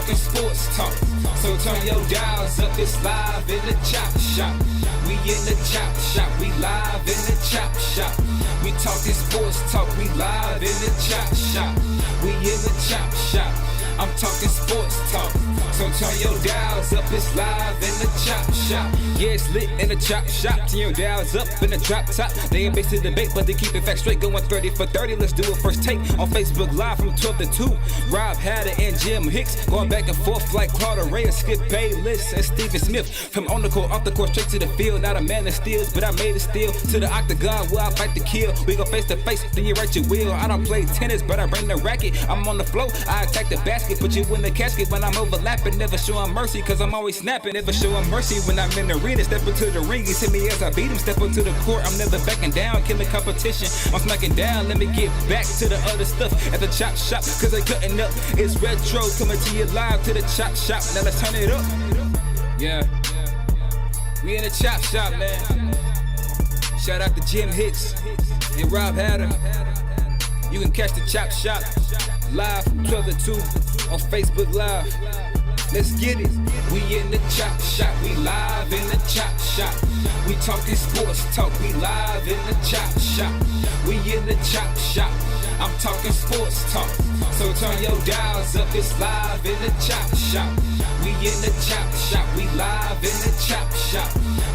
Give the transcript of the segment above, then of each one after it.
talking sports talk. So turn your dials up, it's live in the chop shop. We in the chop shop, we live in the chop shop. We talking sports talk, we live in the chop shop. We in the chop shop, I'm talking sports talk. So turn your dials up, it's live in the chop shop. Yeah, it's lit in the chop shop. Turn your dials up in the drop top. They ain't based in debate, but they keep it fact straight. Going 30 for 30, let's do a first take on Facebook Live from 12 to 2. Rob Hatter and Jim Hicks going back and forth like Carter Ray, Skip Bayless and Stephen Smith. From on the court, off the court, straight to the field. Not a man that steals, but I made it steal. To the octagon where I fight to kill. We go face to face, then you write your will. I don't play tennis, but I bring the racket. I'm on the floor, I attack the basket. Put you in the casket when I'm overlapping. Never showing mercy, cause I'm always snapping. Never showing mercy when I'm in the arena. Step into the ring, he hit me as I beat him. Step into the court, I'm never backing down. Killing competition, I'm smacking down. Let me get back to the other stuff at the chop shop, cause they cutting up. It's retro, coming to you live to the chop shop. Now let's turn it up. Yeah, we in the chop shop, man. Shout out to Jim Hicks and Rob Hatter. You can catch the chop shop live from 12 to 2 on Facebook Live. Let's get it. We in the chop shop, we live in the chop shop. We talking sports talk, we live in the chop shop. We in the chop shop, I'm talking sports talk. So turn your dials up, it's live in the chop shop. We in the chop shop, we live in the chop shop.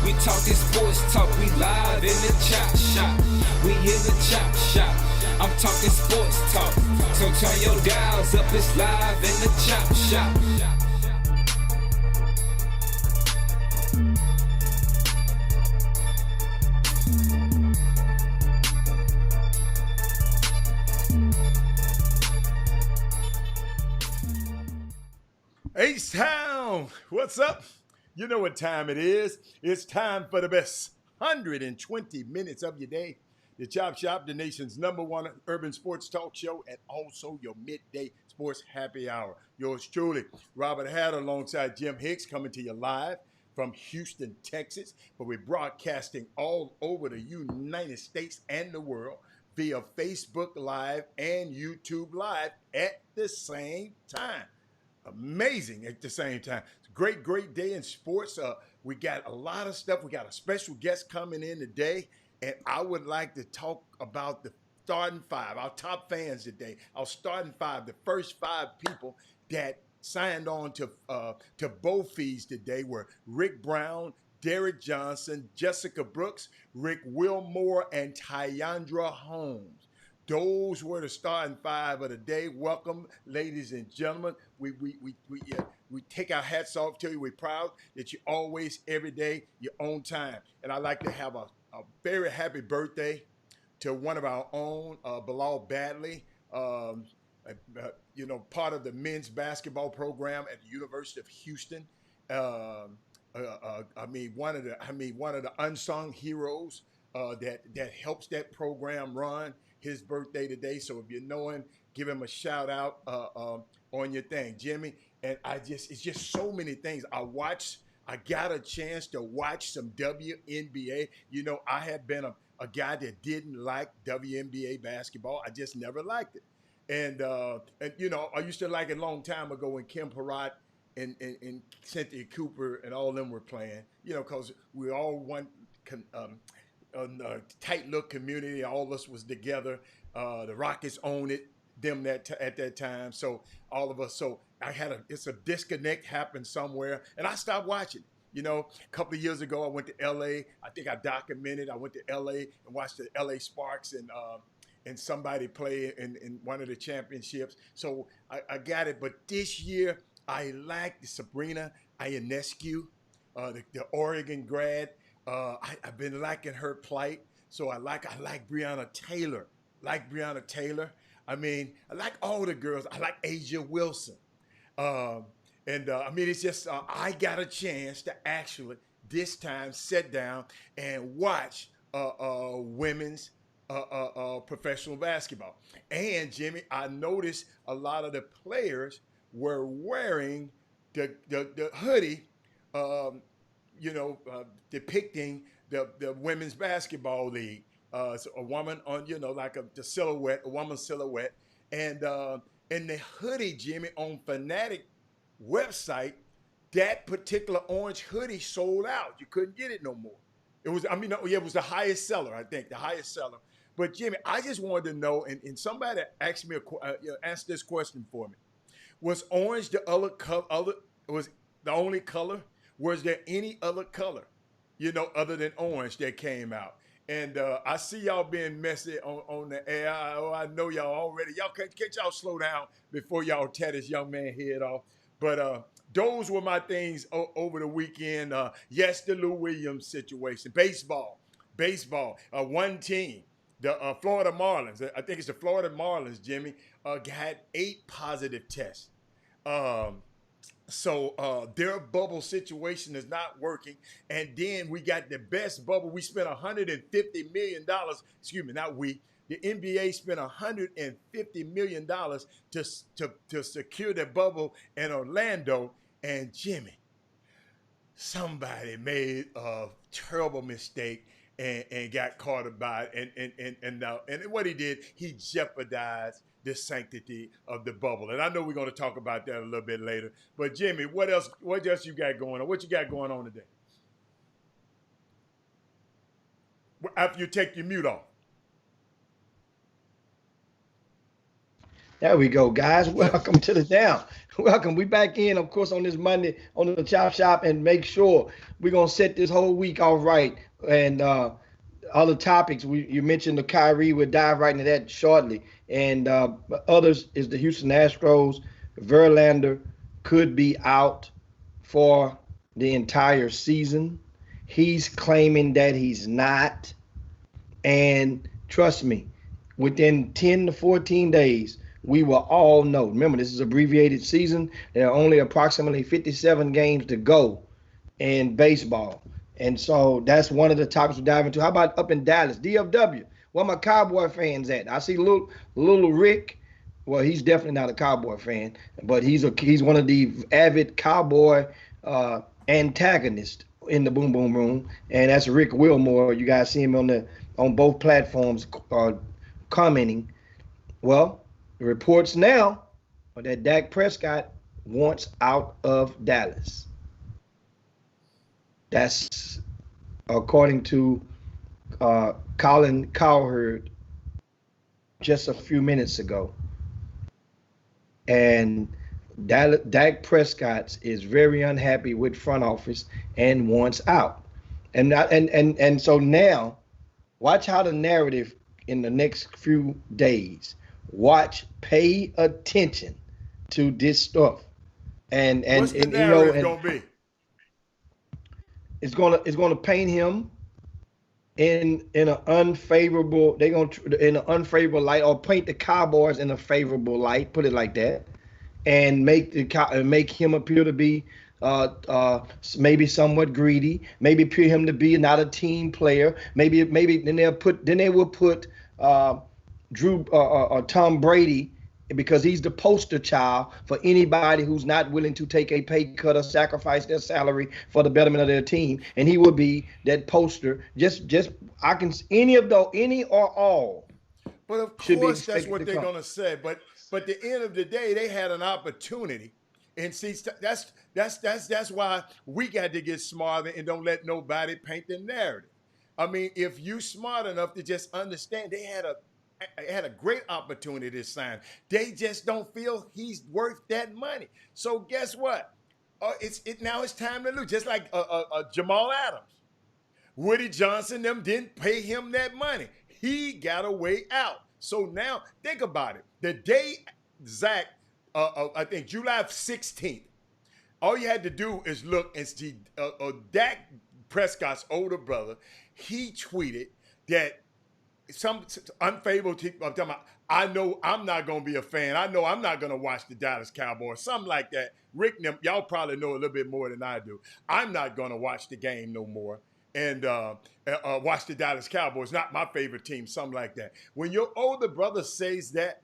We talking sports talk, we live in the chop shop. We in the chop shop, I'm talking sports talk. So turn your dials up, it's live in the chop shop. H-Town, what's up? You know what time it is. It's time for the best 120 minutes of your day. The Chop Shop, the nation's #1 urban sports talk show, and also your midday sports happy hour. Yours truly, Robert Hatter, alongside Jim Hicks, coming to you live from Houston, Texas. But we're broadcasting all over the United States and the world via Facebook Live and YouTube Live at the same time. Amazing at the same time. It's a great day in sports. We got a lot of stuff. We got a special guest coming in today, and I would like to talk about the starting five, our top fans today. Our starting five, the first 5 people that signed on to both fees today were Rick Brown, Derek Johnson, Jessica Brooks, Rick Wilmore, and Tyandra Holmes. Those were the starting 5 of the day. Welcome, ladies and gentlemen. We take our hats off to you. We're proud that you always, every day, you're on time. And I'd like to have a very happy birthday to one of our own, Bilal Badley, part of the men's basketball program at the University of Houston. One of the unsung heroes that helps that program run. His birthday today, so if you know him, give him a shout out on your thing, Jimmy. And it's just so many things. I got a chance to watch some WNBA. You know, I had been a guy that didn't like WNBA basketball. I just never liked it. And I used to like it a long time ago when Kim Peratt and Cynthia Cooper and all of them were playing. You know, because we all one. A tight little community, all of us was together. The Rockets owned it, them at that time. So all of us. So it's a disconnect happened somewhere, and I stopped watching. You know, a couple of years ago, I went to L.A. I think I documented. I went to L.A. and watched the L.A. Sparks and somebody play in one of the championships. So I got it. But this year, I liked Sabrina Ionescu, the Oregon grad. I've been liking her plight, so I like Breonna Taylor. I mean, I like all the girls. I like Asia Wilson. It's just I got a chance to actually this time sit down and watch women's professional basketball. And Jimmy, I noticed a lot of the players were wearing the hoodie. Depicting the women's basketball league. So a woman on, the silhouette, a woman's silhouette. And the hoodie, Jimmy, on Fanatic website, that particular orange hoodie sold out. You couldn't get it no more. It was, I mean, yeah, it was the highest seller, I think, the highest seller. But Jimmy, I just wanted to know, and somebody asked me, asked this question for me. Was orange the was the only color? Was there any other color, other than orange that came out? And I see y'all being messy on the air. I know y'all already. Y'all can't y'all slow down before y'all tear this young man head off. But those were my things over the weekend. Yes, the Lou Williams situation. Baseball. One team, the Florida Marlins. I think it's the Florida Marlins, Jimmy, had 8 positive tests. So their bubble situation is not working. And then we got the best bubble. We spent $150 million. Excuse me, not we. The NBA spent $150 million to secure the bubble in Orlando. And Jimmy, somebody made a terrible mistake and got caught about it. And what he did, he jeopardized the sanctity of the bubble. And I know we're going to talk about that a little bit later. But Jimmy, what else you got going on? What you got going on today? After you take your mute off. There we go, guys. Welcome to the Down. Welcome. We back in, of course, on this Monday on the Chop Shop, and make sure we're going to set this whole week off right. And other topics, you mentioned the Kyrie, we'll dive right into that shortly. And others is the Houston Astros. Verlander could be out for the entire season. He's claiming that he's not. And trust me, within 10 to 14 days, we will all know. Remember, this is abbreviated season. There are only approximately 57 games to go in baseball. And so that's one of the topics we dive into. How about up in Dallas, DFW? Where my Cowboy fans at? I see little Rick. Well, he's definitely not a Cowboy fan, but he's one of the avid Cowboy antagonists in the Boom Boom Room, and that's Rick Wilmore. You guys see him on both platforms commenting. Well, the reports now are that Dak Prescott wants out of Dallas. That's according to Colin Cowherd just a few minutes ago. And Dak Prescott is very unhappy with front office and wants out. And so now, watch how the narrative in the next few days. Pay attention to this stuff. And what's the narrative gonna be? It's gonna paint him in an unfavorable. They're gonna in an unfavorable light, or paint the Cowboys in a favorable light. Put it like that, and make him appear to be maybe somewhat greedy. Maybe appear him to be not a team player. Maybe then they will put Tom Brady, because he's the poster child for anybody who's not willing to take a pay cut or sacrifice their salary for the betterment of their team, and he will be that poster. Any or all. But of course, that's what they're gonna say. But at the end of the day, they had an opportunity, and see, that's why we got to get smarter and don't let nobody paint the narrative. I mean, if you smart enough to just understand, they had a great opportunity to sign. They just don't feel he's worth that money. So guess what? Now it's time to lose. Just like Jamal Adams. Woody Johnson, them didn't pay him that money. He got a way out. So now think about it. The day Zach, I think July 16th, all you had to do is look and see Dak Prescott's older brother. He tweeted that some unfavorable team. I'm talking about, I know I'm not going to be a fan. I know I'm not going to watch the Dallas Cowboys. Something like that. Rick, y'all probably know a little bit more than I do. I'm not going to watch the game no more and watch the Dallas Cowboys. Not my favorite team. Something like that. When your older brother says that,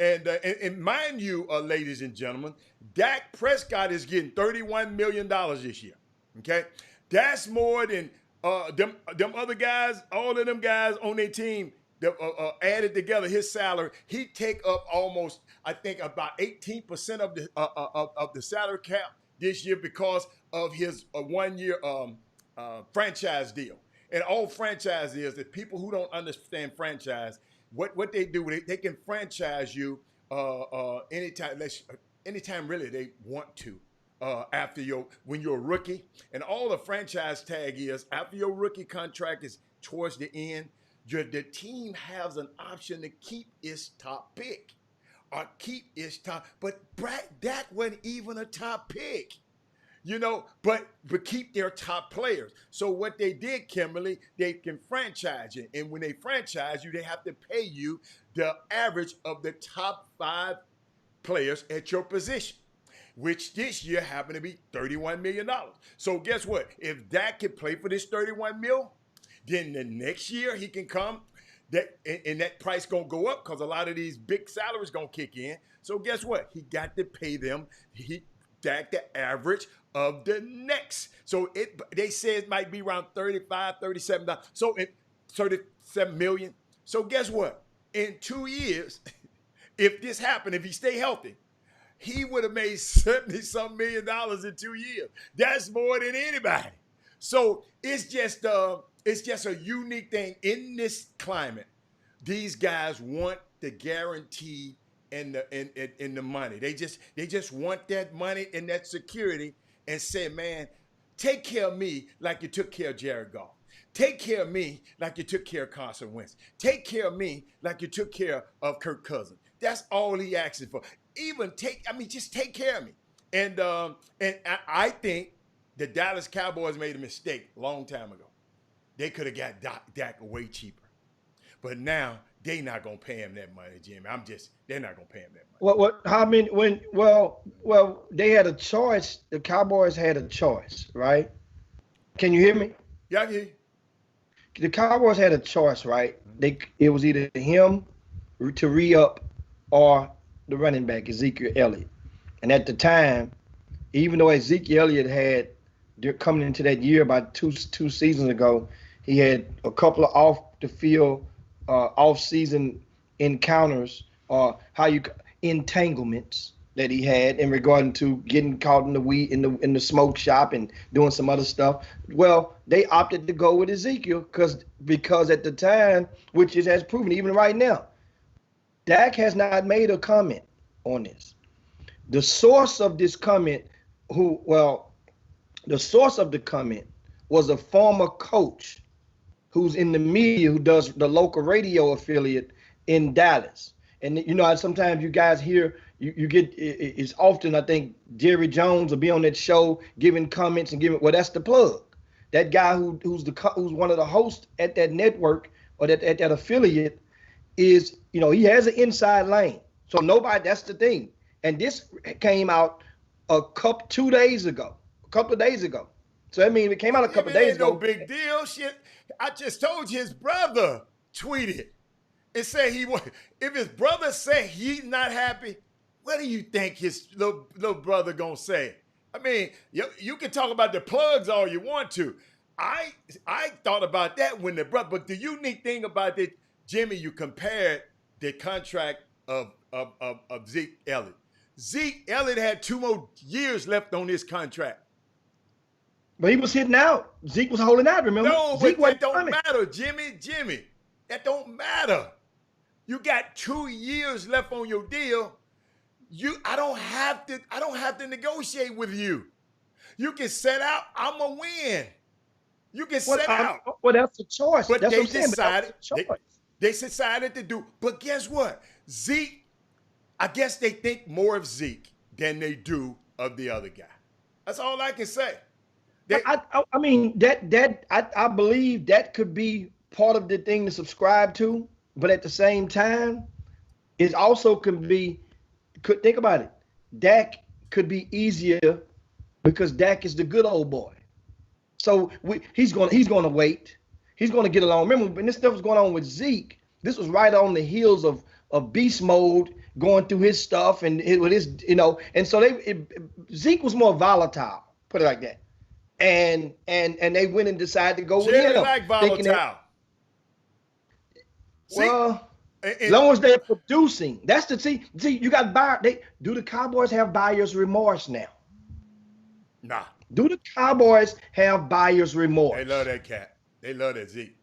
and mind you, ladies and gentlemen, Dak Prescott is getting $31 million this year. Okay, that's more than them other guys, all of them guys on their team that added together his salary. He take up almost I think about 18% of the salary cap this year because of his 1 year franchise deal. And all franchise is that people who don't understand franchise, what they do, they can franchise you anytime really they want to. When you're a rookie, and all the franchise tag is after your rookie contract is towards the end, the team has an option to keep its top pick or keep its top. But Dak wasn't even a top pick, but keep their top players. So what they did, Kimberly, they can franchise you, and when they franchise you, they have to pay you the average of the top 5 players at your position, which this year happened to be $31 million. So guess what? If Dak can play for this $31 million, then the next year he can come, and that price gonna go up because a lot of these big salaries gonna kick in. So guess what? He got to pay them Dak the average of the next. So they say it might be around $35, $37. So $37 million. So guess what? In 2 years, if this happened, if he stay healthy, he would have made $70-some million in 2 years. That's more than anybody. So it's just a unique thing in this climate. These guys want the guarantee and the money. They just want that money and that security, and say, man, take care of me like you took care of Jared Goff. Take care of me like you took care of Carson Wentz. Take care of me like you took care of Kirk Cousins. That's all he asks for. Just take care of me. And I think the Dallas Cowboys made a mistake a long time ago. They could have got Dak way cheaper. But now they not gonna pay him that money, Jimmy. They're not gonna pay him that money. How many? Well, they had a choice. The Cowboys had a choice, right? Can you hear me? Yeah, I hear you. The Cowboys had a choice, right? It was either him to re-up or the running back, Ezekiel Elliott. And at the time, even though Ezekiel Elliott coming into that year about two seasons ago, he had a couple of off-the-field, off-season encounters or entanglements that he had in regard to getting caught in the weed in the smoke shop and doing some other stuff. Well, they opted to go with Ezekiel because at the time, which it has proven even right now, Dak has not made a comment on this. The source of this comment, the source of the comment was a former coach who's in the media, who does the local radio affiliate in Dallas. And sometimes you guys hear, you get, it's often, I think, Jerry Jones will be on that show giving comments and well, that's the plug. That guy who's one of the hosts at that network or at that affiliate is, he has an inside lane. So that's the thing. And this came out a couple of days ago. So I mean, it came out a couple of days ago. No big deal. Shit. I just told you his brother tweeted and said if his brother said he's not happy, what do you think his little brother gonna say? I mean, you can talk about the plugs all you want to. I thought about that when but the unique thing about it, Jimmy, you compared the contract of Zeke Elliott. Zeke Elliott had 2 more years left on his contract. But he was hitting out. Zeke was holding out, remember? No, Zeke but that don't matter, Jimmy. That don't matter. You got 2 years left on your deal. I don't have to negotiate with you. You can set out, I'm a win. You can set out. Well, that's a choice. But that's they what I'm decided saying, they decided to do. But guess what? Zeke, I guess they think more of Zeke than they do of the other guy. That's all I can say. I mean, I believe that could be part of the thing to subscribe to, but at the same time, it also could think about it. Dak could be easier because Dak is the good old boy. So he's going to wait. He's going to get along. Remember, when this stuff was going on with Zeke, this was right on the heels of beast mode, going through his stuff and with his, and so Zeke was more volatile, put it like that. And they went and decided to go with him. Like volatile. As long as they're producing, that's the see. You got buyer. Do the Cowboys have buyer's remorse now? Nah. Do the Cowboys have buyer's remorse? They love that cat. They love that Zeke.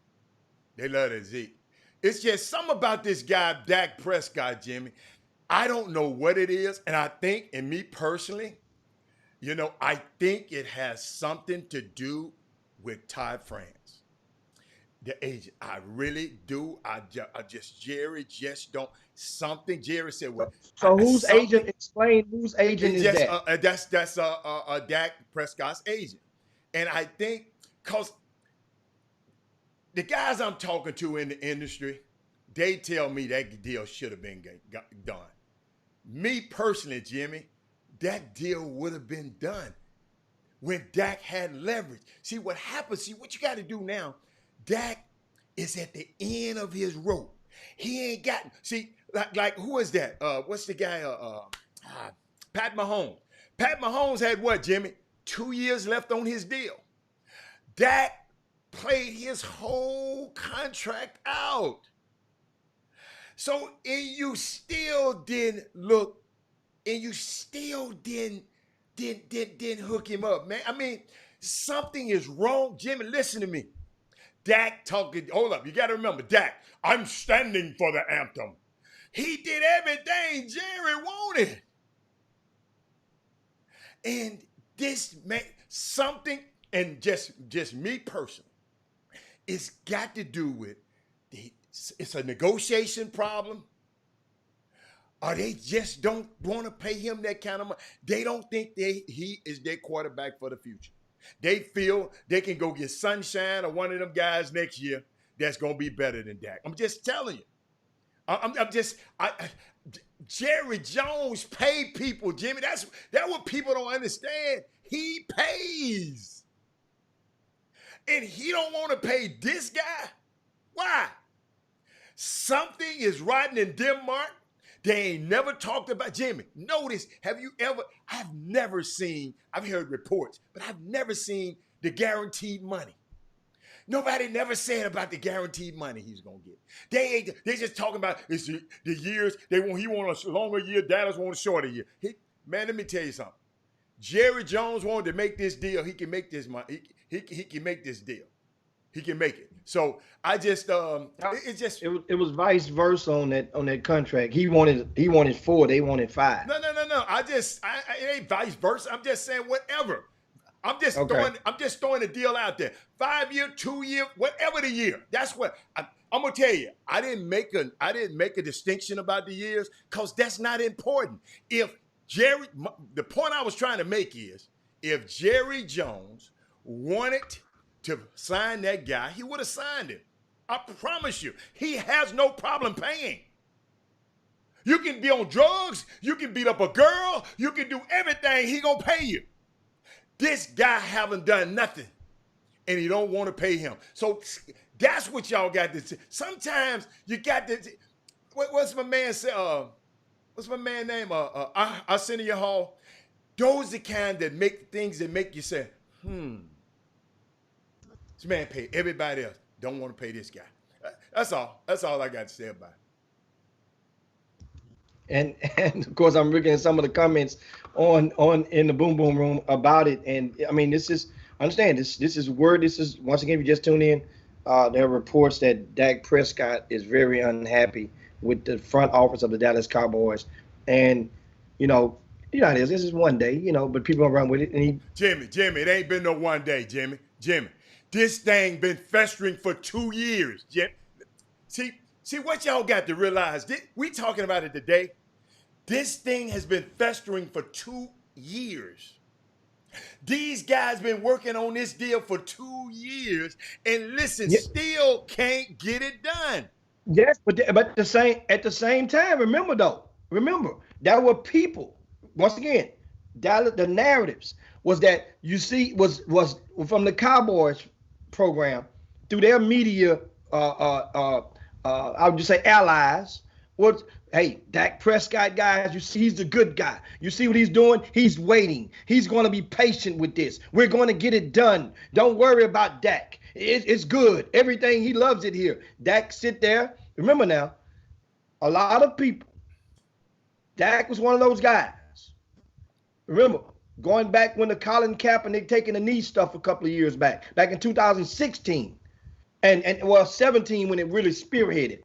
They love that Zeke. It's just something about this guy, Dak Prescott, Jimmy. I don't know what it is. And I think, and me personally, I think it has something to do with Todd France, the agent. I really do. Jerry just don't. Something Jerry said. Well, so whose agent? Explain whose agent is that? That's Dak Prescott's agent, and I think because the guys I'm talking to in the industry, they tell me that deal should have been done. Me personally, Jimmy, that deal would have been done when Dak had leverage. See what happens. See what you got to do now. Dak is at the end of his rope. He ain't got. See, like who is that? What's the guy? Pat Mahomes. Pat Mahomes had what, Jimmy? 2 years left on his deal. Dak played his whole contract out. So, and you still didn't look, and you still didn't hook him up, man. I mean, something is wrong. Jimmy, listen to me. Dak talking, hold up, you got to remember, Dak, I'm standing for the anthem. He did everything Jerry wanted. And this, man, something, and just me personally, it's got to do with it's a negotiation problem, or they just don't want to pay him that kind of money. They don't think he is their quarterback for the future. They feel they can go get Sunshine or one of them guys next year that's going to be better than Dak. I'm just telling you. Jerry Jones paid people, Jimmy. That's what people don't understand. He pays. And he don't want to pay this guy. Why? Something is rotten in Denmark. They ain't never talked about. Jimmy, notice, I've never seen, I've heard reports, but I've never seen the guaranteed money. Nobody never said about the guaranteed money he's going to get. They just talking about it's the years. He want a longer year, Dallas want a shorter year. Man, let me tell you something. Jerry Jones wanted to make this deal. He can make this money. He can make this deal. He can make it. So I just it was vice versa on that contract. He wanted 4, they wanted 5. No. It ain't vice versa. I'm just saying whatever. I'm just throwing a deal out there. 5 year, 2 year, whatever the year. That's what I'm gonna tell you. I didn't make a distinction about the years because that's not important. The point I was trying to make is if Jerry Jones wanted to sign that guy, he would have signed him. I promise you, he has no problem paying. You can be on drugs, you can beat up a girl, you can do everything, he gonna pay you. This guy haven't done nothing, and he don't want to pay him. So that's what y'all got to say. Sometimes you got to, what's my man say? What's my man name? Arsenio Hall. Those are the kind that make things that make you say, this man pay everybody else. Don't want to pay this guy. That's all. That's all I got to say about it. And of course, I'm looking at some of the comments on in the Boom Boom Room about it. And I mean, this is once again, if you just tune in, there are reports that Dak Prescott is very unhappy with the front office of the Dallas Cowboys. And, you know how it is. This is one day, but people are run with it. And Jimmy, it ain't been no one day, Jimmy. This thing been festering for 2 years, Jim. See what y'all got to realize. We talking about it today. This thing has been festering for 2 years. These guys been working on this deal for 2 years, and listen, still can't get it done. Yes, but at the same time, remember there were people. Once again, the narratives was that was from the Cowboys program through their media. I would just say allies. Hey, Dak Prescott, guys, you see he's the good guy. You see what he's doing? He's waiting. He's going to be patient with this. We're going to get it done. Don't worry about Dak. It's good. Everything, he loves it here. Dak sit there. Remember now, A lot of people. Dak was one of those guys. Remember, going back when the Colin Kaepernick taking the knee stuff a couple of years back in 2016, and well 17 when it really spearheaded.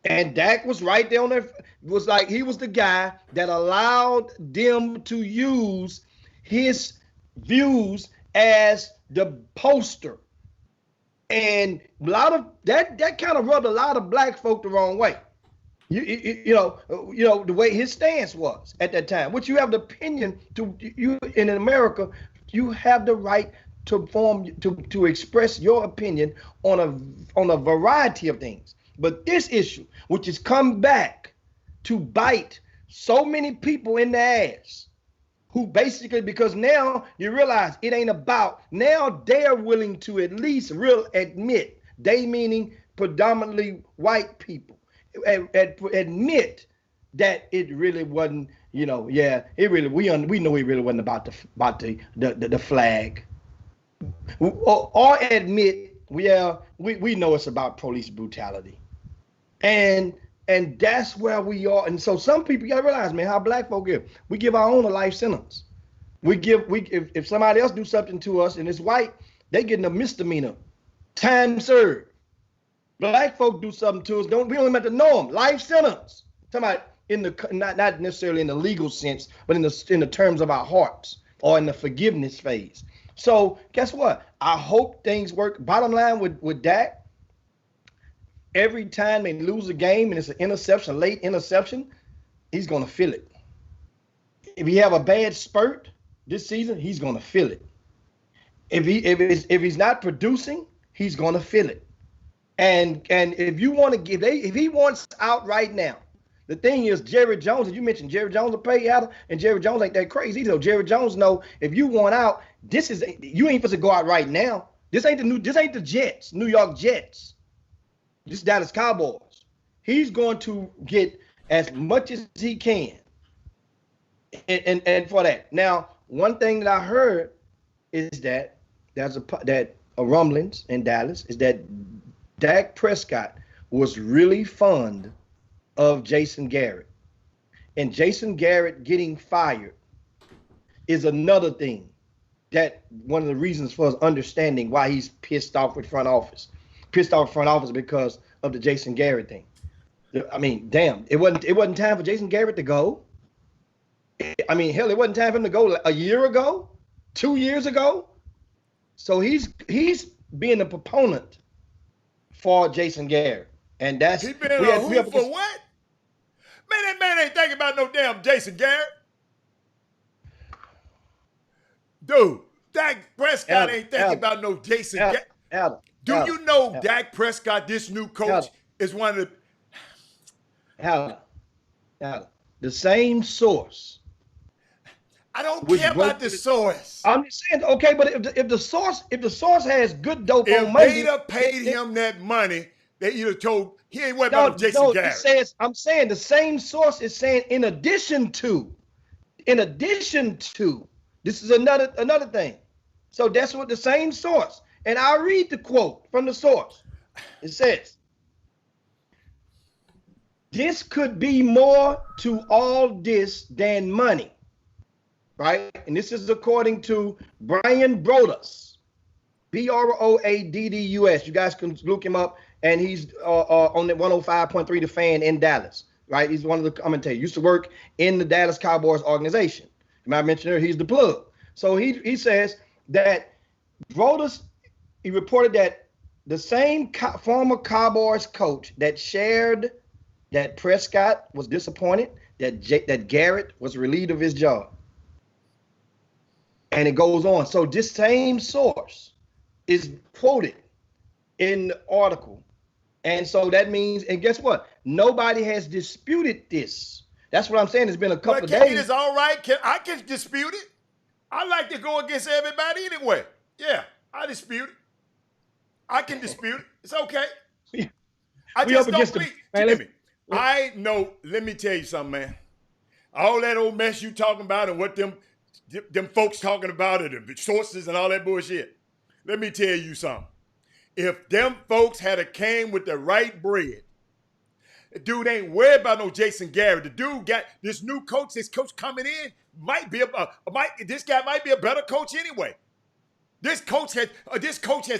And Dak was right there on there. It was like he was the guy that allowed them to use his views as the poster. And a lot of that kind of rubbed a lot of black folk the wrong way. You know the way his stance was at that time, which you have the opinion to you in America, you have the right to to express your opinion on a variety of things. But this issue, which has come back to bite so many people in the ass, who basically, because now you realize it ain't about, now they're willing to at least admit, they meaning predominantly white people, admit that it really wasn't, we know it really wasn't about the flag, or admit we know it's about police brutality, and that's where we are. And so some people, you gotta realize, man, how black folk is. We give our own a life sentence. If somebody else do something to us and it's white, they getting a misdemeanor, time served. Black folk do something to us, we don't even have to know them. Life sentence. Talking about not necessarily in the legal sense, but in the terms of our hearts or in the forgiveness phase. So guess what? I hope things work. Bottom line with Dak, every time they lose a game and it's an interception, late interception, he's gonna feel it. If he have a bad spurt this season, he's gonna feel it. If he's not producing, he's gonna feel it. And if you want to if he wants out right now, the thing is, Jerry Jones, as you mentioned, Jerry Jones will pay out, and Jerry Jones ain't that crazy. So Jerry Jones know if you want out, you ain't supposed to go out right now. This ain't the Jets, New York Jets. This Dallas Cowboys. He's going to get as much as he can, and for that. Now, one thing that I heard is that there's a rumblings in Dallas is that Dak Prescott was really fond of Jason Garrett, and Jason Garrett getting fired is another thing that one of the reasons for his understanding why he's pissed off with front office because of the Jason Garrett thing. I mean, damn, it wasn't time for Jason Garrett to go. I mean, hell, it wasn't time for him to go a year ago, 2 years ago. So he's being a proponent for Jason Garrett, and that's he been for what? Man, that man ain't thinking about no damn Jason Garrett. Dude, Dak Prescott ain't thinking about no Jason Garrett. Do you know Dak Prescott, this new coach, is one of the the same source. I don't care about the source. I'm just saying, okay, but if the source has good dope on money, if they'd have paid him that money, they either told he ain't worried about Jason Garrett. I'm saying the same source is saying in addition to, this is another thing. So that's what the same source. And I'll read the quote from the source. It says, "This could be more to all this than money." Right? And this is according to Brian Broaddus, Broaddus. You guys can look him up, and he's on the 105.3 The Fan in Dallas. Right? He's one of the commentators. Used to work in the Dallas Cowboys organization. You might mention her. He's the plug. So he says that Broaddus, he reported that the same former Cowboys coach that shared that Prescott was disappointed that Garrett was relieved of his job. And it goes on. So this same source is quoted in the article. And so that means, and guess what? Nobody has disputed this. That's what I'm saying. It's been a couple of days. It's all right. I can dispute it. I like to go against everybody anyway. Yeah, I dispute it. I can dispute it. It's okay. I just don't believe. I know. Let me tell you something, man. All that old mess you talking about and what them folks talking about it, the sources and all that bullshit. Let me tell you something. If them folks had came with the right bread, The dude ain't worried about no Jason Garrett. The dude got this new coach. This coach coming in this guy might be a better coach anyway. This coach has coached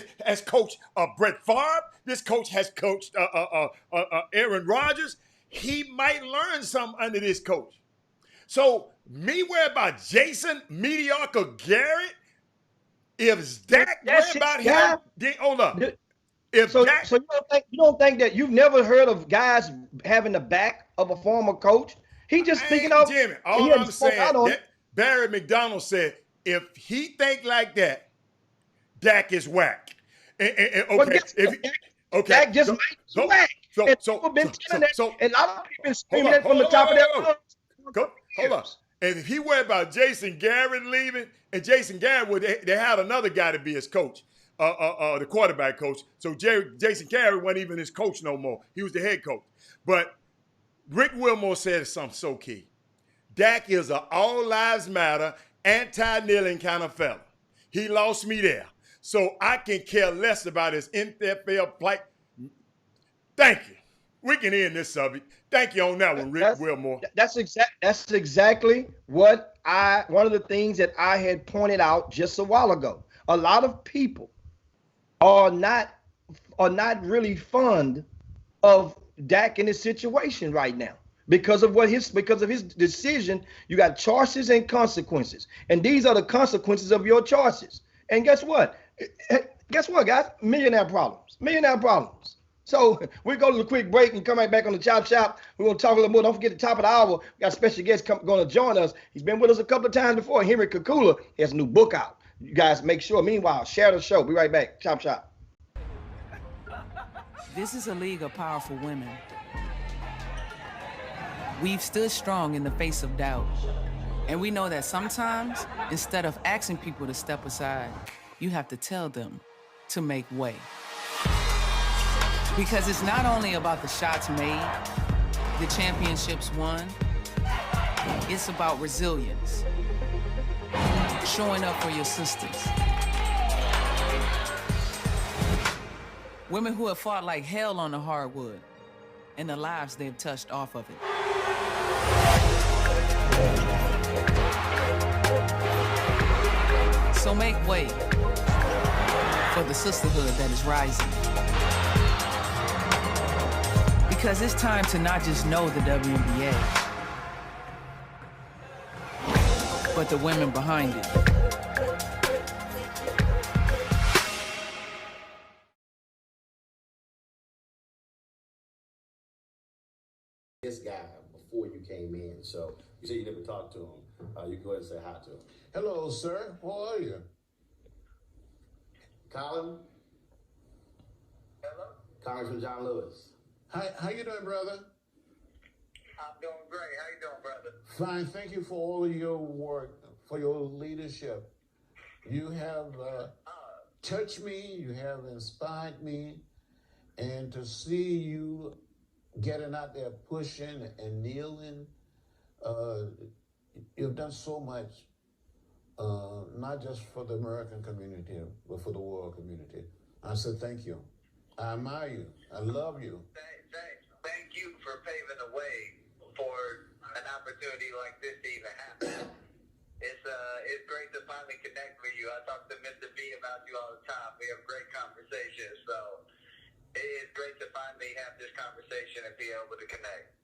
Brett Favre. This coach has coached Aaron Rodgers. He might learn something under this coach. So me worry about Jason mediocre Garrett. If Dak worry about him, then hold up. So you don't think that you've never heard of guys having the back of a former coach? He just speaking out. Jimmy, all I'm saying, Barry McDonald said, if he think like that, Dak is whack. Dak just might be whack. And a lot of people been screaming that from the top of their lungs. Hold on. And if he worried about Jason Garrett leaving, and Jason Garrett, they had another guy to be his coach, the quarterback coach. So Jason Garrett wasn't even his coach no more. He was the head coach. But Rick Wilmore said something so key. Dak is an all lives matter, anti-kneeling kind of fella. He lost me there. So I can care less about his NFL plight. Thank you. We can end this subject. Thank you on that one, Rick Wilmore. That's exactly one of the things that I had pointed out just a while ago. A lot of people are not really fond of Dak in his situation right now because of his decision. You got choices and consequences, and these are the consequences of your choices. And guess what? Guys? Millionaire problems. So we go to a quick break and come right back on the Chop Shop. We're going to talk a little more. Don't forget the top of the hour. We got a special guest going to join us. He's been with us a couple of times before. Henry Kakula has a new book out. You guys make sure. Meanwhile, share the show. Be right back. Chop Shop. This is a league of powerful women. We've stood strong in the face of doubt. And we know that sometimes, instead of asking people to step aside, you have to tell them to make way. Because it's not only about the shots made, the championships won, it's about resilience, showing up for your sisters. Women who have fought like hell on the hardwood, and the lives they've touched off of it. So make way for the sisterhood that is rising. Because it's time to not just know the WNBA, but the women behind it. This guy before you came in, so you said you never talked to him. You can go ahead and say hi to him. Hello, sir. How are you? Colin? Hello? Congressman John Lewis. Hi, how you doing, brother? I'm doing great. How you doing, brother? Fine. Thank you for all of your work, for your leadership. You have touched me. You have inspired me. And to see you getting out there pushing and kneeling, you've done so much, not just for the American community, but for the world community. I said thank you. I admire you. I love you. Thank you for paving the way for an opportunity like this to even happen. It's great to finally connect with you. I talk to Mr. B about you all the time. We have great conversations, so it is great to finally have this conversation and be able to connect.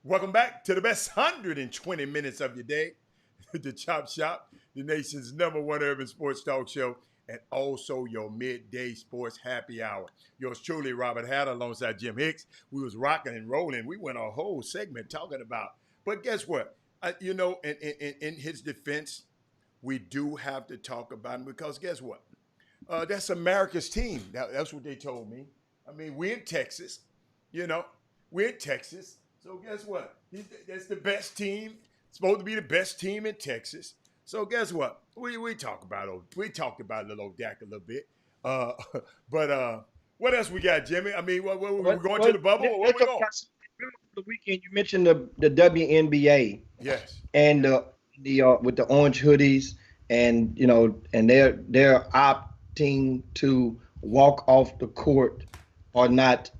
Welcome back to the best 120 minutes of your day, the Chop Shop, the nation's #1 urban sports talk show, and also your midday sports happy hour. Yours truly, Robert Hatter, alongside Jim Hicks. We was rocking and rolling. We went a whole segment talking about, but guess what? In his defense, we do have to talk about him because guess what? That's America's team. That's what they told me. I mean, we're in Texas, we're in Texas. So guess what? That's the best team. It's supposed to be the best team in Texas. So guess what? We talked about little old Dak a little bit. But what else we got, Jimmy? I mean, we're going to the bubble. Or where we going? The weekend you mentioned the WNBA. Yes. And the with the orange hoodies, and and they're opting to walk off the court or not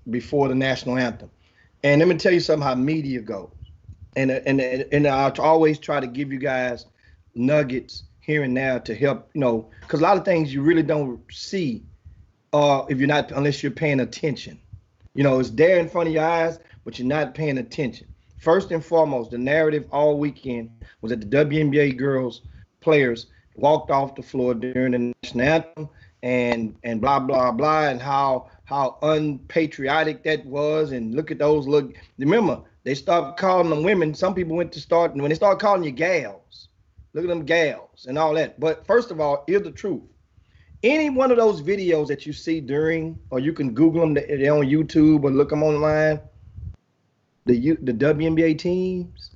before the national anthem. And let me tell you something how media goes. And I always try to give you guys nuggets here and now to help, because a lot of things you really don't see unless you're paying attention. It's there in front of your eyes, but you're not paying attention. First and foremost, the narrative all weekend was that the WNBA girls players walked off the floor during the national anthem and blah, blah, blah, and how unpatriotic that was. And look at those. Remember, they started calling them women. Some people when they start calling you gals, look at them gals and all that. But first of all, here's the truth. Any one of those videos that you see during, or you can Google them, they're on YouTube or look them online, the WNBA teams,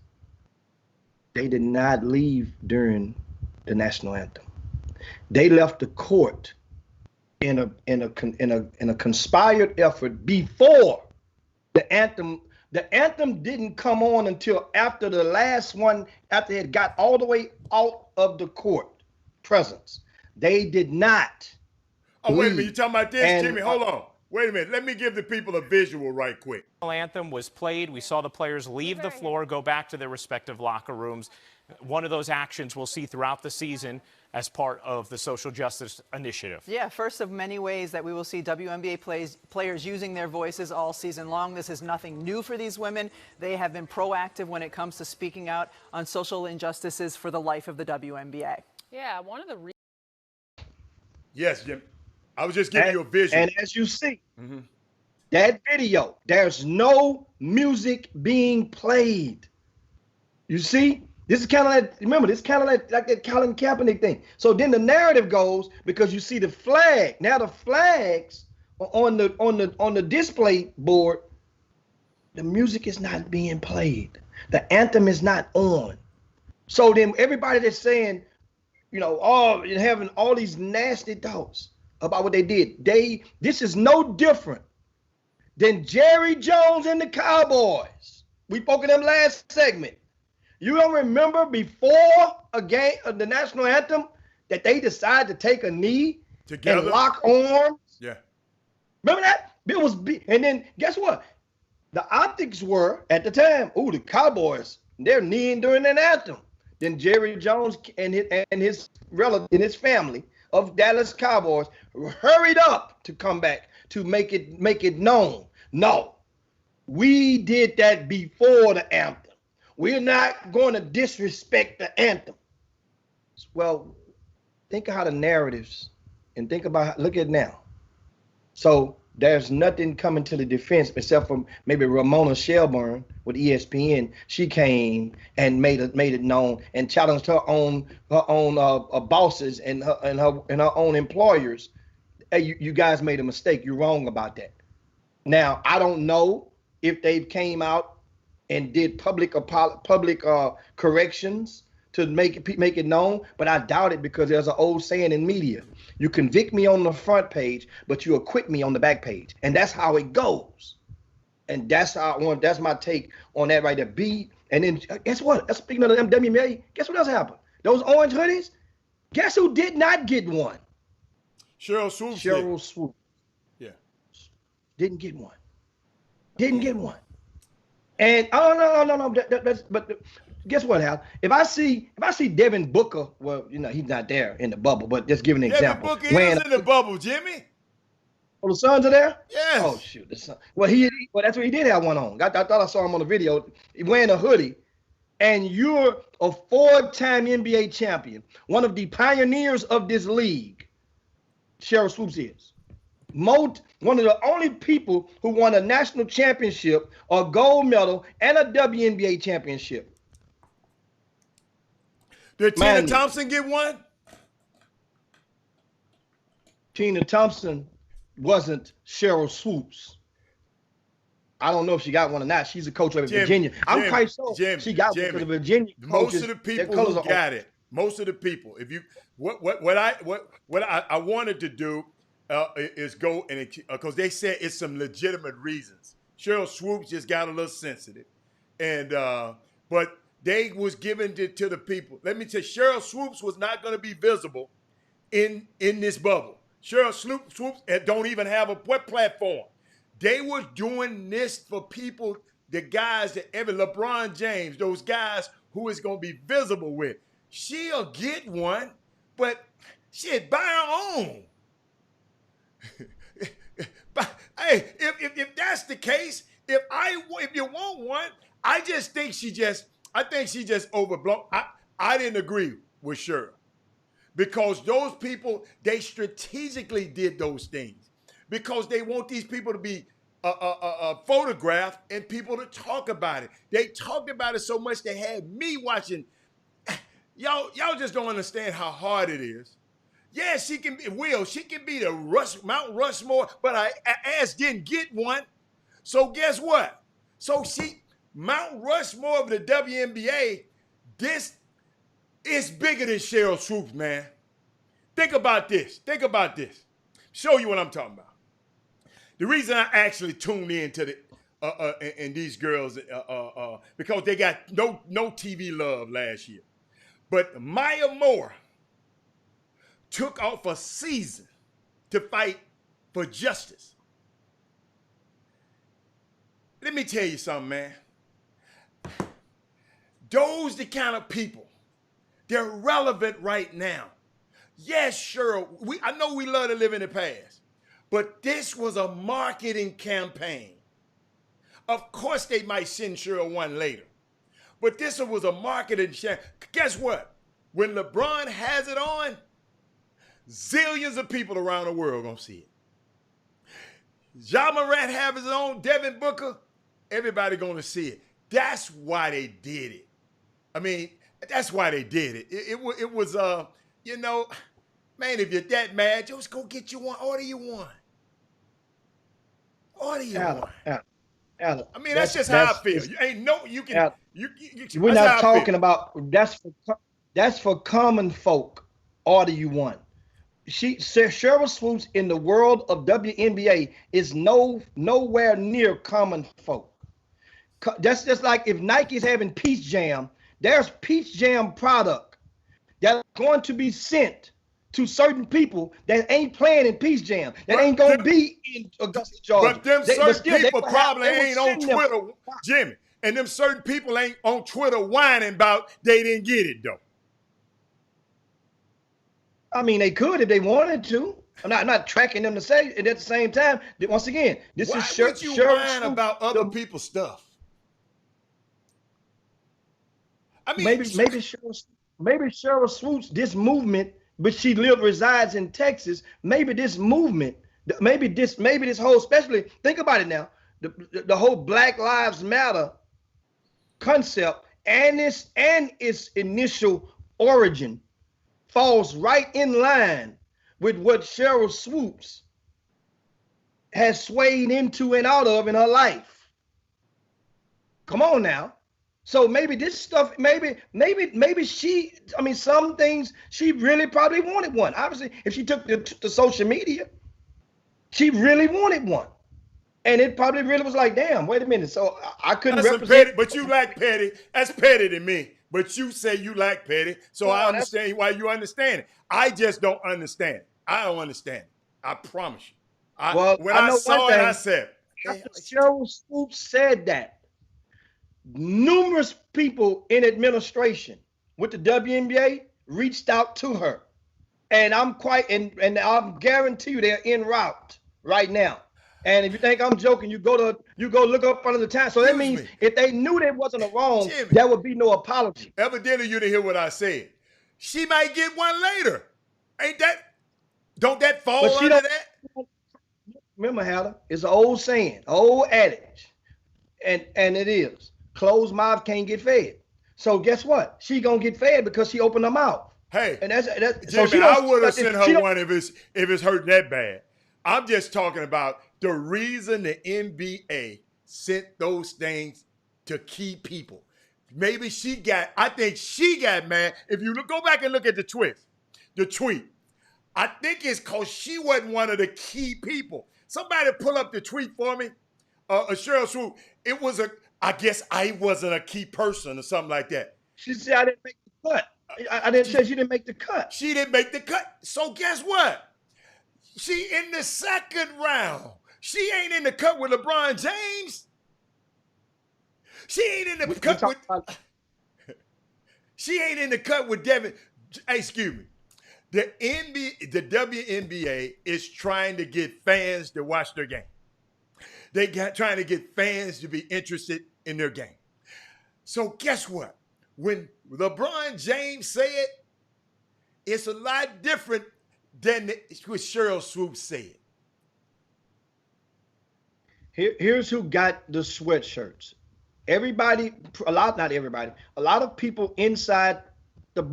they did not leave during the national anthem. They left the court in a conspired effort before the anthem. The anthem didn't come on until after the last one, after it got all the way out of the court presence. They did not. Oh, wait a minute. You're talking about this, Jimmy? Hold on. Wait a minute. Let me give the people a visual right quick. The anthem was played. We saw the players leave the floor, go back to their respective locker rooms. One of those actions we'll see throughout the season as part of the social justice initiative. Yeah, first of many ways that we will see WNBA players using their voices all season long. This is nothing new for these women. They have been proactive when it comes to speaking out on social injustices for the life of the WNBA. Yeah, one of the Yes, Jim. I was just giving you a visual. And as you see, that video, there's no music being played. You see? This is kind of like, remember, this is kind of like that Colin Kaepernick thing. So then the narrative goes, because you see the flag. Now the flags on the display board, the music is not being played. The anthem is not on. So then everybody that's saying, having all these nasty thoughts about what they did, this is no different than Jerry Jones and the Cowboys. We spoke of them last segment. You don't remember before a game of the national anthem that they decided to take a knee together and lock arms? Yeah. Remember that? It was and then guess what? The optics were at the time, the Cowboys, they're kneeing during an anthem. Then Jerry Jones and his relative and his family of Dallas Cowboys hurried up to come back to make it known. No, we did that before the anthem. We're not going to disrespect the anthem. Well, think of how the narratives and look at it now. So there's nothing coming to the defense except for maybe Ramona Shelburne with ESPN. She came and made it known and challenged her own bosses and her own employers. Hey, you guys made a mistake. You're wrong about that. Now I don't know if they came out and did public corrections to make it known, but I doubt it, because there's an old saying in media: you convict me on the front page, but you acquit me on the back page, and that's how it goes. And that's my take on that right there. And then guess what? Speaking of the WNBA, guess what else happened? Those orange hoodies. Guess who did not get one? Sheryl Swoopes. Sheryl Swoopes. Yeah. Didn't get one. Didn't get one. And no. But guess what, Hal? If I see Devin Booker, well, he's not there in the bubble, but just giving an example. Devin Booker is in the bubble, Jimmy. Oh, the Suns are there? Yes. Oh shoot, the Suns. Well, that's what he did have one on. I thought I saw him on the video wearing a hoodie. And you're a 4-time NBA champion, one of the pioneers of this league. Sheryl Swoopes is. One of the only people who won a national championship, a gold medal, and a WNBA championship. Did Tina Thompson get one? Tina Thompson wasn't Sheryl Swoopes. I don't know if she got one or not. She's a coach of Virginia. I'm quite sure she got one because of Virginia. Most of the people who got it, most of the people, if you what I wanted to do is go and because they said it's some legitimate reasons. Sheryl Swoopes just got a little sensitive, and but they was given it to the people. Let me tell you, Sheryl Swoopes was not going to be visible in this bubble. Cheryl Swoops don't even have a what platform. They were doing this for people, the guys that LeBron James, those guys who is going to be visible with. She'll get one, but shit, buy her own. But, hey, if that's the case, if you want one, I think she just overblown. I didn't agree with Cheryl because those people, they strategically did those things because they want these people to be photographed and people to talk about it. They talked about it so much they had me watching. Y'all just don't understand how hard it is. Yeah, she can be the Mount Rushmore, but her ass didn't get one. So guess what? So Mount Rushmore of the WNBA, this is bigger than Cheryl Swoops, man. Think about this. Show you what I'm talking about. The reason I actually tuned in to and these girls because they got no TV love last year. But Maya Moore took off a season to fight for justice. Let me tell you something, man. Those the kind of people, they're relevant right now. Yes, sure, I know we love to live in the past, but this was a marketing campaign. Of course they might send Cheryl one later, but this was a marketing campaign. Guess what? When LeBron has it on, zillions of people around the world gonna see it. Ja Morant have his own, Devin Booker, everybody gonna see it. That's why they did it. I mean, that's why they did it. It was, man, if you're that mad, just go get you one. Order you one. Alan, I mean, that's just how I feel. You ain't no, you can. Alan, you we're not talking about that's for common folk. Order you one. Cheryl Swoops in the world of WNBA is nowhere near common folk. That's just like if Nike's having Peach Jam, there's Peach Jam product that's going to be sent to certain people that ain't playing in Peach Jam, that ain't going to be in Augusta, Georgia. But them certain people probably ain't on Twitter, Jimmy. And them certain people ain't on Twitter whining about they didn't get it, though. I mean, they could if they wanted to. I'm not tracking them to say it at the same time. Once again, this Why is Cheryl. would you whine about other people's stuff? I mean, maybe Cheryl Swoops, this movement, but she resides in Texas. Maybe this movement, maybe this whole, especially think about it now, the whole Black Lives Matter concept and its initial origin falls right in line with what Cheryl Swoops has swayed into and out of in her life. Come on now. So maybe this stuff, maybe she, I mean, some things she really probably wanted one. Obviously, if she took to social media, she really wanted one. And it probably really was like, damn, wait a minute. So I couldn't represent. Petty, but you like petty. That's petty to me. But you say you like petty. So I understand why you understand it. I just don't understand it. I don't understand it. I promise you. When I saw it, I said. Cheryl Swoops said that. Numerous people in administration with the WNBA reached out to her. And I'm I'm guarantee you they're en route right now. And if you think I'm joking, you go look up under the time. So that means if they knew there wasn't a wrong, Jimmy, there would be no apology. Evidently, you didn't hear what I said. She might get one later. Don't that fall under that? Remember, Haller, it's an old saying, old adage. And it is. Closed mouth can't get fed. So guess what? She gonna get fed because she opened her mouth. Hey, and that's Jimmy, so I would have sent her one if it's hurt that bad. I'm just talking about the reason the NBA sent those things to key people. Maybe I think she got mad. If you go back and look at the tweet, I think it's because she wasn't one of the key people. Somebody pull up the tweet for me. Cheryl Swoops. It was I guess I wasn't a key person or something like that. She said I didn't make the cut. I didn't say she didn't make the cut. She didn't make the cut. So guess what? She in the second round. She ain't in the cut with LeBron James. She ain't in the cut with. She ain't in the cut with Devin. Hey, excuse me. The WNBA is trying to get fans to watch their game. Trying to get fans to be interested in their game. So guess what? When LeBron James said, it's a lot different than what Sheryl Swoopes said. Here's who got the sweatshirts. Everybody, not everybody, a lot of people inside the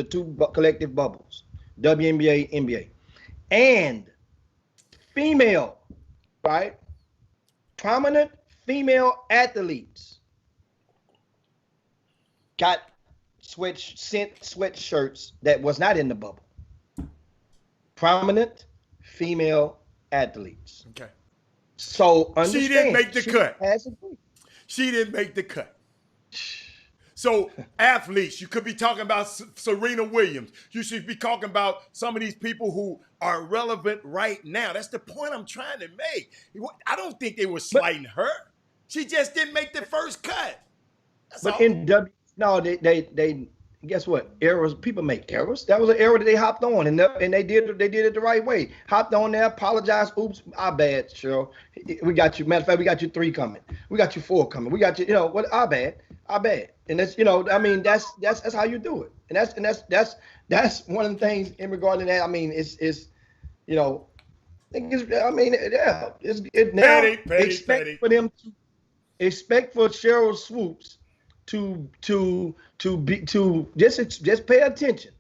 two collective bubbles, WNBA, NBA, and female, right? Prominent female athletes got sent sweatshirts that was not in the bubble. Prominent female athletes. Okay. So understand, she didn't make the cut. She didn't make the cut. So athletes, you could be talking about Serena Williams. You should be talking about some of these people who are relevant right now. That's the point I'm trying to make. I don't think they were slighting her. She just didn't make the first cut. That's all. They guess what? Errors. People make errors. That was an error that they hopped on, and they did it the right way. Hopped on there, apologized. Oops, our bad, Cheryl. We got you. Matter of fact, we got you 3 coming. We got you 4 coming. We got you. What? Our bad. And that's that's how you do it. And that's one of the things in regard to that. I mean, it's expect for Sheryl Swoopes to just pay attention.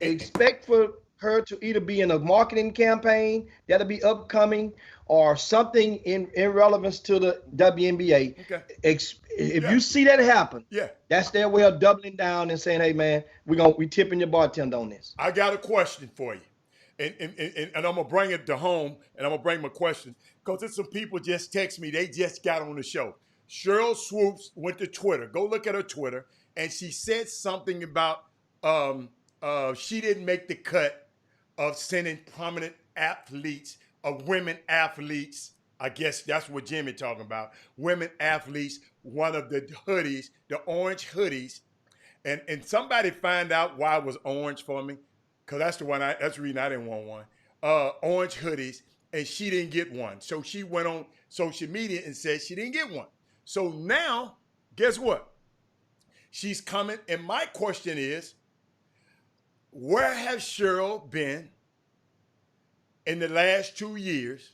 Expect for her to either be in a marketing campaign that'll be upcoming or something in relevance to the WNBA. Okay. If you see that happen, that's their way of doubling down and saying, "Hey, man, we tipping your bartender on this." I got a question for you, and I'm gonna bring it to home, and I'm gonna bring my question because there's some people just text me. They just got on the show. Sheryl Swoopes went to Twitter. Go look at her Twitter, and she said something about she didn't make the cut of sending prominent athletes, of women athletes. I guess that's what Jimmy talking about. Women athletes, one of the hoodies, the orange hoodies, and somebody find out why it was orange for me, because that's the reason I didn't want one. Orange hoodies, and she didn't get one. So she went on social media and said she didn't get one. So now, guess what? She's coming, and my question is, where has Sheryl been in the last 2 years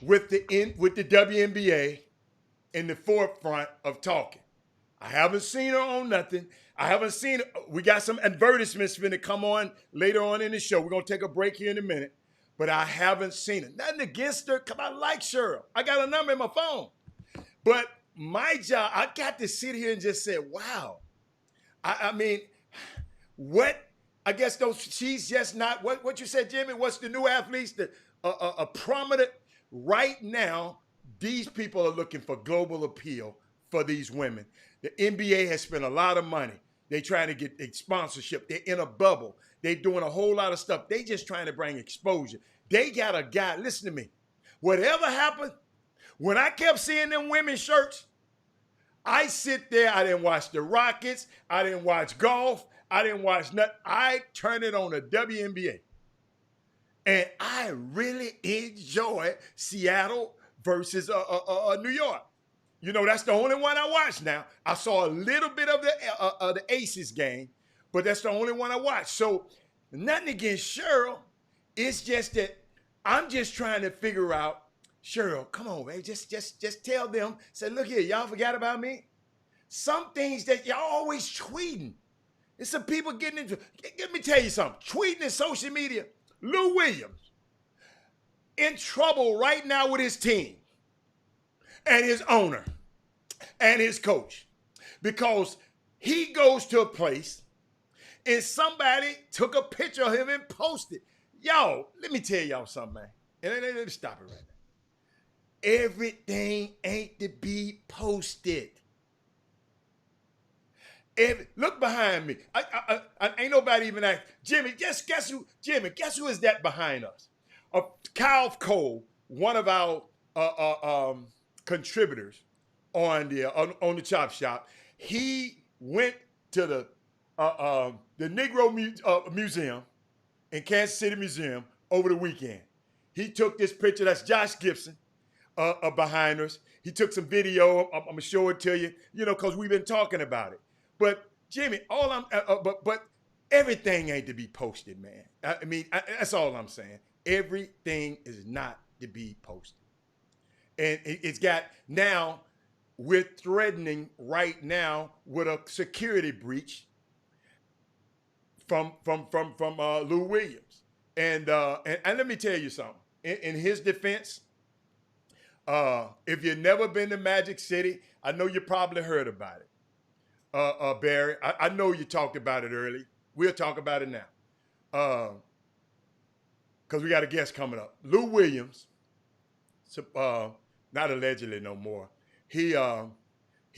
with the WNBA in the forefront of talking? I haven't seen her on nothing. I haven't seen her. We got some advertisements going to come on later on in the show. We're going to take a break here in a minute, but I haven't seen her. Nothing against her, because I like Sheryl. I got a number in my phone. But my job, I got to sit here and just say, wow. I mean, what? I guess she's just not, what you said, Jimmy, what's the new athletes? A prominent, right now, these people are looking for global appeal for these women. The NBA has spent a lot of money. They're trying to get a sponsorship. They're in a bubble. They're doing a whole lot of stuff. They just trying to bring exposure. They got a guy, listen to me, whatever happened, when I kept seeing them women's shirts, I sit there, I didn't watch the Rockets, I didn't watch golf, I didn't watch nothing. I turned it on the WNBA. And I really enjoy Seattle versus New York. That's the only one I watched now. I saw a little bit of the Aces game, but that's the only one I watched. So nothing against Sheryl. It's just that I'm just trying to figure out, Sheryl, come on, man. Just tell them, say, look here, y'all forgot about me? Some things that y'all always tweeting. There's some people getting into, let me tell you something. Tweeting in social media, Lou Williams in trouble right now with his team and his owner and his coach because he goes to a place and somebody took a picture of him and posted. Y'all, let me tell y'all something, man. And let me stop it right now. Everything ain't to be posted. Look behind me. I ain't nobody even asked. Jimmy, guess who? Jimmy, guess who is that behind us? Kyle Cole, one of our contributors on the Chop Shop. He went to the Negro Museum in Kansas City Museum over the weekend. He took this picture. That's Josh Gibson behind us. He took some video. I'm gonna show it to you. Because we've been talking about it. But Jimmy, but everything ain't to be posted, man. I mean, that's all I'm saying. Everything is not to be posted, and it's got now. We're threatening right now with a security breach from Lou Williams, and let me tell you something. In his defense, if you've never been to Magic City, I know you probably heard about it. Barry, I know you talked about it early. We'll talk about it now. Because we got a guest coming up. Lou Williams, not allegedly no more. He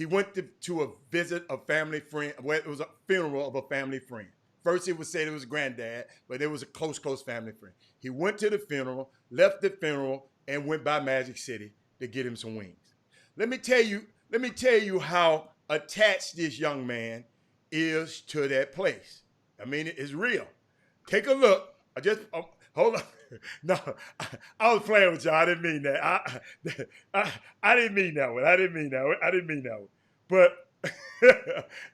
went to a visit a family friend. Well, it was a funeral of a family friend. First, it was said it was a granddad, but it was a close family friend. He went to the funeral, left the funeral, and went by Magic City to get him some wings. Let me tell you how attached this young man is to that place. I mean, it's real. Take a look. Hold on. No, I was playing with y'all. I didn't mean that. I didn't mean that one. I didn't mean that one. But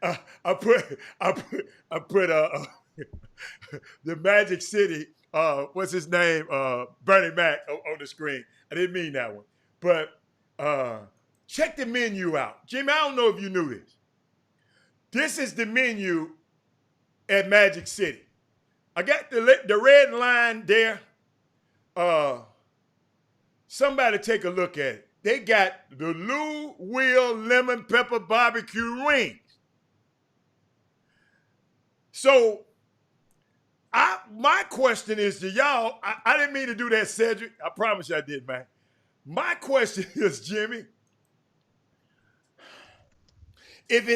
I put the Magic City. What's his name? Bernie Mac on the screen. I didn't mean that one. But check the menu out, Jimmy. I don't know if you knew this. This is the menu at Magic City. I got the red line there. Somebody take a look at it. They got the Lou Will Lemon Pepper Barbecue Wings. So, my question is to y'all. I didn't mean to do that, Cedric. I promise you I did, man. My question is, Jimmy, if he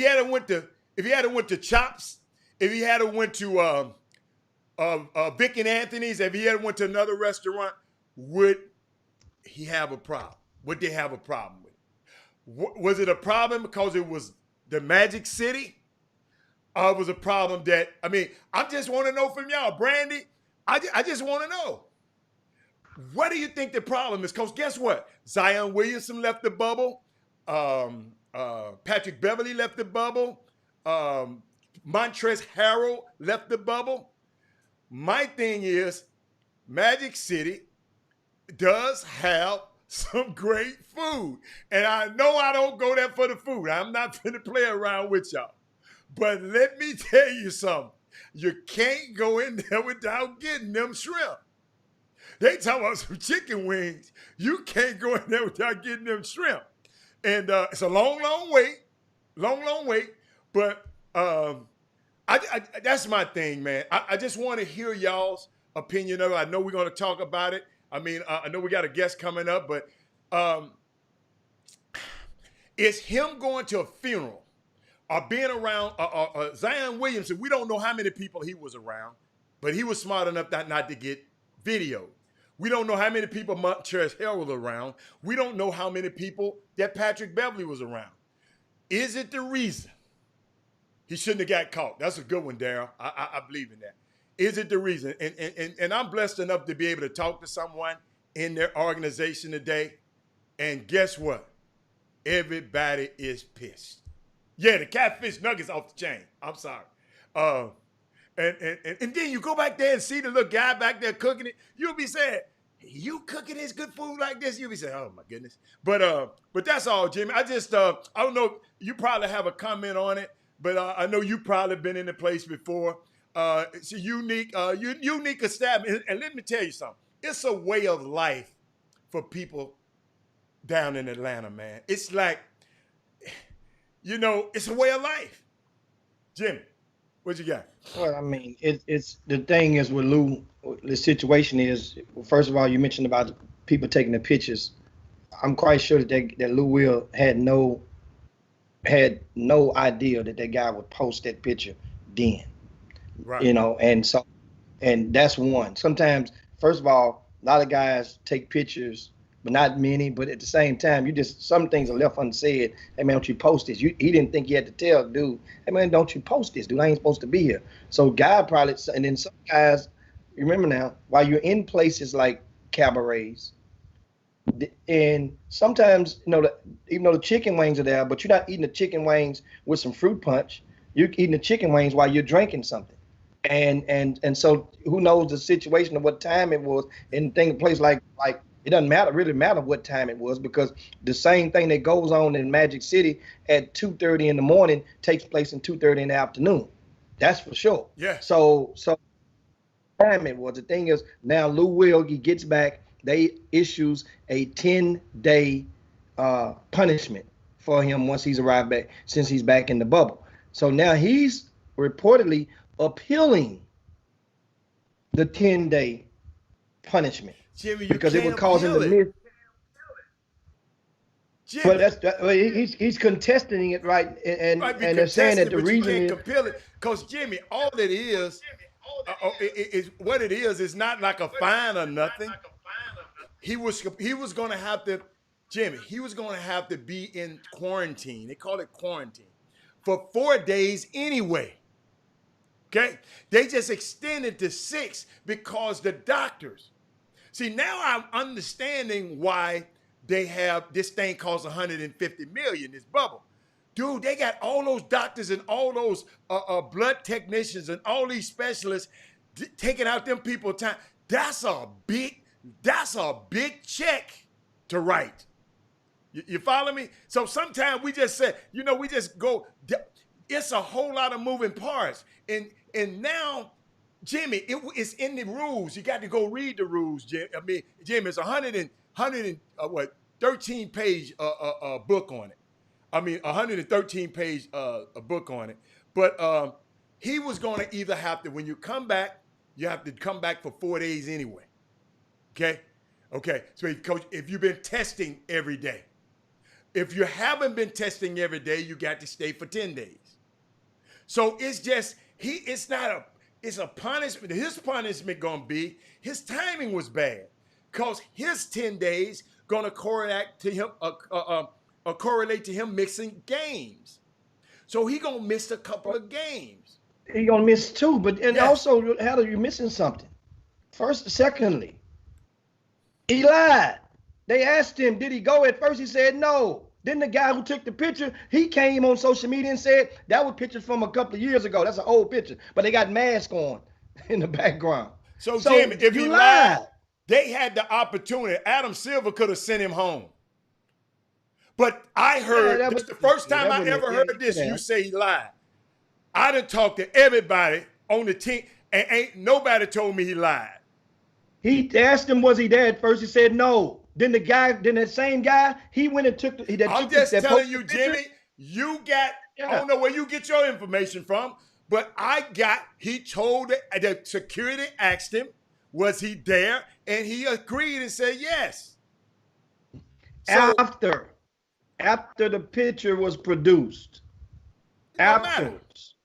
had went to Chops, if he had went to Vic and Anthony's, if he had went to another restaurant, would he have a problem? Would they have a problem with it? Was it a problem because it was the Magic City? Or was a problem that, I just want to know from y'all, Brandy, I just want to know. What do you think the problem is? Because guess what? Zion Williamson left the bubble. Patrick Beverly left the bubble. Montrezl Harrell left the bubble. My thing is, Magic City does have some great food. And I know I don't go there for the food. I'm not going to play around with y'all. But let me tell you something. You can't go in there without getting them shrimp. They talk about some chicken wings. You can't go in there without getting them shrimp. And it's a long, long wait. Long wait. But that's my thing, man. I just want to hear y'all's opinion of it. I know we're going to talk about it. I know we got a guest coming up, but it's him going to a funeral or being around Zion Williamson. We don't know how many people he was around, but he was smart enough not to get video. We don't know how many people Montrezl Harrell was around. We don't know how many people that Patrick Beverly was around. Is it the reason he shouldn't have got caught? That's a good one, Daryl. I believe in that. Is it the reason? And I'm blessed enough to be able to talk to someone in their organization today. And guess what? Everybody is pissed. Yeah, the catfish nuggets off the chain. I'm sorry. And then you go back there and see the little guy back there cooking it. You'll be saying, you cooking this good food like this? You'll be saying, oh my goodness. But that's all, Jimmy. I don't know. You probably have a comment on it, but I know you probably been in the place before. It's a unique establishment. And let me tell you something. It's a way of life for people down in Atlanta, man. It's like, it's a way of life. Jimmy, what you got? Well, it's the thing is with Lou, the situation is, first of all, you mentioned about people taking the pictures. I'm quite sure that Lou Will had no had no idea that that guy would post that picture then. Right. You know, and that's one. Sometimes, first of all, a lot of guys take pictures, but not many. But at the same time, some things are left unsaid. Hey man, don't you post this? He didn't think he had to tell dude, hey man, don't you post this, dude? I ain't supposed to be here. So guy probably, and then some guys, remember now, while you're in places like cabarets, and sometimes, you know, even though the chicken wings are there, but you're not eating the chicken wings with some fruit punch. You're eating the chicken wings while you're drinking something. And so who knows the situation of what time it was, and thing place like it doesn't really matter what time it was, because the same thing that goes on in Magic City at 2:30 in the morning takes place in 2:30 in the afternoon. That's for sure. Yeah. So time it was. The thing is, now Lou Will, he gets back, they issues a 10-day punishment for him once he's arrived back, since he's back in the bubble. So now he's reportedly appealing the 10-day punishment, Jimmy, because it would cause him to miss. Jimmy, But he's contesting it, right? And they're saying that the reason you is can't compel it, because Jimmy, all it is what it is not like a fine or nothing. He was going to have to, Jimmy. He was going to have to be in quarantine. They call it quarantine for 4 days anyway. Okay, they just extended to 6 because the doctors. See, now I'm understanding why they have this thing costs $150 million, this bubble. Dude, they got all those doctors and all those blood technicians and all these specialists taking out them people time. That's a big check to write. You follow me? So sometimes we just say, we just go, it's a whole lot of moving parts. And now, Jimmy, it's in the rules. You got to go read the rules, Jimmy. I mean, Jimmy, it's 13-page book on it. I mean, 113-page a book on it. But he was going to either have to, when you come back, you have to come back for 4 days anyway. Okay? So, Coach, if you've been testing every day. If you haven't been testing every day, you got to stay for 10 days. So it's a punishment. His punishment gonna be his timing was bad, because his 10 days gonna correlate to him missing games. So he gonna miss a couple of games. He gonna miss 2, but also, how are you missing something? Secondly, he lied. They asked him, did he go? At first he said no. Then the guy who took the picture, he came on social media and said that was pictures from a couple of years ago. That's an old picture, but they got masks on in the background. So Jimmy, if he lied, they had the opportunity. Adam Silver could have sent him home. But I heard, this the first time I ever heard this, you say he lied. I done talked to everybody on the team, and ain't nobody told me he lied. He asked him, was he there? At first he said no. Then that same guy, he went and took I'm just telling you, Jimmy, I don't know where you get your information from, but he told the security asked him, was he there? And he agreed and said yes. So, after the picture was produced. Afterwards.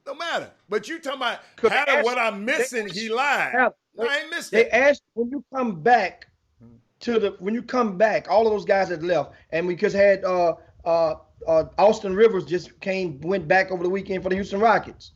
No matter. But you talking about what I'm missing, he lied. I ain't missed it. They asked, when you come back, all of those guys had left, and because had Austin Rivers went back over the weekend for the Houston Rockets,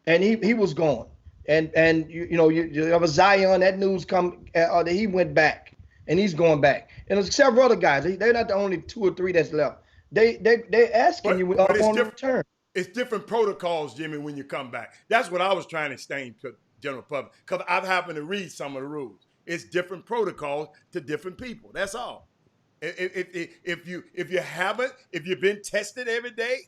and he was gone, and you have a Zion, that news that he went back and he's going back, and there's several other guys. They're not the only 2 or 3 that's left. They're asking you on return. It's different protocols, Jimmy, when you come back. That's what I was trying to explain to the general public, because I've happened to read some of the rules. It's different protocols to different people. That's all. If you've been tested every day,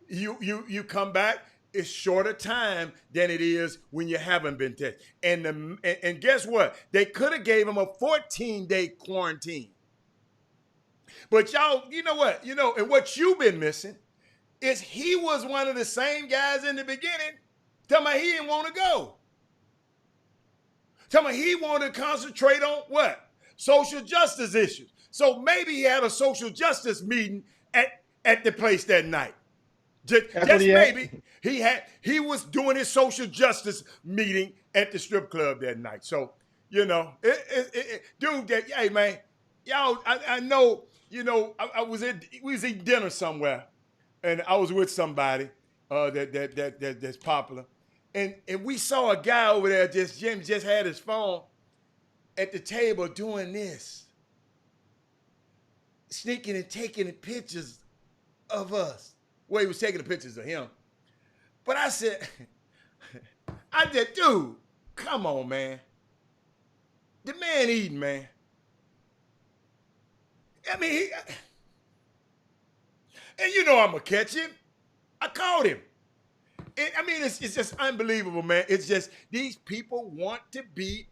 you come back. It's shorter time than it is when you haven't been tested. And guess what? They could have gave him a 14-day quarantine. But y'all, you know what? And what you've been missing is he was one of the same guys in the beginning telling me he didn't want to go. Tell me he wanted to concentrate on what? Social justice issues. So maybe he had a social justice meeting at the place that night. Just what he had. maybe he was doing his social justice meeting at the strip club that night. So, dude, hey man, y'all, I know, we was eating dinner somewhere, and I was with somebody that's popular, and we saw a guy over there. Jim just had his phone at the table doing this, sneaking and taking pictures of us. Well, he was taking the pictures of him. But I said, dude, come on, man. The man eating, man. I mean, and I'm going to catch him. I caught him. It's just unbelievable, man. It's just these people want to be,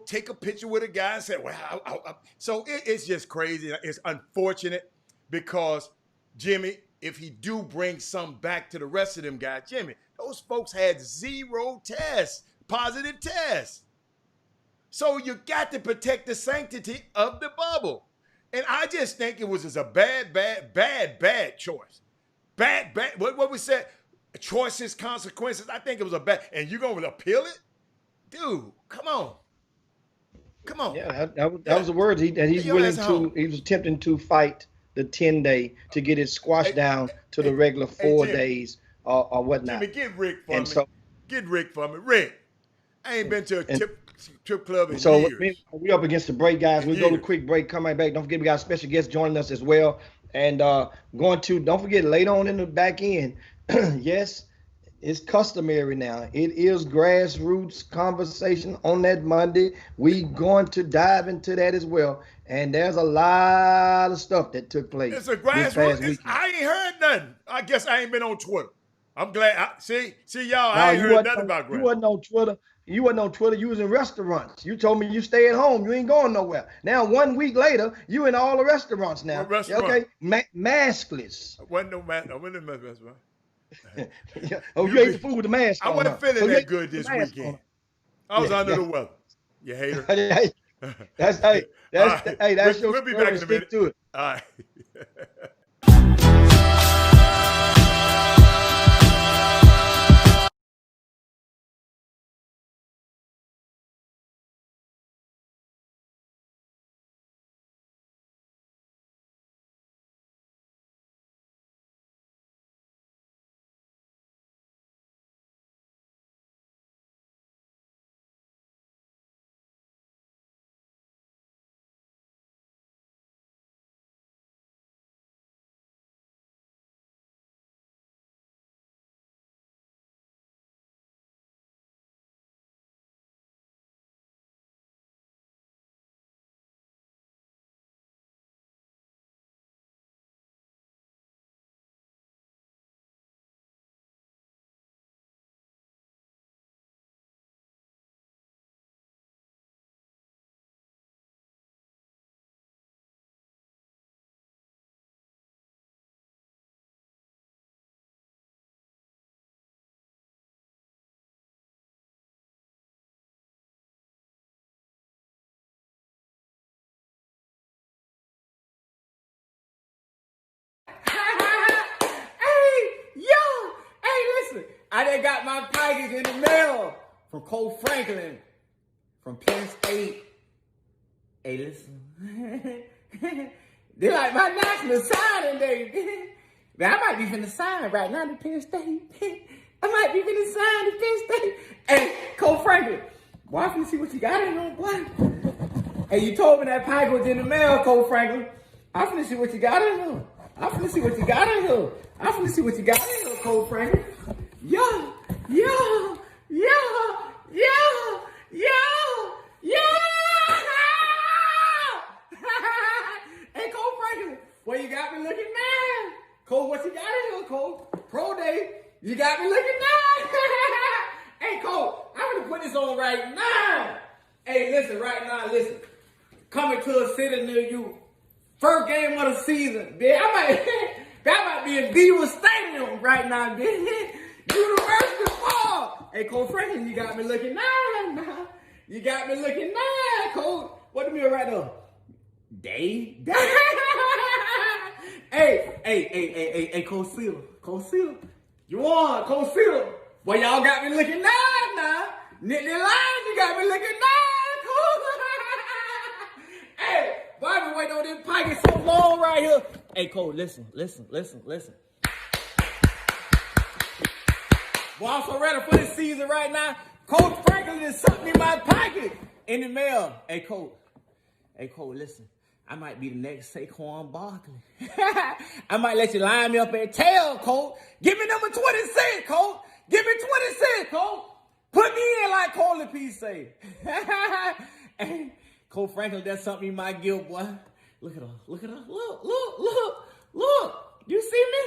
take a picture with a guy and say, well, so it's just crazy. It's unfortunate because, Jimmy, if he do bring some back to the rest of them guys, Jimmy, those folks had 0 positive tests. So you got to protect the sanctity of the bubble. And I just think it was just a bad choice. Bad, what we said, choices, consequences. I think it was a bad, and you're going to appeal it? Dude, come on. Yeah, that was the word that he's willing to, he was attempting to fight the 10-day to get it squashed down to the regular 4 days or whatnot. Jimmy, get Rick for me. Get Rick for me. Rick, I ain't been to a strip club in years. We up against the break, guys. We'll go to a quick break, come right back. Don't forget we got a special guest joining us as well. And don't forget, later on in the back end, yes, it's customary now. It is grassroots conversation on that Monday. We going to dive into that as well. And there's a lot of stuff that took place. It's a grassroots. I ain't heard nothing. I guess I ain't been on Twitter. I'm glad. See y'all. I ain't heard nothing about grassroots. You wasn't on Twitter. You was in restaurants. You told me you stay at home. You ain't going nowhere. Now, 1 week later, you in all the restaurants now. What restaurant? Okay, maskless. I wasn't no mask. I wasn't in the restaurant. You ate the food with the mask on. I wasn't feeling that good this weekend. I was under the weather. You hater. That's your we'll be back in a minute. To it. All right. I done got my package in the mail from Cole Franklin from Penn State. Hey, listen. They like my national signing day. Man, I might be finna sign right now to Penn State. I might be finna sign to Penn State. Hey, Cole Franklin, boy, I finna see what you got in on, boy. Hey, you told me that package was in the mail, Cole Franklin. I finna see what you got in here. I finna see what you got in here. I finna see what you got in here, Cole Franklin. Yo. Hey, Cole Franklin, well, you got me looking mad. Cole, what you got in here, Cole? Pro day, you got me looking mad. Hey, Cole, I'm gonna put this on right now. Hey, listen, right now, listen. Coming to a city near you. First game of the season, bitch. That might be in Beaver Stadium right now, bitch. University ball. Hey, Cole Franklin, you got me looking nice. You got me looking nice, Cole. What do you mean right there? Day? Hey, Coach Seal. You won, Coach Seal. Boy, y'all got me looking nice now. Nick the line, you got me looking nice. Hey, boy, I've been waiting on this pocket so long right here. Hey, Coach, listen. Boy, I'm so ready for this season right now. Coach Franklin just sent me my pocket in the mail. Hey, Coach, listen. I might be the next Saquon Barkley. I might let you line me up at tail, Coach. Give me number 26, Coach. Give me 26, Coach. Put me in like Coley P say. Hey, Coach Franklin, that's something you might give, boy. Look at her. Look. You see me?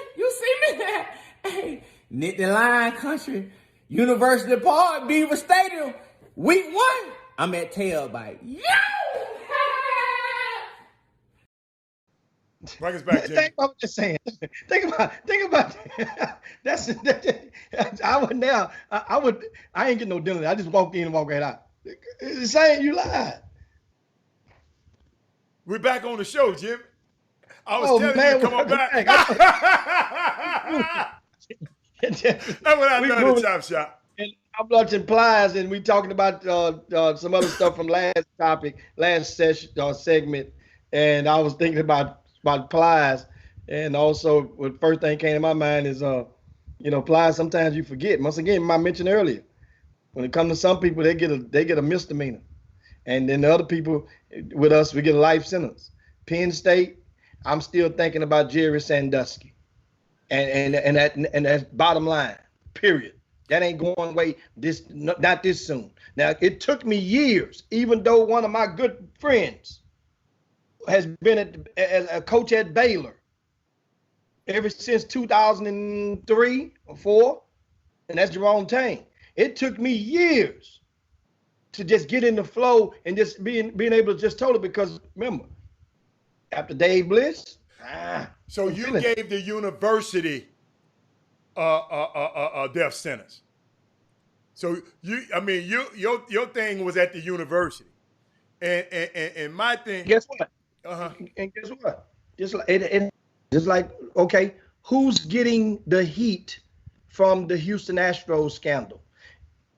Hey, Nick the Line Country, University Park, Beaver Stadium, week 1. I'm at tailbite. Yo! Bring us back, Jimmy. Think about what you're saying. Think about that's I ain't getting no dinner. I just walk in and walk right out. It's saying you lied. We're back on the show, Jimmy. I was telling you to come on back. That's what I done at the Chop Shop. And I'm watching Plies, and we talking about some other stuff from last session segment, and I was thinking about Plies, and also what first thing came to my mind is Plies. Sometimes you forget. Once again, I mentioned earlier, when it comes to some people, they get a misdemeanor, and then the other people with us, we get a life sentence. Penn State, I'm still thinking about Jerry Sandusky, and that's bottom line. Period. That ain't going away not this soon. Now it took me years, even though one of my good friends has been as a coach at Baylor ever since 2003 or 4, and that's Jerome Tang. It took me years to just get in the flow and just being able to just tell it, because remember, after Dave Bliss, so you gave the university death sentence. So your thing was at the university, and my thing. Guess what? And guess what? Just like okay, who's getting the heat from the Houston Astros scandal?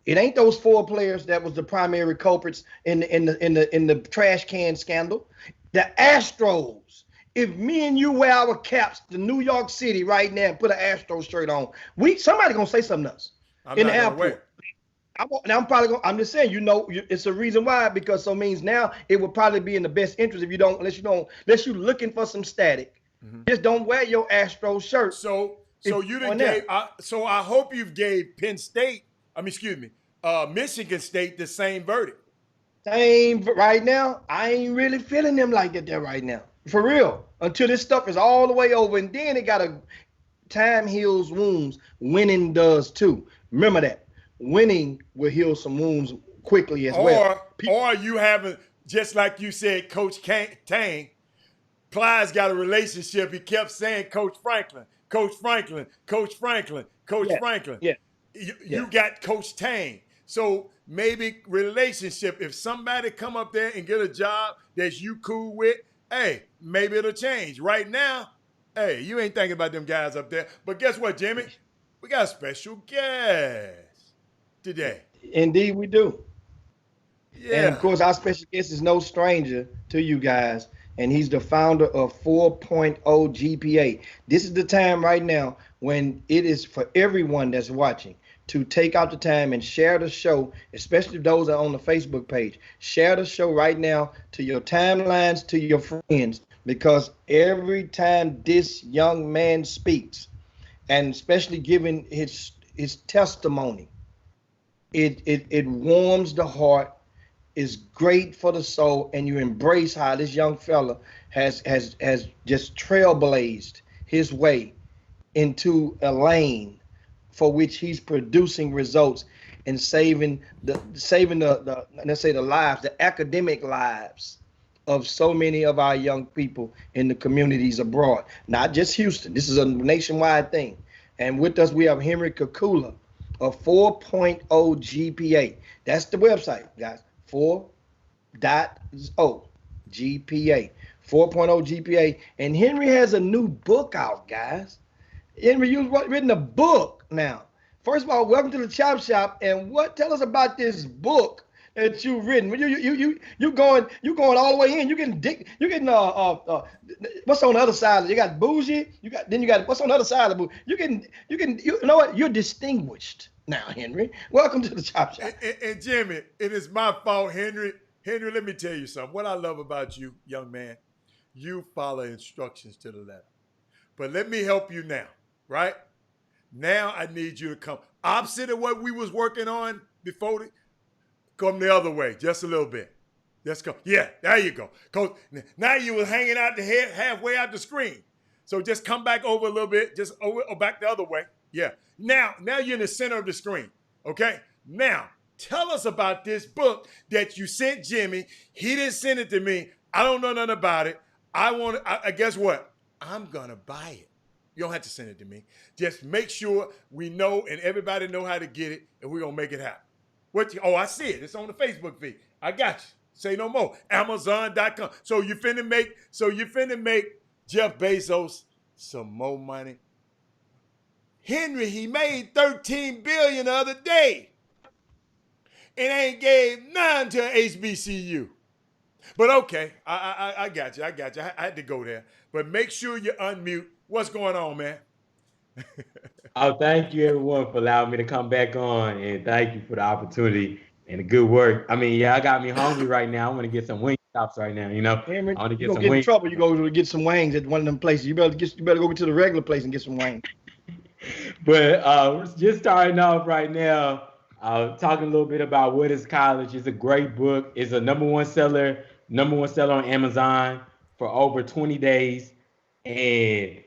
It ain't those 4 players that was the primary culprits in the trash can scandal. The Astros. If me and you wear our caps to New York City right now and put an Astros shirt on, somebody gonna say something else in the airport. I'm just saying, it's a reason why, because so means now it would probably be in the best interest unless you're looking for some static. Mm-hmm. Just don't wear your Astros shirt. So you didn't gave. So I hope you've gave Michigan State the same verdict. Same right now. I ain't really feeling them like that there right now, for real. Until this stuff is all the way over, and then it got time heals wounds. Winning does too. Remember that. Winning will heal some wounds quickly as well. Or you haven't, just like you said, Coach Tang, Plies got a relationship. He kept saying Coach Franklin. Yeah. You got Coach Tang. So maybe relationship, if somebody come up there and get a job that you cool with, hey, maybe it'll change. Right now, hey, you ain't thinking about them guys up there. But guess what, Jimmy? We got a special guest today. Indeed, we do. Yeah. And of course, our special guest is no stranger to you guys, and he's the founder of 4.0 GPA. This is the time right now when it is for everyone that's watching to take out the time and share the show, especially those that are on the Facebook page. Share the show right now to your timelines, to your friends, because every time this young man speaks, and especially giving his testimony, it warms the heart, is great for the soul, and you embrace how this young fella has just trailblazed his way into a lane for which he's producing results and saving the let's say the lives, the academic lives of so many of our young people in the communities abroad, not just Houston. This is a nationwide thing. And with us, we have Henry Kakula of 4.0 GPA. That's the website, guys. 4.0 GPA. 4.0 GPA. And Henry has a new book out, guys. Henry, you've written a book now. First of all, welcome to the Chop Shop. And tell us about this book that you've written. You going all the way in. You getting what's on the other side? You got bougie. You got what's on the other side of the bougie? You know what? You're distinguished now, Henry. Welcome to the Chop Shop. And Jimmy, it is my fault, Henry. Henry, let me tell you something. What I love about you, young man, you follow instructions to the letter. But let me help you now, right? Now I need you to come opposite of what we was working on before. Come the other way, just a little bit. Let's go. Yeah, there you go. Coach, now you was hanging out the head halfway out the screen. So just come back over a little bit, just over or back the other way. Yeah. Now you're in the center of the screen. Okay. Now tell us about this book that you sent Jimmy. He didn't send it to me. I don't know nothing about it. I guess what? I'm gonna buy it. You don't have to send it to me. Just make sure we know and everybody know how to get it, and we're gonna make it happen. I see it. It's on the Facebook feed. I got you. Say no more. Amazon.com. So you finna make Jeff Bezos some more money. Henry, he made $13 billion the other day and ain't gave none to HBCU. But okay, I got you. I had to go there. But make sure you unmute. What's going on, man? Oh, thank you, everyone, for allowing me to come back on, and thank you for the opportunity and the good work. I mean, I got me hungry right now. I want to get some wing chops right now. Henry, I want to get some wings. wings. In trouble. You go to get some wings at one of them places. You better go to the regular place and get some wings. But just starting off right now, talking a little bit about what is college. It's a great book. It's a number one seller on Amazon for over 20 days, and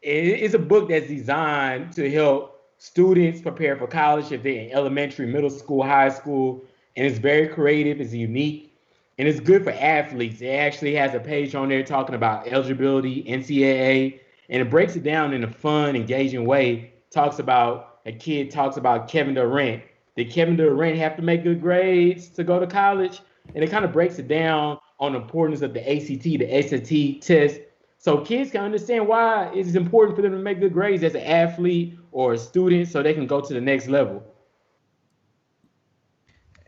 it's a book that's designed to help students prepare for college if they're in elementary, middle school, high school. And it's very creative, it's unique, and it's good for athletes. It actually has a page on there talking about eligibility, NCAA, and it breaks it down in a fun, engaging way. A kid talks about Kevin Durant. Did Kevin Durant have to make good grades to go to college? And it kind of breaks it down on the importance of the ACT, the SAT test, so kids can understand why it's important for them to make good grades as an athlete or a student so they can go to the next level.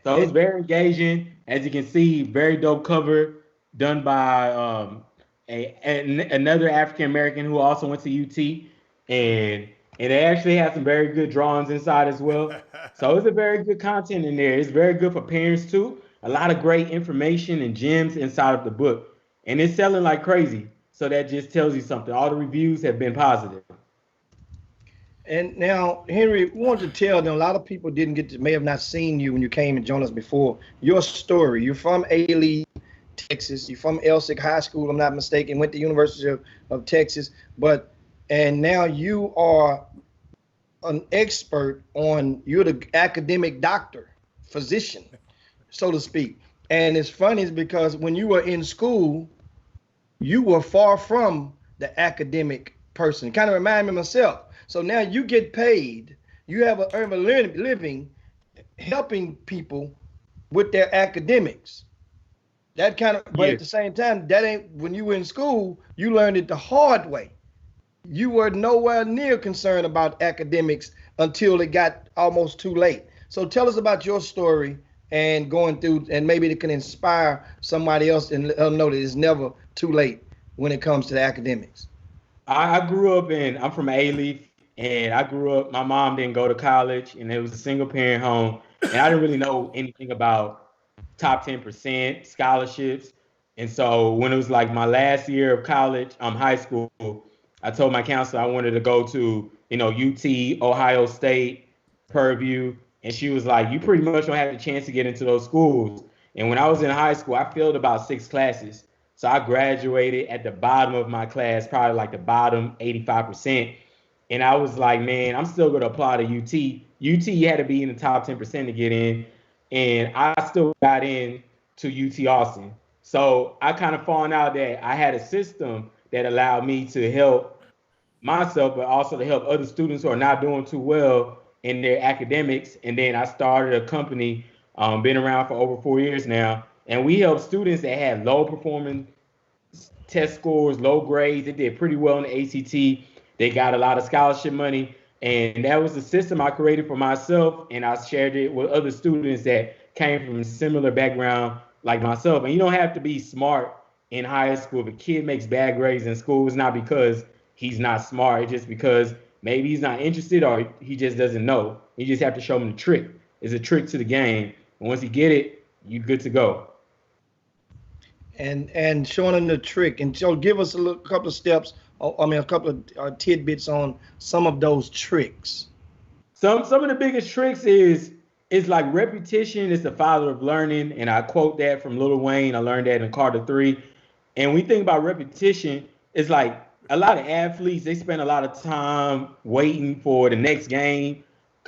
So it's very engaging. As you can see, very dope cover done by another African-American who also went to UT. And it actually has some very good drawings inside as well. So it's a very good content in there. It's very good for parents too. A lot of great information and gems inside of the book. And it's selling like crazy. So that just tells you something. All the reviews have been positive. And now, Henry, we want to tell them, a lot of people may have not seen you when you came and joined us before. Your story. You're from A-Lead, Texas. You're from Elsik High School, I'm not mistaken. Went to University of Texas. And now you are an expert you're the academic doctor, physician, so to speak. And it's funny is because when you were in school, you were far from the academic person. Kind of remind me of myself. So now you get paid. You have earn a living helping people with their academics. But at the same time, that ain't when you were in school, you learned it the hard way. You were nowhere near concerned about academics until it got almost too late. So tell us about your story and going through, and maybe it can inspire somebody else and let them know that it's never too late when it comes to the academics. I grew up I'm from A-Leaf, and I grew up, my mom didn't go to college, and it was a single parent home, and I didn't really know anything about top 10% scholarships. And so when it was like my last year of college, high school, I told my counselor I wanted to go to, UT, Ohio State, Purdue. And she was like, you pretty much don't have the chance to get into those schools. And when I was in high school, I failed about 6 classes. So I graduated at the bottom of my class, probably like the bottom 85%. And I was like, man, I'm still going to apply to UT. UT, you had to be in the top 10% to get in. And I still got in to UT Austin. So I kind of found out that I had a system that allowed me to help myself, but also to help other students who are not doing too well in their academics. And then I started a company, been around for over 4 years now. And we help students that have low performing test scores, low grades. They did pretty well in the ACT. They got a lot of scholarship money. And that was the system I created for myself. And I shared it with other students that came from a similar background like myself. And you don't have to be smart in high school. If a kid makes bad grades in school, it's not because he's not smart. It's just because maybe he's not interested or he just doesn't know. You just have to show him the trick. It's a trick to the game. And once you get it, you're good to go. And showing them the trick. And so give us a couple of steps, a couple of tidbits on some of those tricks. Some of the biggest tricks is like repetition is the father of learning. And I quote that from Lil Wayne. I learned that in Carter 3. And when we think about repetition, it's like a lot of athletes, they spend a lot of time waiting for the next game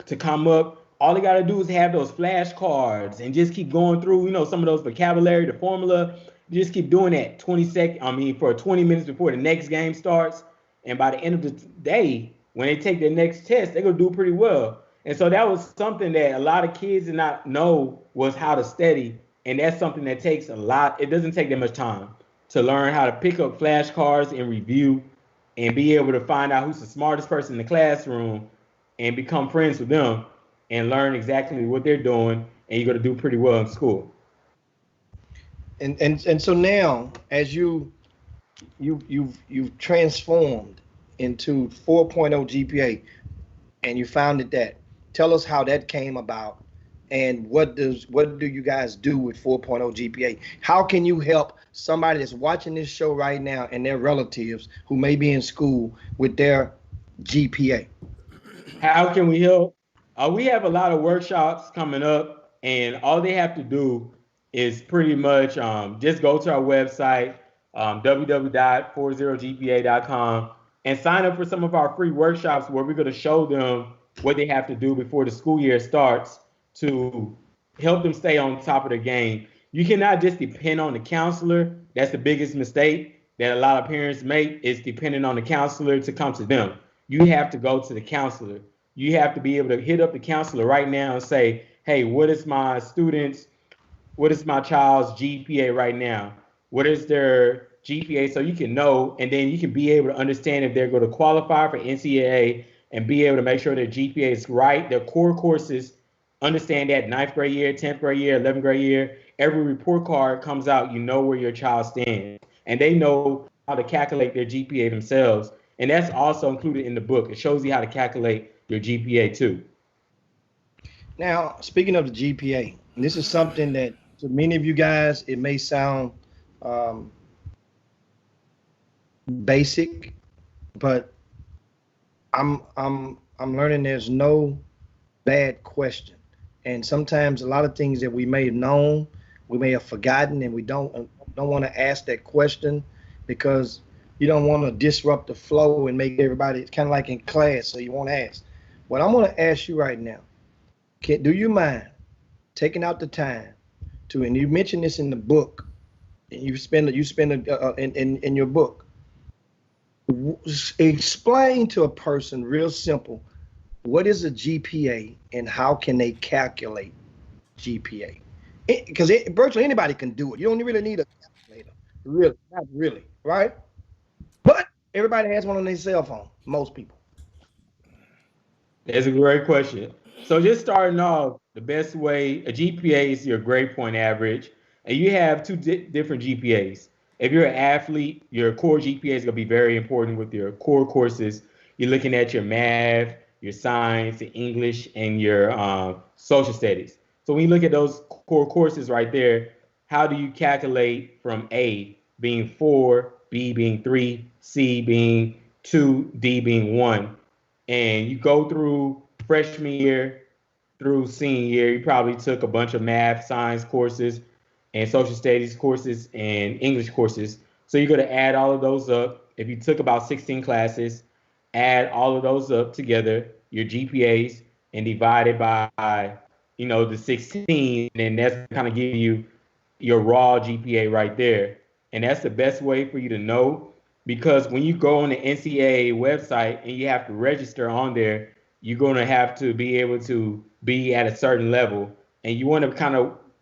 to come up. All they got to do is have those flashcards and just keep going through, some of those vocabulary, the formula. You just keep doing that for 20 minutes before the next game starts. And by the end of the day, when they take their next test, they're going to do pretty well. And so that was something that a lot of kids did not know was how to study. And that's something that takes a lot. It doesn't take that much time to learn how to pick up flashcards and review and be able to find out who's the smartest person in the classroom and become friends with them and learn exactly what they're doing. And you're going to do pretty well in school. And so now, as you've transformed into 4.0 GPA, and you founded that, tell us how that came about, and what do you guys do with 4.0 GPA? How can you help somebody that's watching this show right now and their relatives who may be in school with their GPA? How can we help? We have a lot of workshops coming up, and all they have to do is pretty much just go to our website, www.40gpa.com, and sign up for some of our free workshops where we're going to show them what they have to do before the school year starts to help them stay on top of their game. You cannot just depend on the counselor. That's the biggest mistake that a lot of parents make, is depending on the counselor to come to them. You have to go to the counselor. You have to be able to hit up the counselor right now and say, hey, what is my child's GPA right now? What is their GPA? So you can know, and then you can be able to understand if they're going to qualify for NCAA and be able to make sure their GPA is right. Their core courses, understand that 9th grade year, 10th grade year, 11th grade year, every report card comes out, you know where your child stands. And they know how to calculate their GPA themselves. And that's also included in the book. It shows you how to calculate your GPA too. Now, speaking of the GPA, this is something that to many of you guys, it may sound basic, but I'm learning there's no bad question. And sometimes a lot of things that we may have known, we may have forgotten, and we don't want to ask that question because you don't want to disrupt the flow and make everybody, it's kind of like in class, so you won't ask. What I'm going to ask you right now, do you mind taking out the time to, and you mentioned this in the book, and you spend in your book, explain to a person real simple, what is a GPA and how can they calculate GPA? Because virtually anybody can do it. You don't really need a calculator, really, not really, right? But everybody has one on their cell phone, most people. That's a great question. So just starting off, the best way, a GPA is your grade point average, and you have two different GPAs. If you're an athlete, your core GPA is going to be very important with your core courses. You're looking at your math, your science, your English, and your social studies. So when you look at those core courses right there, how do you calculate from A being 4, B being 3, C being 2, D being 1? And you go through freshman year through senior year, you probably took a bunch of math, science courses, and social studies courses, and English courses. So you're going to add all of those up. If you took about 16 classes, add all of those up together, your GPAs, and divide it by, the 16, and that's kind of give you your raw GPA right there. And that's the best way for you to know, because when you go on the NCAA website and you have to register on there, you're going to have to be able to be at a certain level, and you want to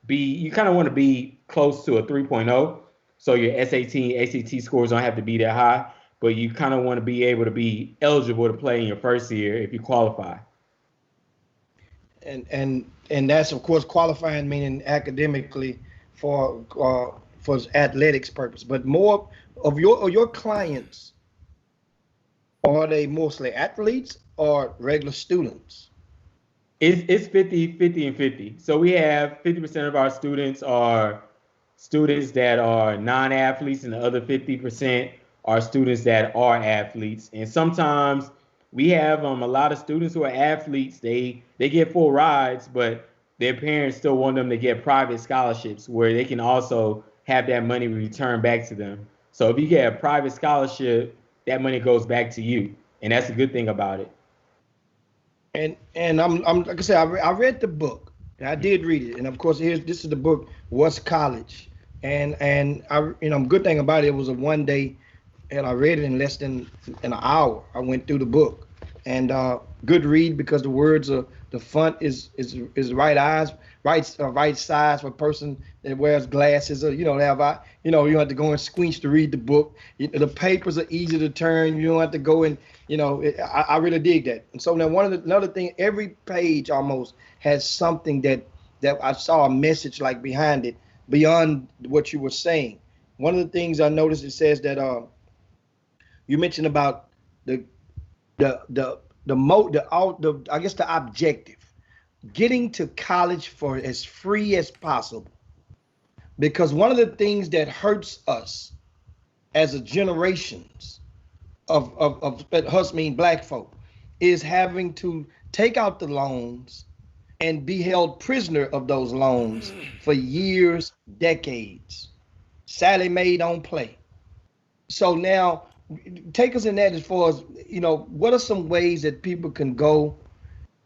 want to be close to a 3.0. So your SAT and ACT scores don't have to be that high, but you kind of want to be able to be eligible to play in your first year if you qualify. And that's of course qualifying, meaning academically for athletics purpose. But more of your clients, are they mostly athletes or regular students? It's 50 and 50. So we have 50% of our students are students that are non-athletes, and the other 50% are students that are athletes. And sometimes we have a lot of students who are athletes. They get full rides, but their parents still want them to get private scholarships where they can also have that money returned back to them. So if you get a private scholarship, that money goes back to you, and that's a good thing about it. And I'm like I said, I read the book, and I did read it, and of course this is the book, What's College, and good thing about it was a one day, and I read it in less than an hour. I went through the book, and good read because the words are, the font is right size for a person that wears glasses, or you don't have to go and squinch to read the book. The papers are easy to turn. You don't have to go and I really dig that. And so now another thing, every page almost has something that I saw a message like behind it, beyond what you were saying. One of the things I noticed, it says that you mentioned about the objective, getting to college for as free as possible. Because one of the things that hurts us as a generations of us, mean black folk, is having to take out the loans and be held prisoner of those loans for years, decades. Sally Mae don't play. So now take us in that as far as, what are some ways that people can go,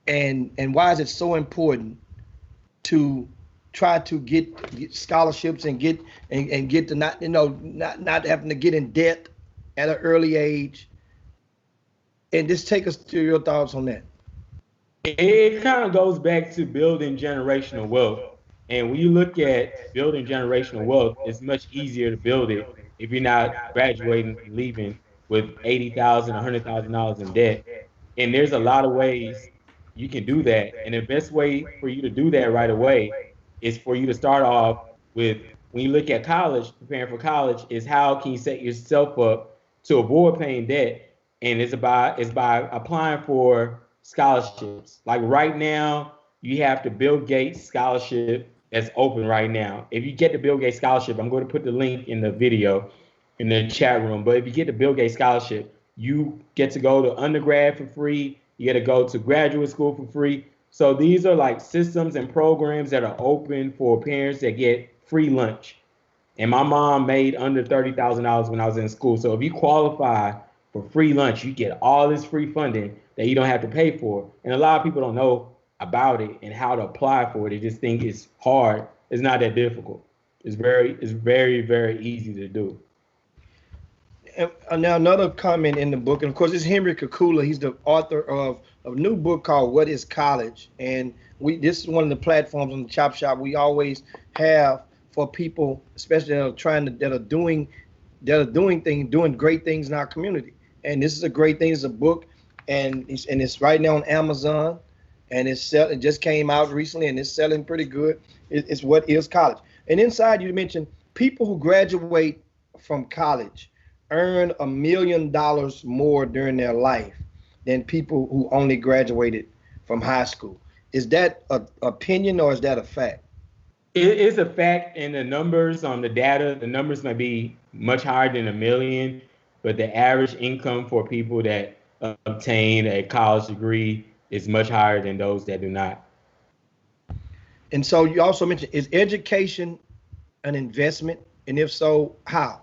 and why is it so important to try to get scholarships and get to not having to get in debt at an early age? And just take us to your thoughts on that. It kind of goes back to building generational wealth. And when you look at building generational wealth, it's much easier to build it if you're not graduating and leaving with $80,000, $100,000 in debt. And there's a lot of ways you can do that. And the best way for you to do that right away is for you to start off with, when you look at college, preparing for college, is how can you set yourself up to avoid paying debt? And it's by applying for scholarships. Like right now, you have the Bill Gates scholarship that's open right now. If you get the Bill Gates scholarship, I'm going to put the link in the video in the chat room. But if you get the Bill Gates scholarship, you get to go to undergrad for free. You get to go to graduate school for free. So these are like systems and programs that are open for parents that get free lunch. And my mom made under $30,000 when I was in school. So if you qualify for free lunch, you get all this free funding that you don't have to pay for. And a lot of people don't know about it and how to apply for it. They just think it's hard. It's not that difficult. It's very, very easy to do. And now another comment in the book, and of course it's Henry Kakula. He's the author of a new book called What is College? And this is one of the platforms on the Chop Shop we always have for people, especially that are doing great things in our community. And this is a great thing. It's a book, and it's right now on Amazon, and it just came out recently, and it's selling pretty good. It's What is College? And inside you mentioned people who graduate from college earn $1 million more during their life than people who only graduated from high school. Is that an opinion or is that a fact? It is a fact, and the numbers on the data, the numbers may be much higher than $1 million, but the average income for people that obtain a college degree is much higher than those that do not. And so you also mentioned, is education an investment? And if so, how?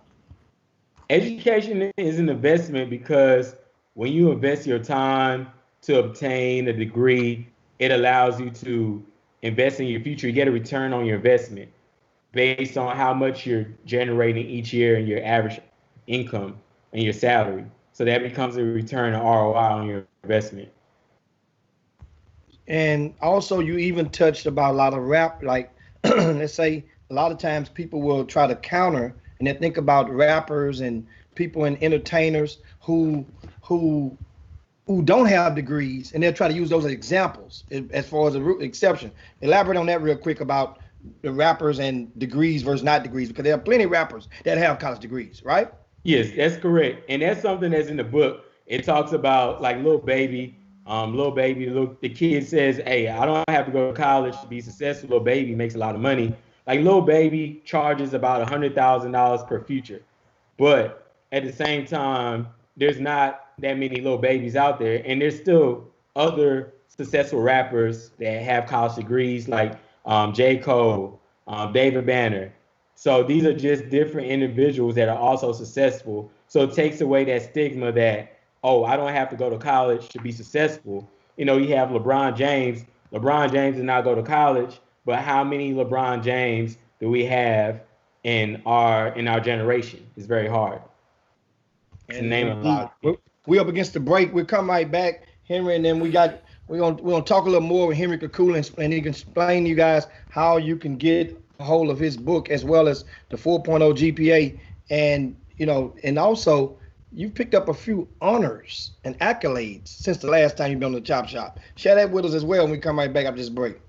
Education is an investment because when you invest your time to obtain a degree, it allows you to invest in your future. You get a return on your investment based on how much you're generating each year in your average income and your salary. So that becomes a return on ROI on your investment. And also you even touched about a lot of rap, like let's say a lot of times people will try to counter and then think about rappers and people and entertainers who don't have degrees, and they'll try to use those as examples as far as the exception. Elaborate on that real quick about the rappers and degrees versus not degrees, because there are plenty of rappers that have college degrees, right? Yes, that's correct. And that's something that's in the book. It talks about like Lil Baby. The kid says, hey, I don't have to go to college to be successful. Lil Baby makes a lot of money. Like Lil Baby charges about $100,000 per feature. But at the same time, there's not that many Lil Babies out there. And there's still other successful rappers that have college degrees like J. Cole, David Banner. So these are just different individuals that are also successful. So it takes away that stigma that, oh, I don't have to go to college to be successful. You know, you have LeBron James. LeBron James did not go to college, but how many LeBron James do we have in our generation? It's very hard to name a lot. We up against the break. We'll come right back, Henry, and then we're gonna talk a little more with Henry Kakula, and he can explain to you guys how you can get a hold of his book as well as the 4.0 GPA, and and also you've picked up a few honors and accolades since the last time you've been on the Chop Shop. Share that with us as well when we come right back after this break.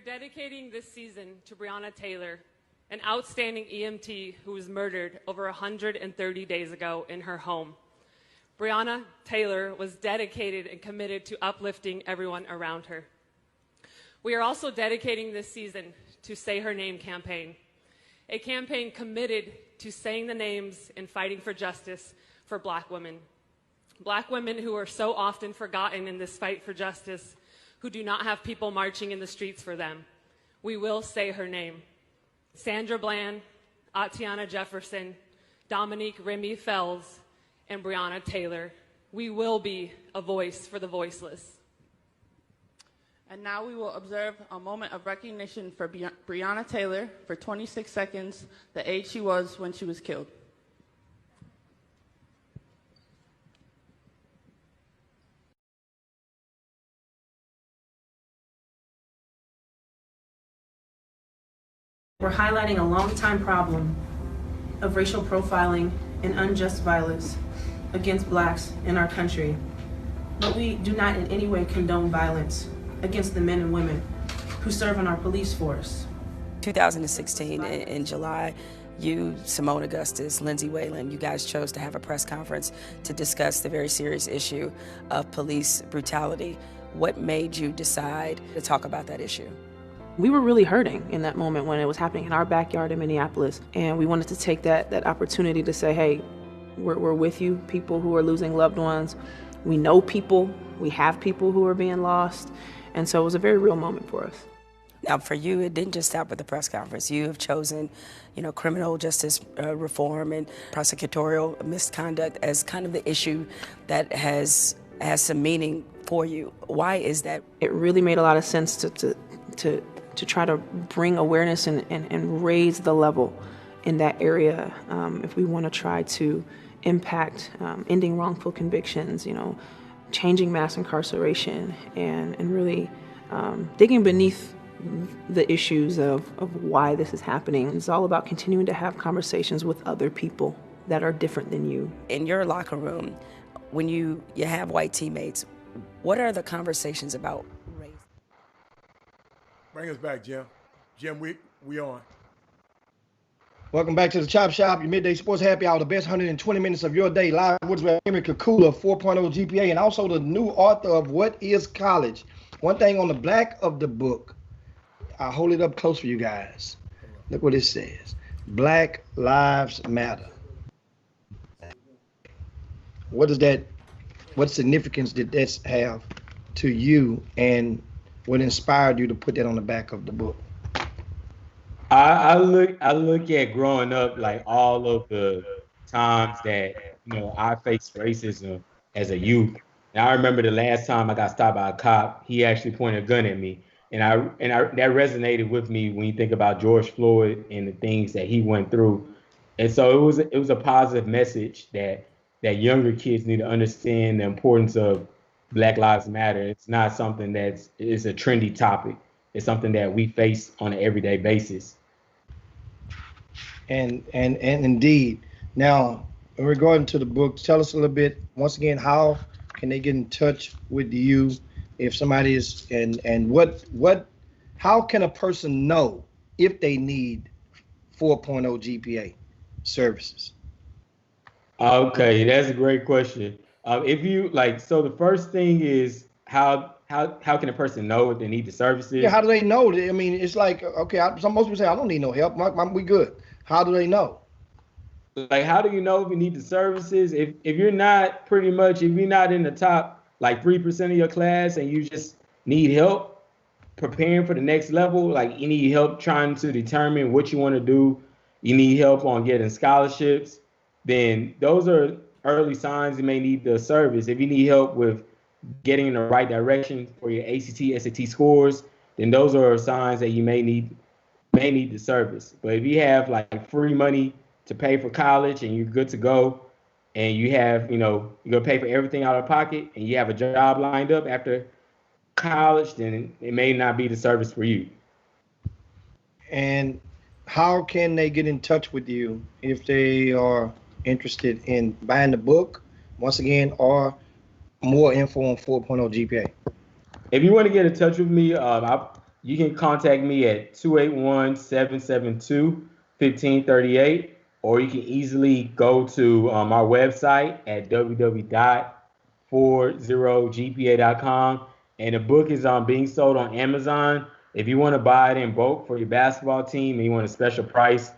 Dedicating this season to Breonna Taylor, an outstanding EMT who was murdered over 130 days ago in her home. Breonna Taylor was dedicated and committed to uplifting everyone around her. We are also dedicating this season to Say Her Name campaign, a campaign committed to saying the names and fighting for justice for Black women who are so often forgotten in this fight for justice, who do not have people marching in the streets for them. We will say her name. Sandra Bland, Atiana Jefferson, Dominique Remy Fells, and Breonna Taylor. We will be a voice for the voiceless. And now we will observe a moment of recognition for Breonna Taylor for 26 seconds, the age she was when she was killed. We're highlighting a long-time problem of racial profiling and unjust violence against Blacks in our country. But we do not in any way condone violence against the men and women who serve in our police force. 2016 in July, you, Simone Augustus, Lindsay Whalen, you guys chose to have a press conference to discuss the very serious issue of police brutality. What made you decide to talk about that issue? We were really hurting in that moment when it was happening in our backyard in Minneapolis. And we wanted to take that opportunity to say, hey, we're with you, people who are losing loved ones. We know people, we have people who are being lost. And so it was a very real moment for us. Now, for you, it didn't just stop with the press conference. You have chosen, criminal justice reform and prosecutorial misconduct as kind of the issue that has some meaning for you. Why is that? It really made a lot of sense to try to bring awareness and raise the level in that area if we want to try to impact ending wrongful convictions, changing mass incarceration, and really digging beneath the issues of why this is happening. It's all about continuing to have conversations with other people that are different than you. In your locker room, when you have white teammates, what are the conversations about race? Bring us back, Jim. Jim, we on. Welcome back to the Chop Shop, your midday sports happy hour, the best 120 minutes of your day. Live with Henry Kakula, 4.0 GPA, and also the new author of What is College? One thing on the back of the book, I'll hold it up close for you guys. Look what it says. Black Lives Matter. What significance did this have to you, and what inspired you to put that on the back of the book? I look at growing up, like all of the times that I faced racism as a youth. And I remember the last time I got stopped by a cop, he actually pointed a gun at me, and that resonated with me when you think about George Floyd and the things that he went through. And so it was a positive message that that younger kids need to understand the importance of Black Lives Matter. It's not something is a trendy topic. It's something that we face on an everyday basis. And indeed. Now, regarding to the book, tell us a little bit, once again, how can they get in touch with you if somebody is, and how can a person know if they need 4.0 GPA services? Okay, that's a great question. If you so the first thing is how can a person know if they need the services? Yeah, how do they know? I mean, it's like, okay, most people say, I don't need no help. We good. How do they know? Like, how do you know if you need the services? If you're not if you're not in the top 3% of your class and you just need help preparing for the next level, you need help trying to determine what you want to do, you need help on getting scholarships, then those are early signs you may need the service. If you need help with getting in the right direction for your ACT, SAT scores, then those are signs that you may need the service. But if you have free money to pay for college and you're good to go, and you have, you're gonna pay for everything out of pocket, and you have a job lined up after college, then it may not be the service for you. And how can they get in touch with you if they are interested in buying the book, once again, or more info on 4.0 GPA? If you want to get in touch with me, you can contact me at 281-772-1538, or you can easily go to our website at www.40gpa.com. And the book is being sold on Amazon. If you want to buy it in bulk for your basketball team and you want a special price,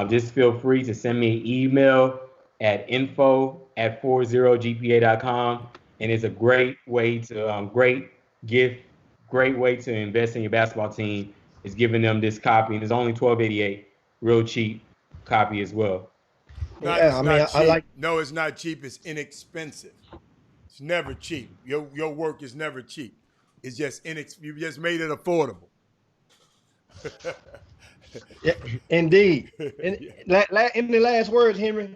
just feel free to send me an email at info@40gpa.com. And it's a great way to, great way to invest in your basketball team is giving them this copy. And it's only $12.88, real cheap copy as well. No, it's not cheap. It's inexpensive. It's never cheap. Your work is never cheap. It's just you just made it affordable. Yeah, indeed. Any last words, Henry?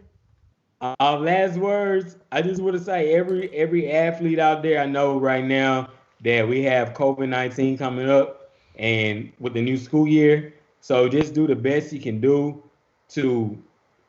Last words. I just want to say every athlete out there, I know right now that we have COVID-19 coming up and with the new school year. So just do the best you can do to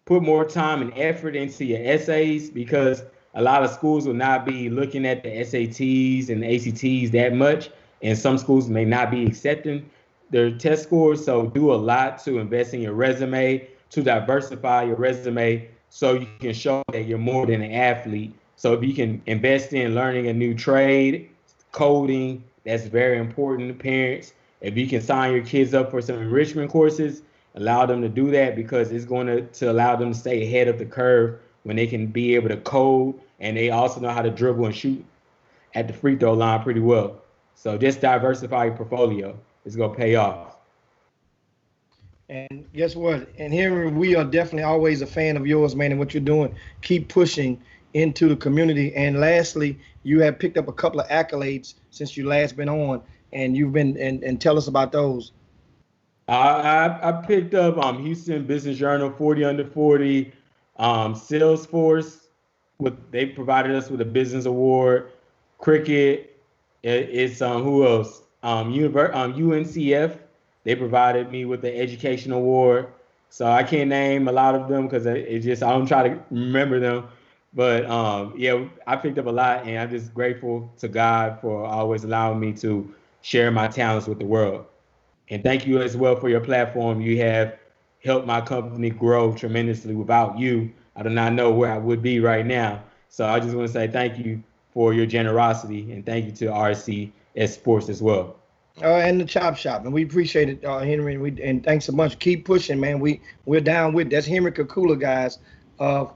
put more time and effort into your essays, because a lot of schools will not be looking at the SATs and the ACTs that much, and some schools may not be accepting their test scores. So do a lot to invest in your resume, to diversify your resume so you can show that you're more than an athlete. So if you can invest in learning a new trade, coding, that's very important to parents. If you can sign your kids up for some enrichment courses, allow them to do that, because it's going to allow them to stay ahead of the curve when they can be able to code, and they also know how to dribble and shoot at the free throw line pretty well. So just diversify your portfolio. It's going to pay off. And guess what? And Henry, we are definitely always a fan of yours, man, and what you're doing. Keep pushing into the community. And lastly, you have picked up a couple of accolades since you last been on, and you've been, and tell us about those. I picked up Houston Business Journal 40 Under 40, Salesforce. They provided us with a business award. Cricket, it's who else? UNCF. They provided me with the education award. So I can't name a lot of them because I don't try to remember them. But yeah, I picked up a lot, and I'm just grateful to God for always allowing me to share my talents with the world. And thank you as well for your platform. You have helped my company grow tremendously. Without you, I do not know where I would be right now. So I just want to say thank you for your generosity, and thank you to RCS Sports as well. And the Chop Shop, and we appreciate it, Henry, and thanks so much. Keep pushing, man. We're down with. That's Henry Kakula, guys, of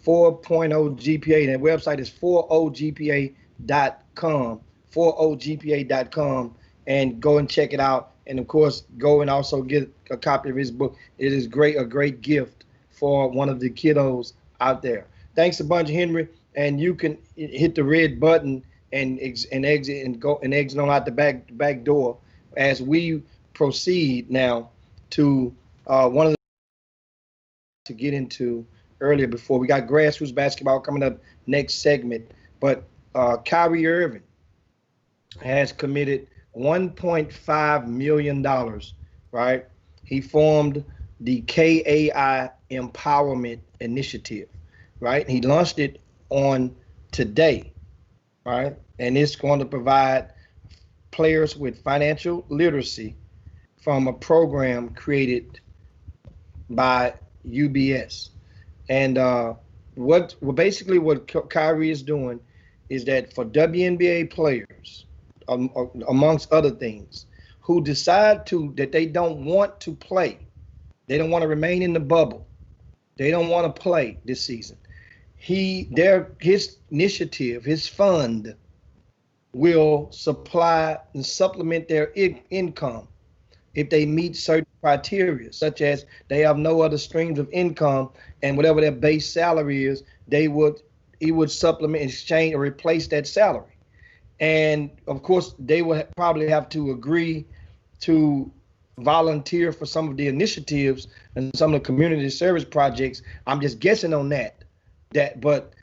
4.0 GPA. That website is 40gpa.com, 40gpa.com, and go and check it out. And of course, go and also get a copy of his book. It is a great gift for one of the kiddos out there. Thanks a bunch, Henry. And you can hit the red button and exit and go and exit on out the back door as we proceed now to to get into earlier before. We got grassroots basketball coming up next segment. But Kyrie Irving has committed $1.5 million, right? He formed the KAI Empowerment Initiative, right? He launched it on today, right? And it's going to provide players with financial literacy from a program created by UBS. And what Kyrie is doing is that for WNBA players, amongst other things, who decide that they don't want to play, they don't want to remain in the bubble, they don't want to play this season, his initiative, his fund, will supply and supplement their income if they meet certain criteria, such as they have no other streams of income, and whatever their base salary is, he would supplement, exchange, or replace that salary. And of course, they will probably have to agree to volunteer for some of the initiatives and some of the community service projects. I'm just guessing on that, but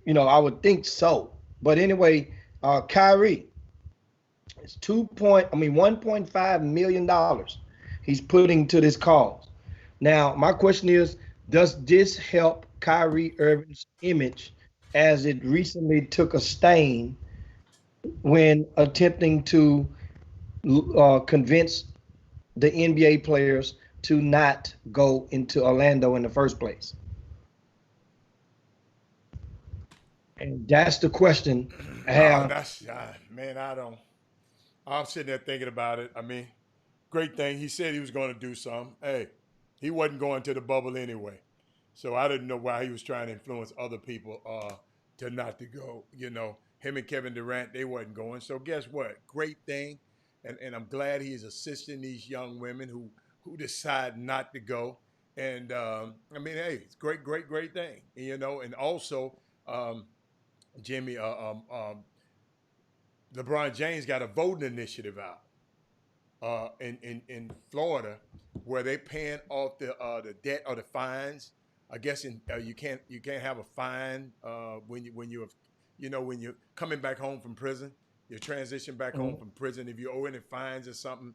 I would think so. But anyway, Kyrie, it's $1.5 million he's putting to this cause. Now, my question is, does this help Kyrie Irving's image, as it recently took a stain when attempting to convince the NBA players to not go into Orlando in the first place? And that's the question I have. I'm sitting there thinking about it. I mean, great thing. He said he was going to do something. Hey, he wasn't going to the bubble anyway. So I didn't know why he was trying to influence other people to not to go. Him and Kevin Durant, they wasn't going. So guess what? Great thing. And I'm glad he is assisting these young women who decide not to go. And hey, it's great thing. And also, Jimmy, LeBron James got a voting initiative out in Florida where they paying off the debt or the fines. I guess you can't have a fine when you're coming back home from prison. You transition back home from prison. If you owe any fines or something,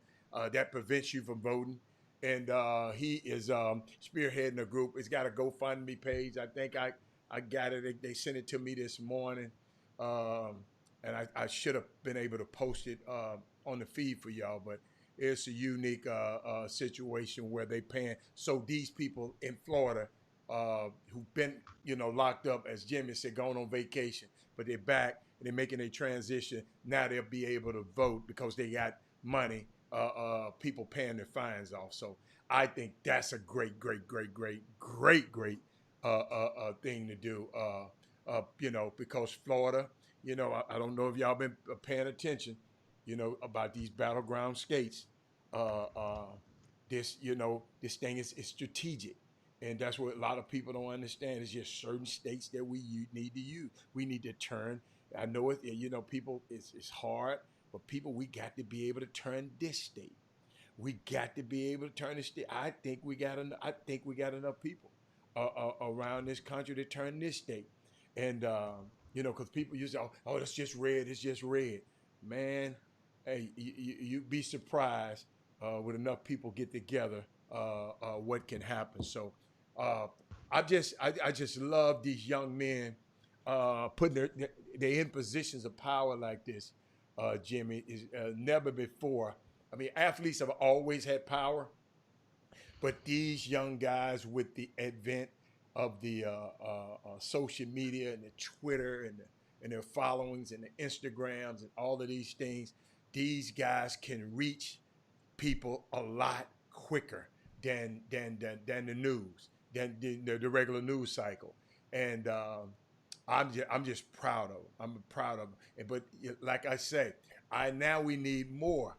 that prevents you from voting. And he is spearheading a group. It's got a GoFundMe page. I think I got it. They sent it to me this morning. And I should have been able to post it on the feed for y'all, but it's a unique situation where they paying. So these people in Florida who've been, locked up, as Jimmy said, going on vacation, but they're back and they're making a transition. Now they'll be able to vote because they got money, people paying their fines off. So I think that's a great thing to do, because Florida, I don't know if y'all been paying attention, about these battleground states. This thing is strategic. And that's what a lot of people don't understand. It's just certain states that we need to use. We need to turn. I know it, people, it's hard, but people, we got to be able to turn this state. We got to be able to turn this state. I think we got enough people around this country to turn this state. And, because people use, oh, it's just red. It's just red. Man, hey, you'd be surprised with enough people get together what can happen. So I just love these young men putting they're in positions of power like this, Jimmy, is never before. I mean, athletes have always had power, but these young guys with the advent of the social media and the Twitter and their followings and the Instagrams and all of these things, these guys can reach people a lot quicker than the news, than the regular news cycle. And I'm just proud of them. I'm proud of them. But like I say, now we need more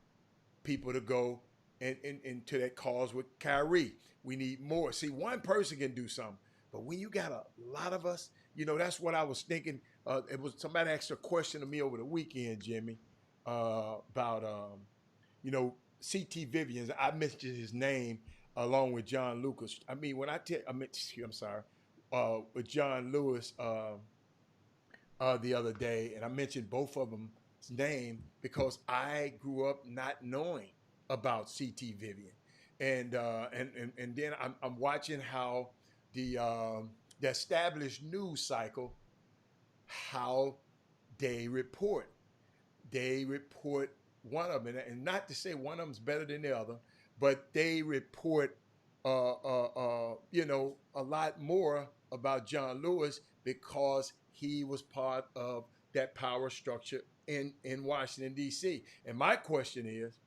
people to go into that cause with Kyrie. We need more. See, one person can do something, but when you got a lot of us, that's what I was thinking. It was somebody asked a question to me over the weekend, Jimmy, about C.T. Vivians. I mentioned his name along with John Lucas. I mean, I'm sorry. with John Lewis the other day, and I mentioned both of them's name because I grew up not knowing about C.T. Vivian, and then I'm watching how the established news cycle, how they report. They report one of them, and not to say one of them's better than the other, but they report, a lot more about John Lewis because he was part of that power structure in Washington, D.C. And my question is,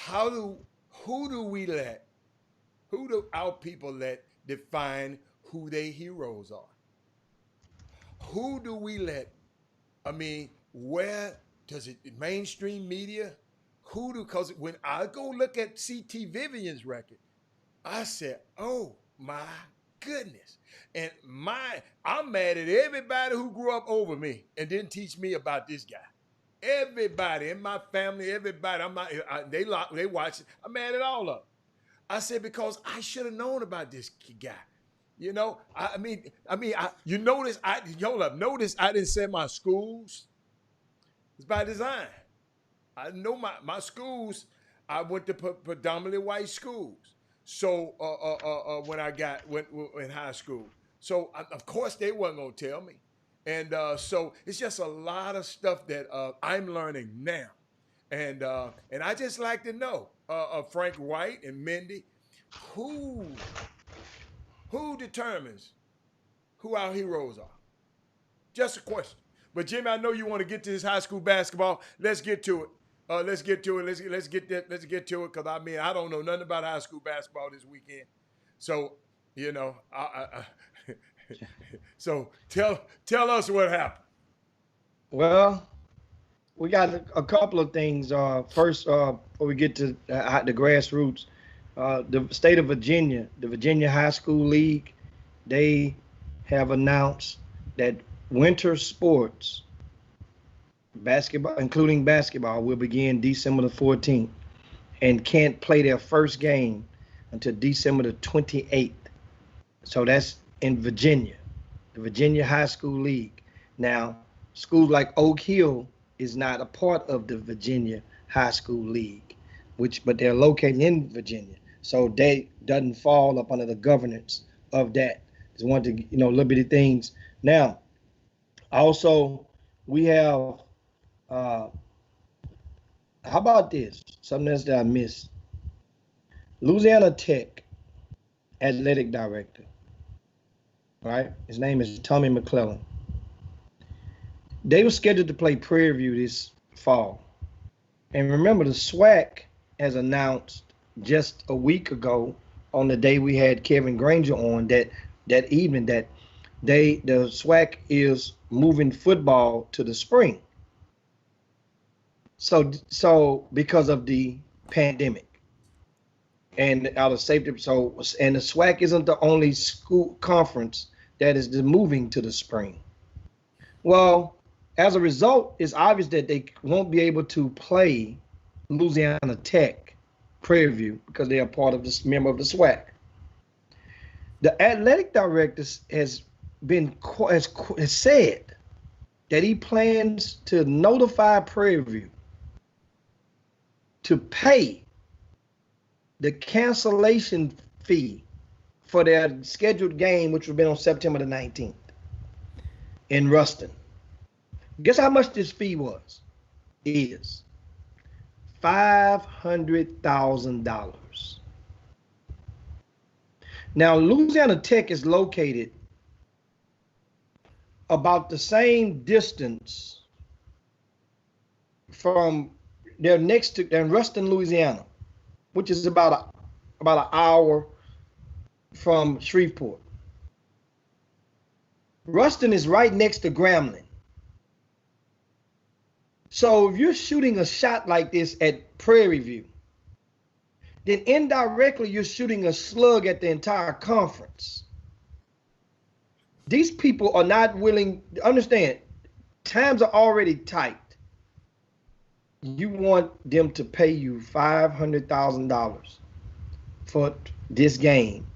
who do our people let define who their heroes are? Who do we let, where does it, mainstream media? Because when I go look at C.T. Vivian's record, I said, oh my goodness. And I'm mad at everybody who grew up over me and didn't teach me about this guy. Everybody in my family, everybody, they watch it. I'm mad at all of them. I said, because I should have known about this guy. You know, you notice, notice I didn't say my schools. It's by design. I know my schools, I went to predominantly white schools. So when I went in high school. So of course they wasn't gonna tell me. And so it's just a lot of stuff that I'm learning now. And I just like to know, Frank White and Mindy, who determines who our heroes are? Just a question. But Jimmy, I know you want to get to this high school basketball. Let's get to it. Let's get to it. Let's get to it. Because I don't know nothing about high school basketball this weekend. So, so tell us what happened. Well, we got a couple of things. First, before we get to the grassroots, the state of Virginia, the Virginia High School League, they have announced that winter sports, basketball, including basketball, will begin December the 14th and can't play their first game until December the 28th. So that's in Virginia, the Virginia High School League. Now, schools like Oak Hill is not a part of the Virginia High School League, but they're located in Virginia. So they doesn't fall up under the governance of that. Just one to, little bitty things. Now, also, we have, how about this? Something else that I missed. Louisiana Tech athletic director, right? His name is Tommy McClellan. They were scheduled to play Prairie View this fall. And remember, the SWAC has announced just a week ago on the day we had Kevin Granger on that evening that the SWAC is moving football to the spring. So because of the pandemic and out of safety, and the SWAC isn't the only school conference that is moving to the spring. Well, as a result, it's obvious that they won't be able to play Louisiana Tech Prairie View because they are part of this member of the SWAC. The athletic director has said that he plans to notify Prairie View to pay the cancellation fee for their scheduled game, which would have been on September the 19th in Ruston. Guess how much this fee is $500,000. Now, Louisiana Tech is located about the same distance from they're in Ruston, Louisiana, which is about an hour from Shreveport. Ruston is right next to Grambling. So if you're shooting a shot like this at Prairie View, then indirectly you're shooting a slug at the entire conference. These people are not willing, understand, times are already tight. You want them to pay you $500,000 for this game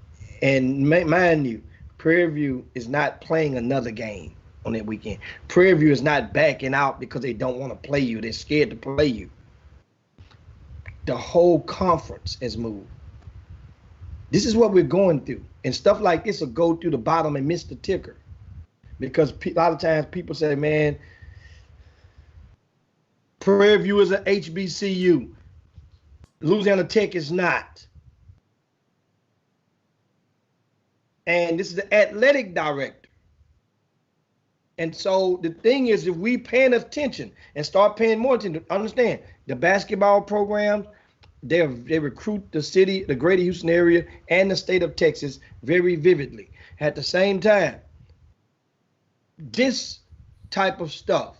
And mind you, Prairie View is not playing another game on that weekend. Prairie View is not backing out because they don't want to play you. They're scared to play you. The whole conference has moved. This is what we're going through. And stuff like this will go through the bottom and miss the ticker. Because a lot of times people say, man, Prairie View is an HBCU. Louisiana Tech is not. And this is the athletic director. And so the thing is, if we paying attention and start paying more attention, understand the basketball programs, they recruit the city, the greater Houston area, and the state of Texas very vividly. At the same time, this type of stuff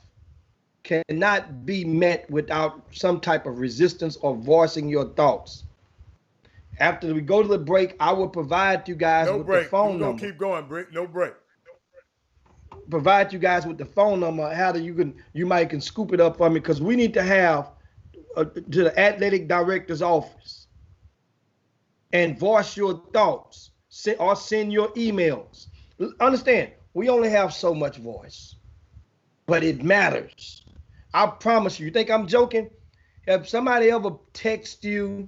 cannot be met without some type of resistance or voicing your thoughts. After we go to the break, I will provide you guys with the phone number. Keep going, Brick. No break. Provide you guys with the phone number. How do you might can scoop it up for me, because we need to have to the athletic director's office and voice your thoughts or send your emails. Understand, we only have so much voice, but it matters. I promise you. You think I'm joking? Have somebody ever text you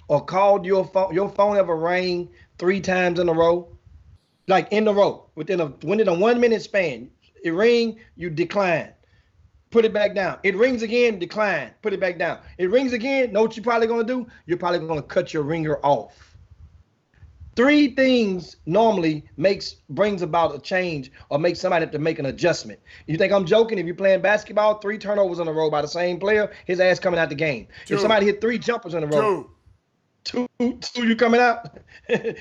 or called your phone ever rang 3 times in a row? Like in a row, within a 1 minute span. It ring, you decline. Put it back down. It rings again, decline. Put it back down. It rings again. Know what you're probably going to do? You're probably going to cut your ringer off. 3 things normally brings about a change or makes somebody have to make an adjustment. You think I'm joking? If you're playing basketball, 3 turnovers in a row by the same player, his ass coming out the game. 2. If somebody hit 3 jumpers in a row, 2 you coming out, 2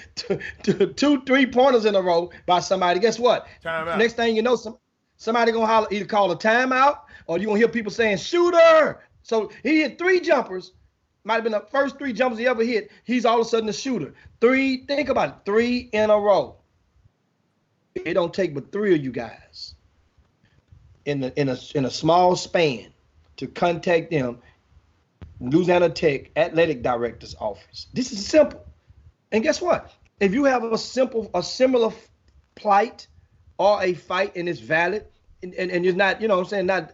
3-pointers in a row by somebody. Guess what? Timeout. Next thing you know, somebody gonna holler, either call a timeout or you gonna hear people saying shooter. So he hit 3 jumpers. Might have been the first 3 jumpers he ever hit. He's all of a sudden a shooter. 3. Think about it. 3 in a row. It don't take but 3 of you guys in a small span to contact them. Louisiana Tech athletic director's office. This is simple. And guess what? If you have a similar plight or a fight and it's valid and you're not, you know what I'm saying,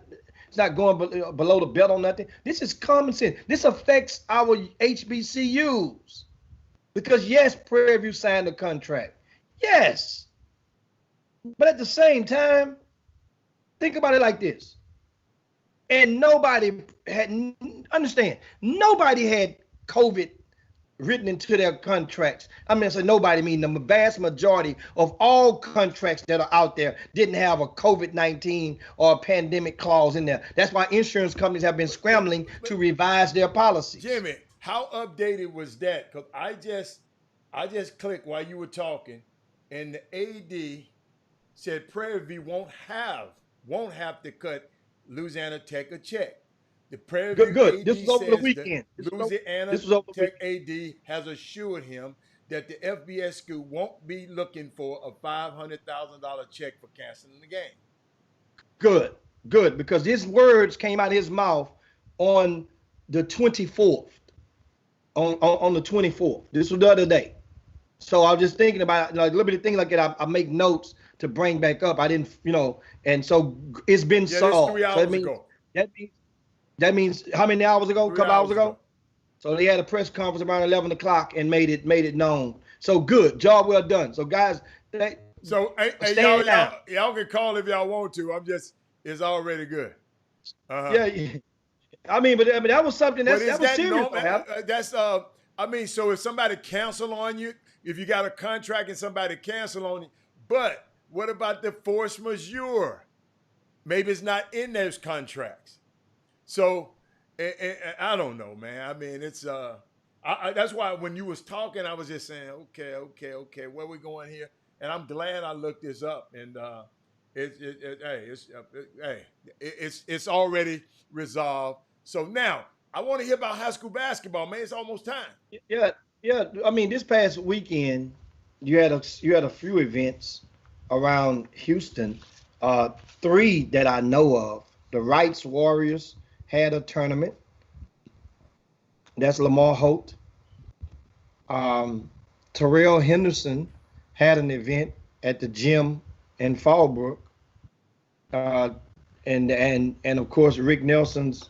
it's not going below the belt on nothing. This is common sense. This affects our HBCUs. Because yes, Prairie View signed a contract. Yes. But at the same time, think about it like this. And nobody had COVID written into their contracts. I mean, I say nobody, mean the vast majority of all contracts that are out there didn't have a COVID-19 or a pandemic clause in there. That's why insurance companies have been scrambling to revise their policies. Jimmy, how updated was that? Because I just clicked while you were talking, and the AD said Prairie View won't have to cut Louisiana Tech a check. The Prairie View good. AD This was over the says weekend. Louisiana Tech AD has assured him that the FBS school won't be looking for a $500,000 check for canceling the game. Good, because his words came out of his mouth on the 24th. On the 24th. This was the other day. So I was just thinking about a little bit of things like that. I make notes to bring back up. I didn't, and so it's been solved. 3 hours ago. That means how many hours ago? A couple hours ago? So they had a press conference around 11 o'clock and made it known. So good, job well done. So guys, y'all can call if y'all want to. It's already good. Yeah. I mean, but that was something that was serious. So if somebody cancel on you, if you got a contract and somebody cancel on you, but what about the force majeure? Maybe it's not in those contracts. So I don't know, man. I mean, it's that's why when you was talking, I was just saying, okay, where we going here? And I'm glad I looked this up, and it's already resolved. So now I want to hear about high school basketball, man. It's almost time. Yeah. I mean, this past weekend, you had a few events around Houston. 3 that I know of. The Rights Warriors had a tournament. That's Lamar Holt. Terrell Henderson had an event at the gym in Fallbrook. And of course, Rick Nelson's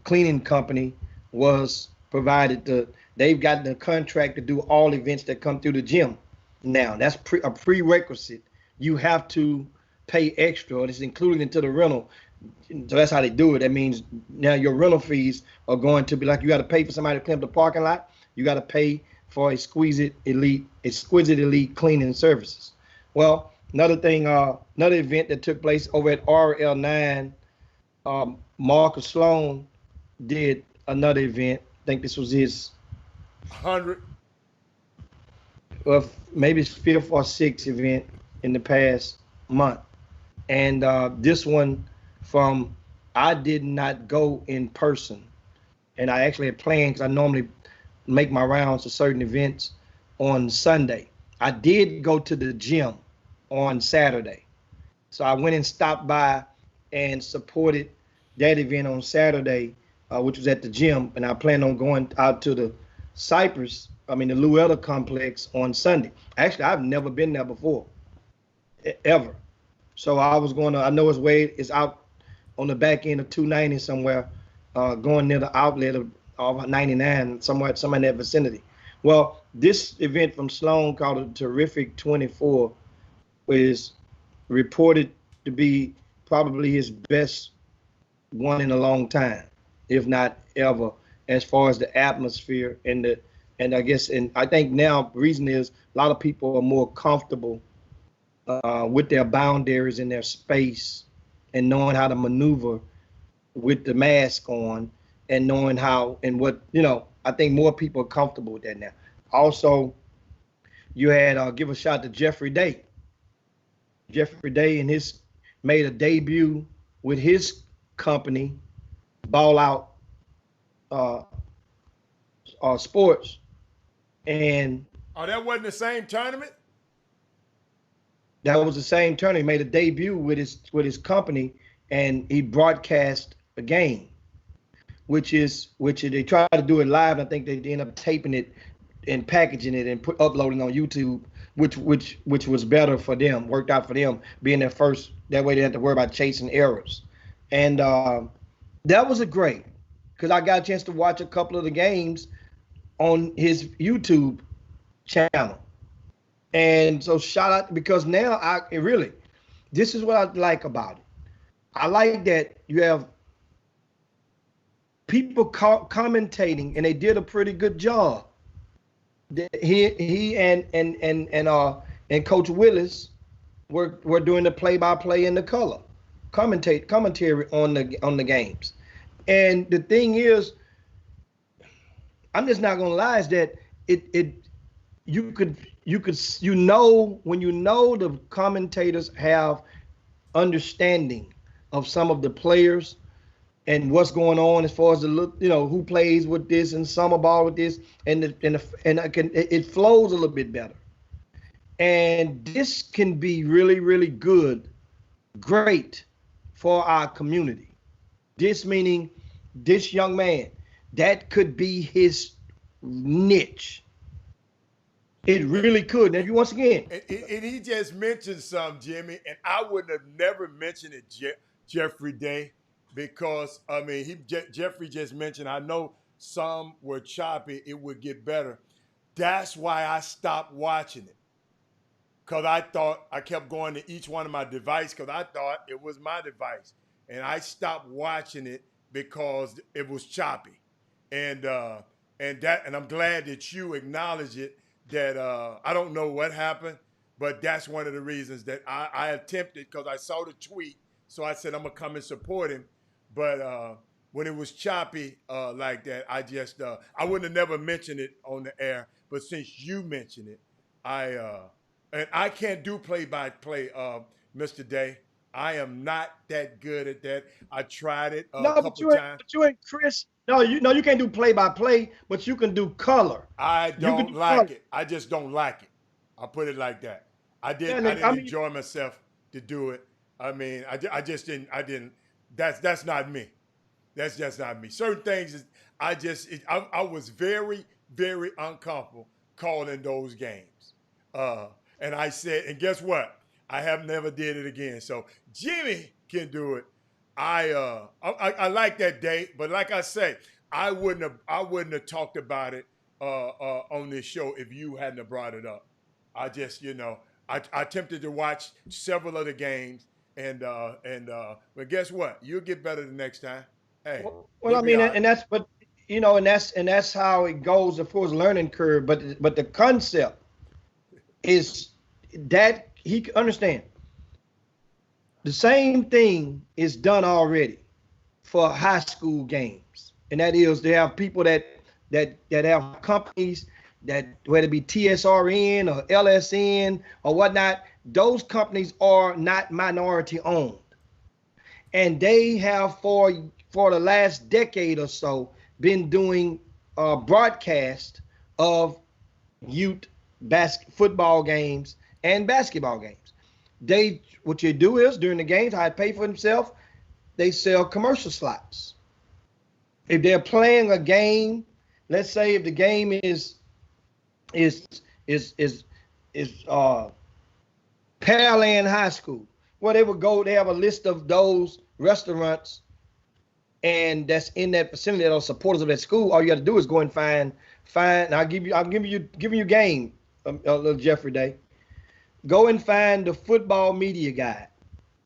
cleaning company was provided they've got the contract to do all events that come through the gym. Now, that's a prerequisite. You have to pay extra. It's included into the rental. So that's how they do it. That means now your rental fees are going to be like you got to pay for somebody to clean up the parking lot. You got to pay for exquisite elite cleaning services. Well, another event that took place over at RL9, Marcus Sloan did another event. I think this was his 100. Well, maybe his 5th or 6th event in the past month. And this one I did not go in person. And I actually had planned, because I normally make my rounds to certain events on Sunday. I did go to the gym on Saturday. So I went and stopped by and supported that event on Saturday, which was at the gym. And I plan on going out to the the Luetta complex on Sunday. Actually, I've never been there before, ever. So I know it's out on the back end of 290 somewhere, going near the outlet of 99, somewhere in that vicinity. Well, this event from Sloan called the Terrific 24 is reported to be probably his best one in a long time, if not ever, as far as the atmosphere and I think now the reason is a lot of people are more comfortable with their boundaries and their space and knowing how to maneuver with the mask on and knowing how and what, I think more people are comfortable with that now. Also, you had give a shout to Jeffrey Day. Jeffrey Day made a debut with his company, Ball Out Sports. And that wasn't the same tournament? That was the same tournament. He made a debut with his company, and he broadcast a game, which they tried to do it live. And I think they end up taping it and packaging it and uploading on YouTube, which was better for them, worked out for them, being their first. That way they didn't have to worry about chasing errors. And that was great, because I got a chance to watch a couple of the games on his YouTube channel. And so shout out, because now this is what I like about it. I like that you have people commentating, and they did a pretty good job. He and Coach Willis were doing the play-by-play and the color commentary on the games. And the thing is, I'm just not gonna lie, is that when the commentators have understanding of some of the players and what's going on as far as who plays with this and summer ball with this, it flows a little bit better. And this can be really, really great for our community. This meaning this young man, that could be his niche. It really could. And once again, and he just mentioned some, Jimmy, and I wouldn't have never mentioned it, Jeffrey Day, because Jeffrey just mentioned, I know some were choppy, it would get better. That's why I stopped watching it, because I kept going to each one of my devices because I thought it was my device, and I stopped watching it because it was choppy, and I'm glad that you acknowledge it. That I don't know what happened, but that's one of the reasons that I attempted, because I saw the tweet, so I said I'm gonna come and support him. But when it was choppy like that, I wouldn't have never mentioned it on the air. But since you mentioned it, and I can't do play-by-play, Mr. Day. I am not that good at that. I tried it a couple times. But you and Chris, you can't do play-by-play, but you can do color. I don't like it. I just don't like it. I'll put it like that. I didn't enjoy myself to do it. I just didn't. That's not me. That's just not me. Certain things, I was very, very uncomfortable calling those games. And I said, and guess what? I have never did it again. So Jimmy can do it. I like that date, but like I say, I wouldn't have talked about it on this show if you hadn't have brought it up. I just, I attempted to watch several of the games, but guess what? You'll get better the next time. Hey, well, I mean, and that's how it goes. Of course, learning curve, but the concept is that he can understand. The same thing is done already for high school games, and that is they have people that have companies that, whether it be TSRN or LSN or whatnot, those companies are not minority owned, and they have for the last decade or so been doing broadcast of youth football games and basketball games. What you do is during the games, how it pay for themselves, they sell commercial slots. If they're playing a game, let's say if the game is Pearland High School, well, they would go. They have a list of those restaurants, and that's in that vicinity that are supporters of that school. All you got to do is go and find. I'm giving you game, little Jeffrey Day. Go and find the football media guide.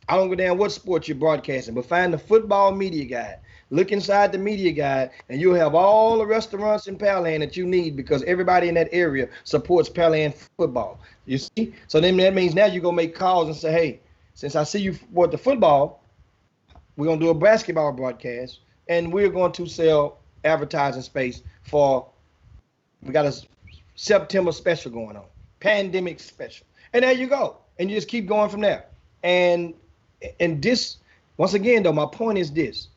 I don't go down what sport you're broadcasting, but find the football media guide. Look inside the media guide, and you'll have all the restaurants in Pearland that you need because everybody in that area supports Pearland football. You see? So then that means now you go make calls and say, hey, since I see you support the football, we're going to do a basketball broadcast, and we're going to sell advertising space we got a September special going on, pandemic special. And there you go. And you just keep going from there. And this, once again, though, my point is this.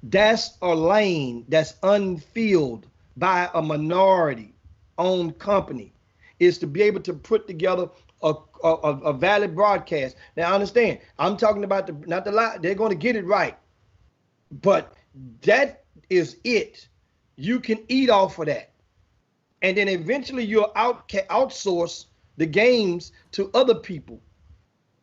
That's a lane that's unfilled by a minority-owned company, is to be able to put together a valid broadcast. Now, I understand. I'm talking about not the lie. They're going to get it right. But that is it. You can eat off of that. And then eventually you'll outsource the games to other people,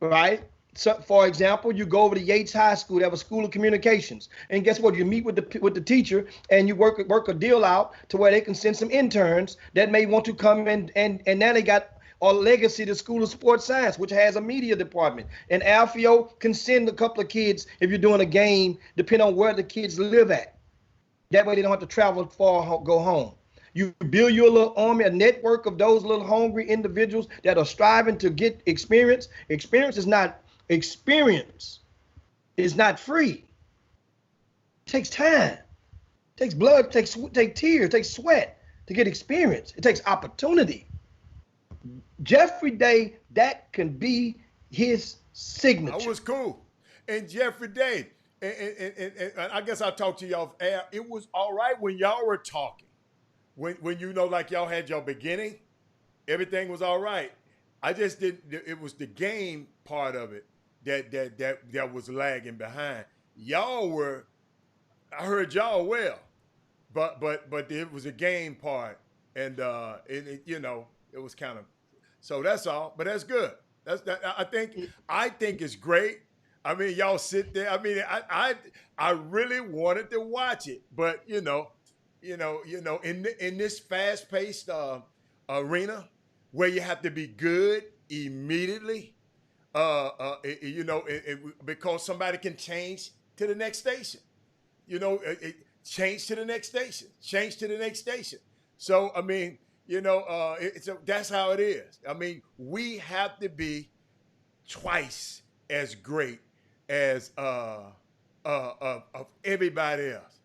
right? So, for example, you go over to Yates High School, they have a school of communications, and guess what? You meet with the teacher, and you work a deal out to where they can send some interns that may want to come in, and now they got a legacy, the School of Sports Science, which has a media department, and Alfio can send a couple of kids if you're doing a game, depending on where the kids live at. That way they don't have to travel far, go home. You build your little army, a network of those little hungry individuals that are striving to get experience. Experience is not free. It takes time. It takes blood, it takes tears, it takes sweat to get experience. It takes opportunity. Jeffrey Day, that can be his signature. That was cool. And Jeffrey Day, and I guess I'll talk to y'all. It was all right when y'all were talking. When like y'all had your beginning, everything was all right. I just didn't. It was the game part of it that was lagging behind. Y'all were, I heard y'all well, but it was a game part, and it was kind of. So that's all. But that's good. I think it's great. I mean, y'all sit there. I mean, I really wanted to watch it, but in this fast-paced arena where you have to be good immediately, because somebody can change to the next station, change to the next station. So I mean, that's how it is. I mean, we have to be twice as great as of everybody else.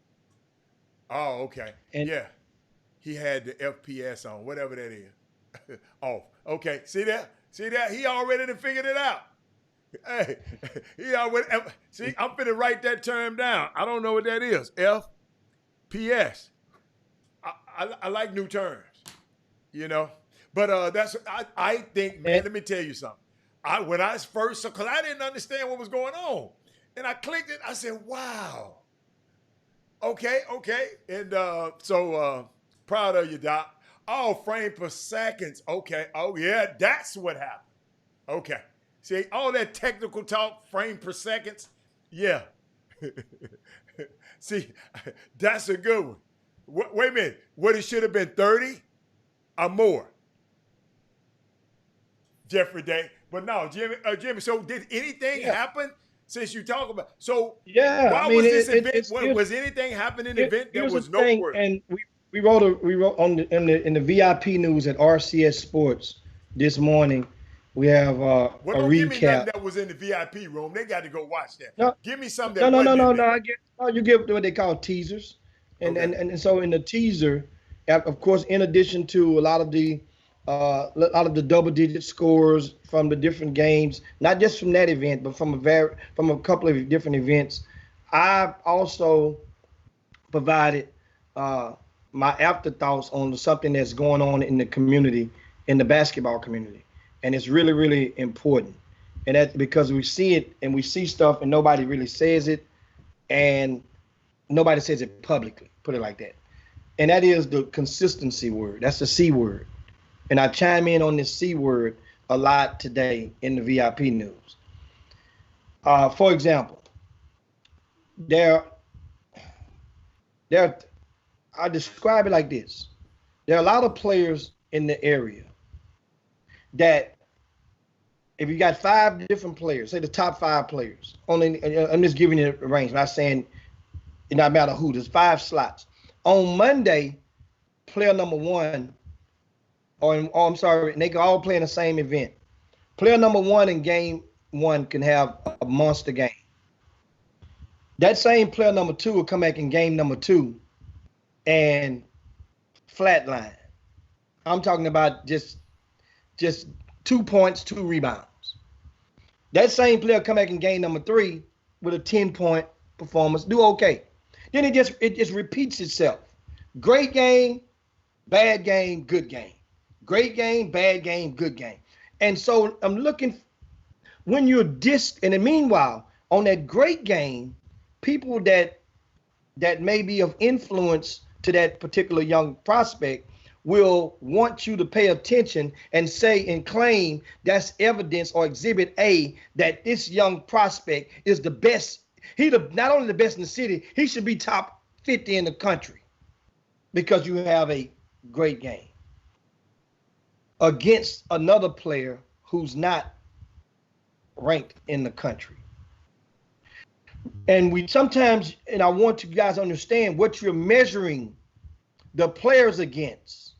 Oh, okay. Yeah. He had the FPS on, whatever that is. Off. Okay. See that? He already done figured it out. Hey, he already. See, I'm finna write that term down. I don't know what that is. FPS. I like new terms, But I think, man, let me tell you something. When I first, because I didn't understand what was going on. And I clicked it, I said, wow. Okay. And so proud of you, Doc. Oh, frame per seconds. Okay. Oh, yeah, that's what happened. Okay. See, all that technical talk, frame per seconds. Yeah. See, that's a good one. Wait a minute. What, it should have been 30 or more? Jeffrey Day. But no, Jimmy, so did anything happen since you talk about? So why was this event? Was anything happening in the event that was noteworthy? And we wrote on in the VIP news at RCS Sports this morning. We have a don't recap. Give me nothing that was in the VIP room. They got to go watch that. No, give me something that No. You get what they call teasers, and so in the teaser, of course, in addition to a lot of the double-digit scores from the different games, not just from that event, but from a couple of different events, I also provided my afterthoughts on something that's going on in the community, in the basketball community. And it's really, really important. And that's because we see it and we see stuff and nobody really says it, and nobody says it publicly, put it like that. And that is the consistency word. That's the C word. And I chime in on this C word a lot today in the VIP news. For example, I describe it like this. There are a lot of players in the area that, if you got 5 different players, say the top 5 players, I'm just giving you a range, not saying it doesn't matter who, there's 5 slots. On Monday, player number 1, I'm sorry, and they can all play in the same event. Player number 1 in game 1 can have a monster game. That same player number 2 will come back in game number 2 and flatline. I'm talking about just 2 points, 2 rebounds. That same player come back in game number 3 with a 10-point performance, do okay. Then it just repeats itself. Great game, bad game, good game. Great game, bad game, good game. And so I'm looking, when you're and then meanwhile, on that great game, people that may be of influence to that particular young prospect will want you to pay attention and say and claim that's evidence or exhibit A that this young prospect is the best. Not only the best in the city, he should be top 50 in the country because you have a great game against another player who's not ranked in the country. And we sometimes, and I want you guys to understand what you're measuring the players against.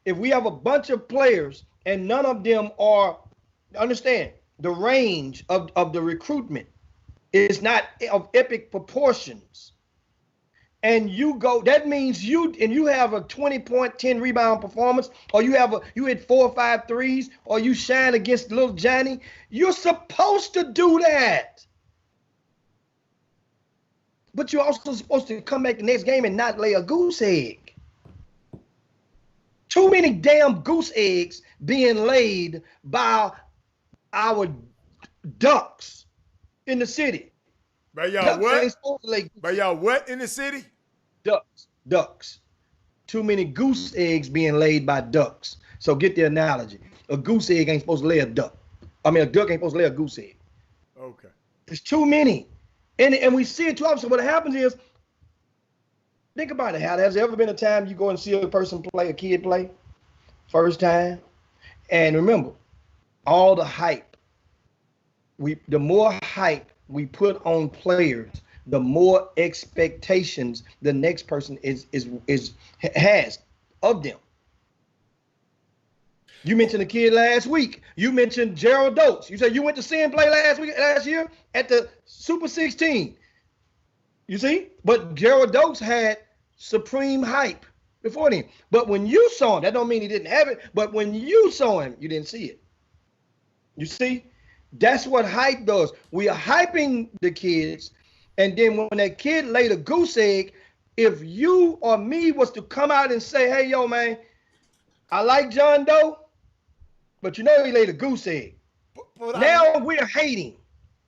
If we have a bunch of players and none of them are, understand, the range of the recruitment is not of epic proportions. And you go, that means you have a 20-point, 10 rebound performance, or you hit 4 or 5 threes, or you shine against little Johnny. You're supposed to do that. But you're also supposed to come back the next game and not lay a goose egg. Too many damn goose eggs being laid by our ducks in the city. By y'all what? By y'all what in the city? Ducks. Too many goose eggs being laid by ducks. So get the analogy. A goose egg ain't supposed to lay a duck. I mean, a duck ain't supposed to lay a goose egg. Okay. There's too many. And we see it too often. So what happens is, think about it. Has there ever been a time you go and see a kid play, first time? And remember, all the hype. The more hype we put on players, the more expectations the next person has of them. You mentioned a kid last week. You mentioned Gerald Oates. You said you went to see him play last year at the Super 16. You see? But Gerald Oates had supreme hype before then. But when you saw him, that don't mean he didn't have it, but when you saw him, you didn't see it. You see? That's what hype does. We are hyping the kids, and then when that kid laid a goose egg, if you or me was to come out and say, hey, yo, man, I like John Doe, but you know he laid a goose egg. But now we're hating.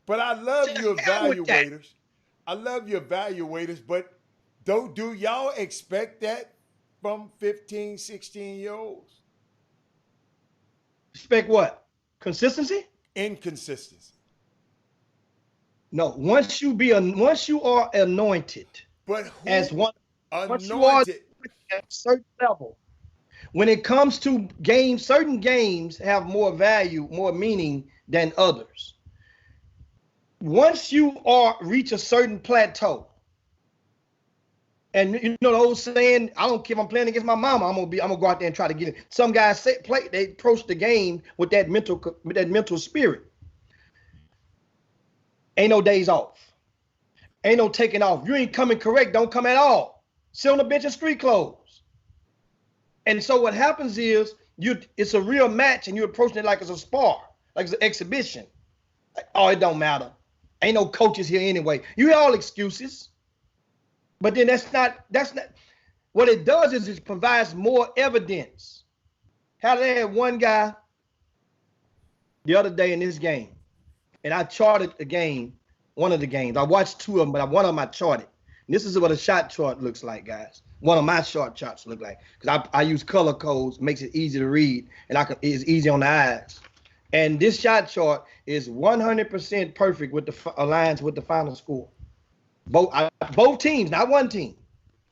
But I love your evaluators. I love your evaluators, but do y'all expect that from 15, 16-year-olds? Expect what? Consistency? Inconsistency. No. Once you are anointed, but as one, anointed? once you are at a certain level, when it comes to games, certain games have more value, more meaning than others. Once you reach a certain plateau, and you know the old saying, I don't care if I'm playing against my mama, I'm gonna go out there and try to get it. Some guys they approach the game with that mental spirit. Ain't no days off. Ain't no taking off. You ain't coming correct, don't come at all. Sit on the bench in street clothes. And so what happens is it's a real match and you're approaching it like it's a spar, like it's an exhibition. Like, oh, it don't matter. Ain't no coaches here anyway. You hear all excuses. But then that's not what it does is it provides more evidence. How they had one guy the other day in this game, and I charted the game, one of the games. I watched two of them, but one of them I charted. And this is what a shot chart looks like, guys. One of my shot charts look like, because I use color codes, makes it easy to read, and it's easy on the eyes. And this shot chart is 100% perfect with the aligns with the final score. Both teams, not one team,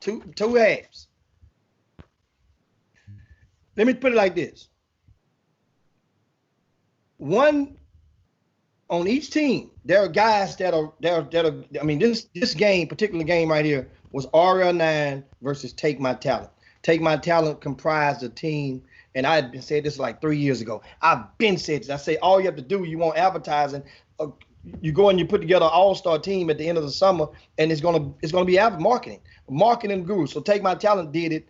two halves. Let me put it like this: one on each team, there are guys that are. I mean, this particular game right here was RL9 versus Take My Talent. Take My Talent comprised a team, and I had been said this like 3 years ago. I've been said this. I say all you have to do, you want advertising. You go and you put together an all-star team at the end of the summer, and it's gonna be marketing guru. So Take My Talent did it.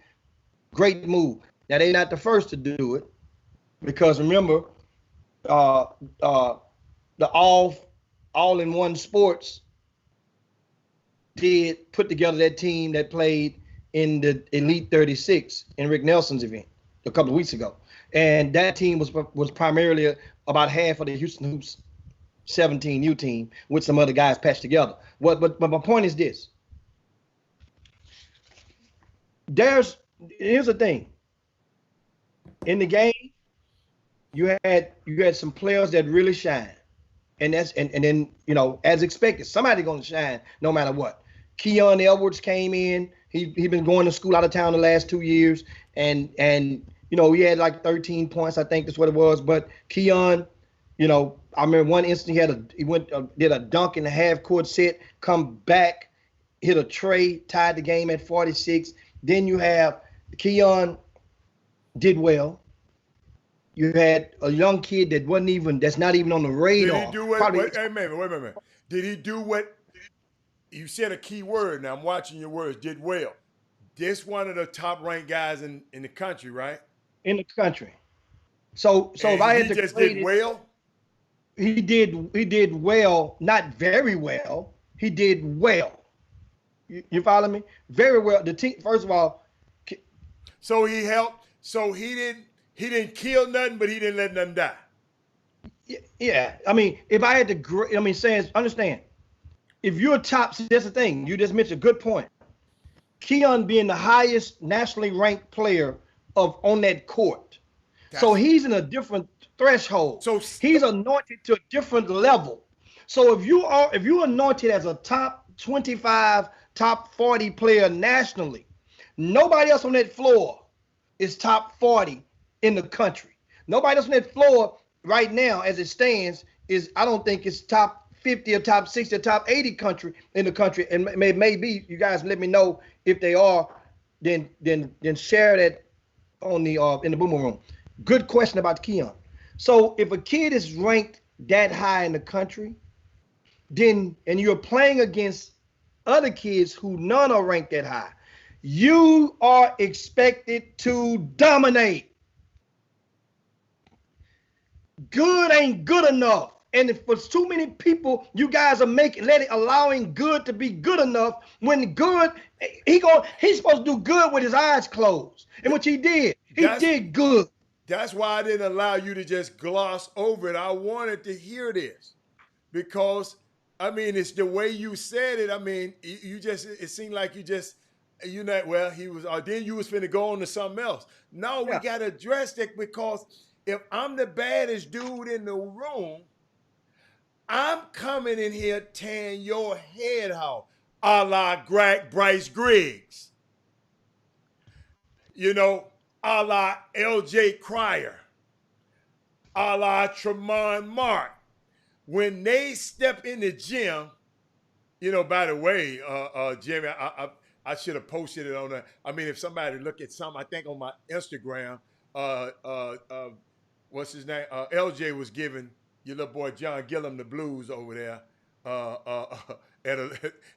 Great move. Now they're not the first to do it, because remember, the all-in-one sports did put together that team that played in the Elite 36 in Rick Nelson's event a couple of weeks ago, and that team was primarily about half of the Houston Hoops 17U team with some other guys patched together. But my point is this: here's the thing. In the game, you had some players that really shine, and then as expected, somebody gonna shine no matter what. Keon Edwards came in. He been going to school out of town the last 2 years, and he had like 13 points, I think that's what it was. But Keon, I remember one instant he did a dunk in the half court set, come back, hit a tray, tied the game at 46. Then you have Keon did well. You had a young kid that's not even on the radar. Did he do what? Wait a minute. Did he do what? You said a key word. Now I'm watching your words. Did well. This one of the top ranked guys in the country, right? In the country. So if I had to just did well. He did well, not very well. He did well. You follow me? Very well. The team, first of all. So he helped. So he didn't kill nothing, but he didn't let nothing die. Yeah. I mean, if I had to, understand. If you're top, that's the thing. You just mentioned a good point. Keon being the highest nationally ranked player on that court. So he's in a different threshold. So he's anointed to a different level. So if you're anointed as a top 25, top 40 player nationally, nobody else on that floor is top 40 in the country. Nobody else on that floor right now, as it stands, I don't think it's top 50 or top 60 or top 80 in the country. And maybe you guys let me know if they are, then share that on the in the Boomer Room. Good question about Keon. So if a kid is ranked that high in the country, and you're playing against other kids who none are ranked that high, you are expected to dominate. Good ain't good enough. And if for too many people, you guys are allowing good to be good enough, when good, he's supposed to do good with his eyes closed. And what he did, he did good. That's why I didn't allow you to just gloss over it. I wanted to hear this because, it's the way you said it. It seemed like you just You know, well, he was. Then you was finna go on to something else. No, we got to address that because if I'm the baddest dude in the room, I'm coming in here tearing your head off, a la Bryce Griggs. You know, a la L.J. Cryer, a la Tremont Mark. When they step in the gym, you know, by the way, Jimmy, I should have posted it on the, I mean, if somebody look at something, I think on my Instagram, what's his name? LJ was giving your little boy John Gillum the blues over there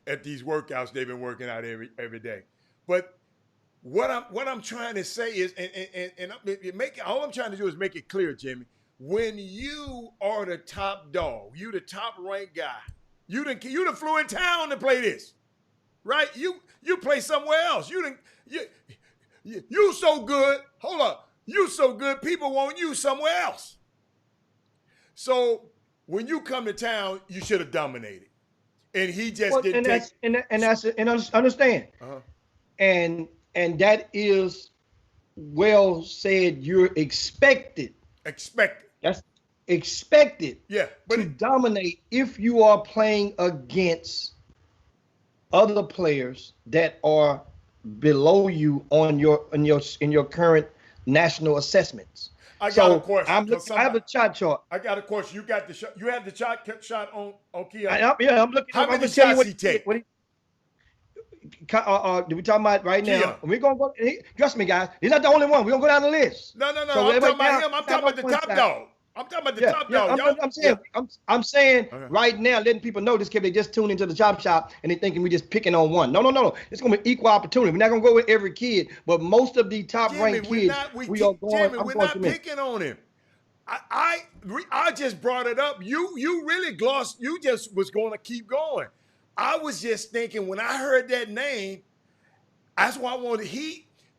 at these workouts they've been working out every day. But what I'm trying to say is, and all I'm trying to do is make it clear, Jimmy. When you are the top dog, you the top ranked guy, you done flew in town to play this, right? You play somewhere else. You so good. Hold up, you so good. People want you somewhere else. So when you come to town, you should have dominated, and he just didn't. Understand. And that is well said. You're expected. That's expected. Yeah, to dominate if you are playing against other players that are below you in your current national assessments. I got a question. I have a shot chart. I got a question. You got the shot. You have the shot on Keon. I'm looking. How many shots he take? Do we talking about right now? We're gonna go. Trust me, guys. He's not the only one. We're gonna go down the list. No. So I'm talking about him. I'm talking about the top dog. I'm talking about the top dog. I'm saying right now, letting people know this kid, they just tuned into the Chop Shop and they thinking we just picking on one. No. It's gonna be equal opportunity. We're not gonna go with every kid, but most of the top ranked kids, we are going. Jimmy, we're not picking on him. I just brought it up. You really glossed. You just was going to keep going. I was just thinking when I heard that name, that's why I wanted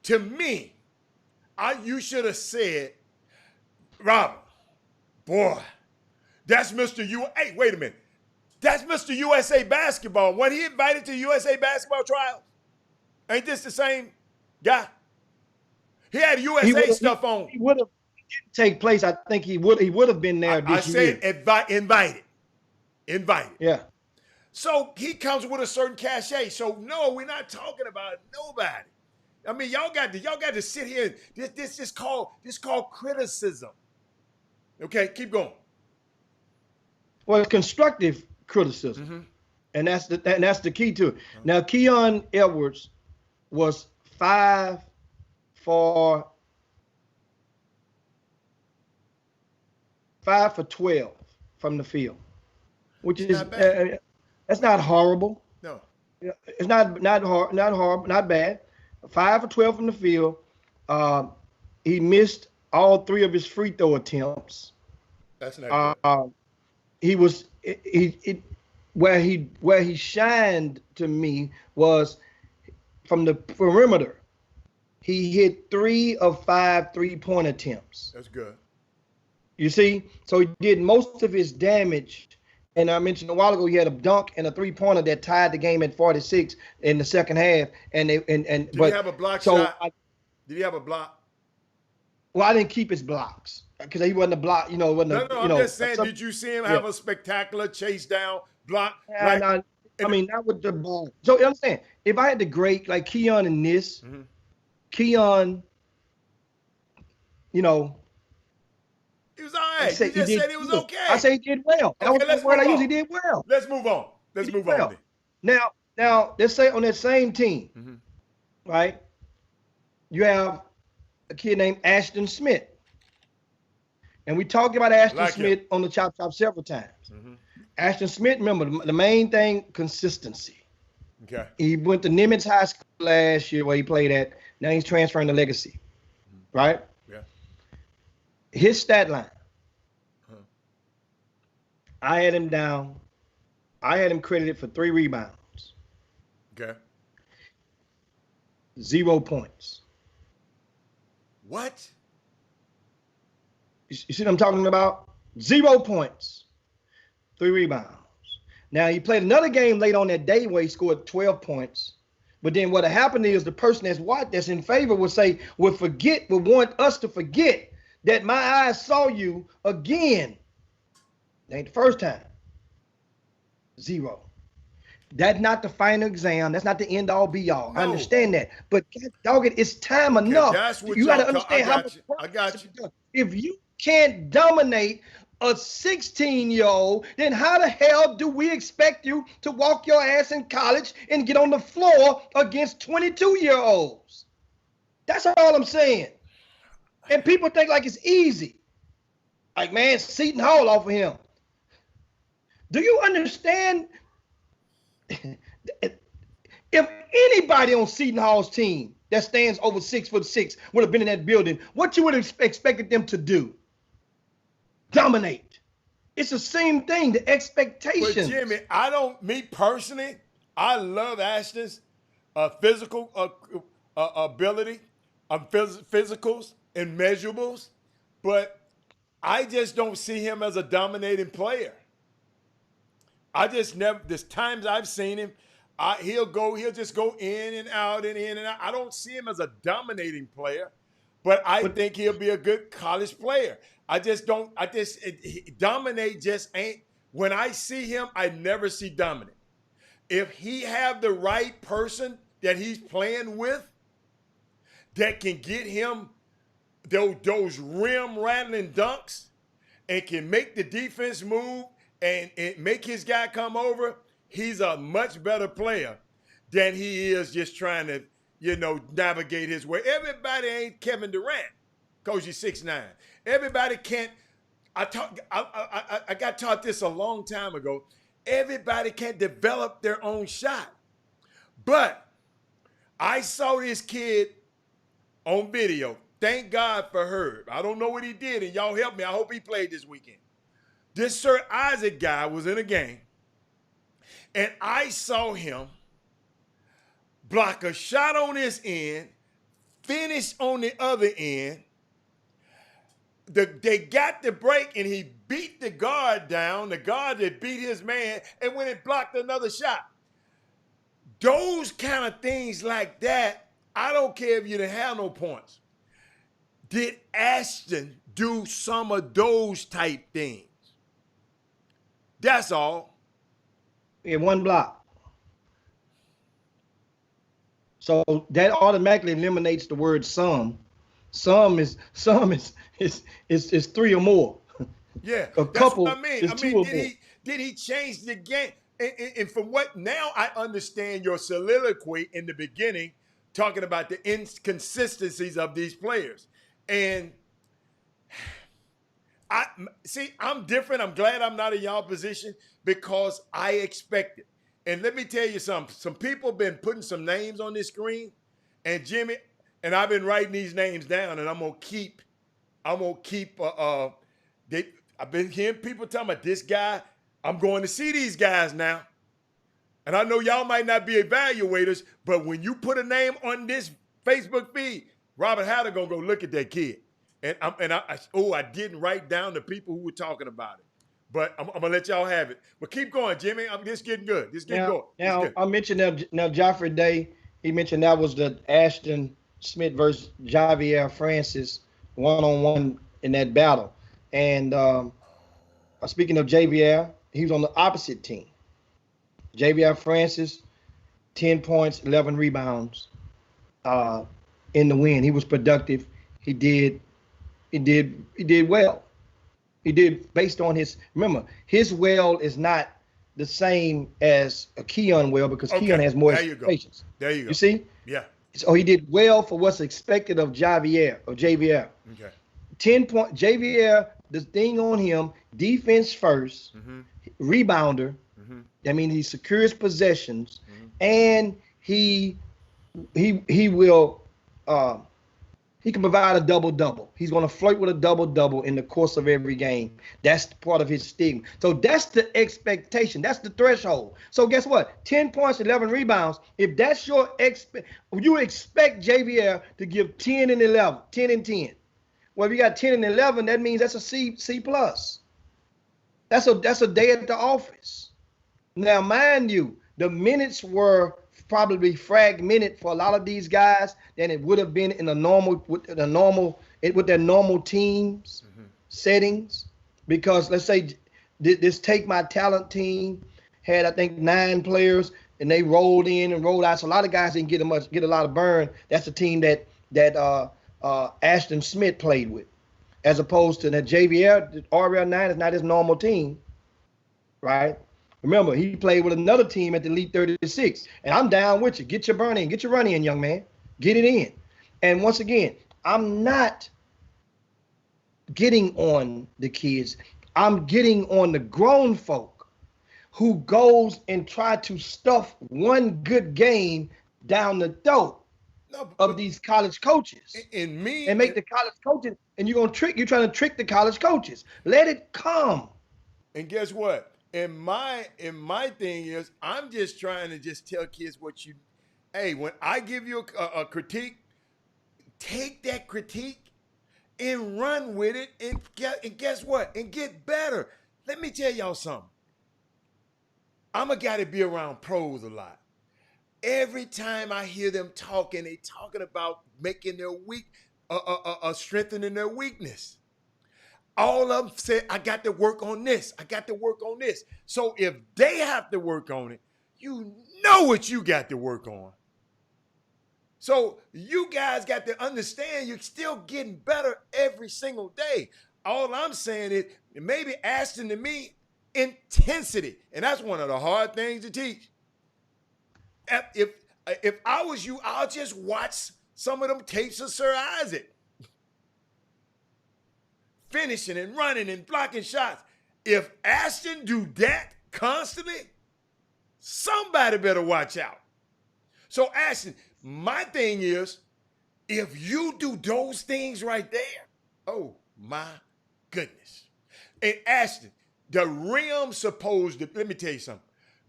to me. You should have said, Robert, boy, that's Mr. Hey, wait a minute. That's Mr. USA Basketball. When he invited to USA Basketball trials, ain't this the same guy? He had USA stuff on. He would have take place. I think he would have been there this year. I said invited. Yeah. So he comes with a certain cachet. So no, we're not talking about nobody. I mean, y'all got to sit here. This is called criticism. Okay, keep going. Well, constructive criticism, and that's the key to it. Now, Keon Edwards was 5 for 12 from the field, which is that's not horrible. No, it's not horrible, not bad. 5 for 12 from the field. He missed all 3 of his free throw attempts. That's not good. Where he shined to me was from the perimeter. He hit 3 of 5 3-point attempts. That's good. You see, so he did most of his damage. And I mentioned a while ago, he had a dunk and a 3-pointer that tied the game at 46 in the second half. Did he have a block shot? Did he have a block? Well, I didn't keep his blocks because he wasn't a block. I'm just saying. Did you see him have a spectacular chase down block? I mean, not with the ball. So you understand? If I had to grade like Keon in this, Keon, he was all right. He just said he was okay. I say he did well. That was the word I used. He did well. Let's move on. Let's move on. Now, let's say on that same team, right? You have a kid named Ashton Smith. And we talked about Ashton Smith on the Chop Shop several times. Ashton Smith, remember, the main thing, consistency. Okay. He went to Nimitz High School last year where he played at. Now he's transferring to Legacy, right? Yeah. His stat line, I had him down. I had him credited for 3 rebounds. Okay. 0 points. What? You see what I'm talking about? 0 points, 3 rebounds. Now, he played another game late on that day where he scored 12 points, But then what happened is the person that's in favor would say, would want us to forget that my eyes saw you again. That ain't the first time. 0. That's not the final exam. That's not the end all be all. No. I understand that. But dog it, it's time enough. That's what you got to understand how much I got you. If you can't dominate a 16-year-old, then how the hell do we expect you to walk your ass in college and get on the floor against 22-year-olds? That's all I'm saying. And people think like it's easy. Like, man, Seton Hall off of him. Do you understand? If anybody on Seton Hall's team that stands over 6'6" would have been in that building, what you would have expected them to do? Dominate. It's the same thing, the expectations. But Jimmy, me personally, I love Ashton's physical ability, physicals and measurables, but I just don't see him as a dominating player. I just never, there's times I've seen him, he'll just go in and out and in and out. I don't see him as a dominating player, but I think he'll be a good college player. Dominate just ain't, when I see him, I never see dominant. If he have the right person that he's playing with that can get him those rim rattling dunks and can make the defense move and make his guy come over, he's a much better player than he is just trying to, navigate his way. Everybody ain't Kevin Durant, because he's 6'9". Everybody can't. I got taught this a long time ago. Everybody can't develop their own shot. But I saw this kid on video. Thank God for Herb. I don't know what he did, and y'all help me. I hope he played this weekend. This Sir Isaac guy was in a game, and I saw him block a shot on this end, finish on the other end. They got the break, and he beat the guard down, the guard that beat his man, and went and blocked another shot. Those kind of things like that, I don't care if you didn't have no points. Did Ashton do some of those type things? That's all. In one block. So that automatically eliminates the word some. Some is 3 or more. Yeah, a couple. That's what I mean. Is 2 or more. Did he change the game? And from what now I understand your soliloquy in the beginning, talking about the inconsistencies of these players. And I'm different. I'm glad I'm not in y'all position because I expect it. And let me tell you something. Some people been putting some names on this screen, and Jimmy, and I've been writing these names down, and I'm gonna keep. I've been hearing people talking about this guy. I'm going to see these guys now. And I know y'all might not be evaluators, but when you put a name on this Facebook feed, Robert Hatter gonna go look at that kid. And I didn't write down the people who were talking about it. But I'm gonna let y'all have it. But keep going, Jimmy. This getting good. This getting good. Now I mentioned now Joffrey Day. He mentioned that was the Ashton Smith versus Javier Francis one-on-one in that battle. And speaking of Javier, he was on the opposite team. Javier Francis, 10 points, 11 rebounds in the win. He was productive. He did well. He did based on his well is not the same as a Keon well because Keon has more expectations. There you go. You see? Yeah. So he did well for what's expected of Javier. Okay. 10 point Javier, the thing on him, defense first, rebounder. That means he secures possessions, and he will he can provide a double-double. He's going to flirt with a double-double in the course of every game. That's part of his stigma. So that's the expectation. That's the threshold. So guess what? 10 points, 11 rebounds. If that's your you expect Javier to give 10 and 11, 10 and 10. Well, if you got 10 and 11, that means that's a C plus. That's a day at the office. Now, mind you, the minutes were probably fragmented for a lot of these guys than it would have been in with their normal teams settings. Because let's say this Take My Talent team had, I think, 9 players, and they rolled in and rolled out. So a lot of guys didn't get a lot of burn. That's the team that Ashton Smith played with, as opposed to that JVL. RL9 is not his normal team, right? Remember, he played with another team at the Elite 36, and I'm down with you. Get your burn in, get your run in, young man. Get it in. And once again, I'm not getting on the kids. I'm getting on the grown folk who goes and try to stuff one good game down the throat of these college coaches. And make the college coaches, and you're trying to trick the college coaches. Let it come. And guess what? And my thing is, I'm just trying to just tell kids hey, when I give you a critique, take that critique and run with it, and guess what? And get better. Let me tell y'all something. I'm a guy that be around pros a lot. Every time I hear them talking, they talking about making their strengthening their weakness. All of them said, I got to work on this. I got to work on this. So if they have to work on it, you know what you got to work on. So you guys got to understand you're still getting better every single day. All I'm saying is maybe Ashton to me, intensity. And that's one of the hard things to teach. If I was you, I'll just watch some of them tapes of Sir Isaac. Finishing and running and blocking shots. If Ashton do that constantly, somebody better watch out. So Ashton, my thing is, if you do those things right there, oh my goodness. And Ashton, the rim supposed to, let me tell you something.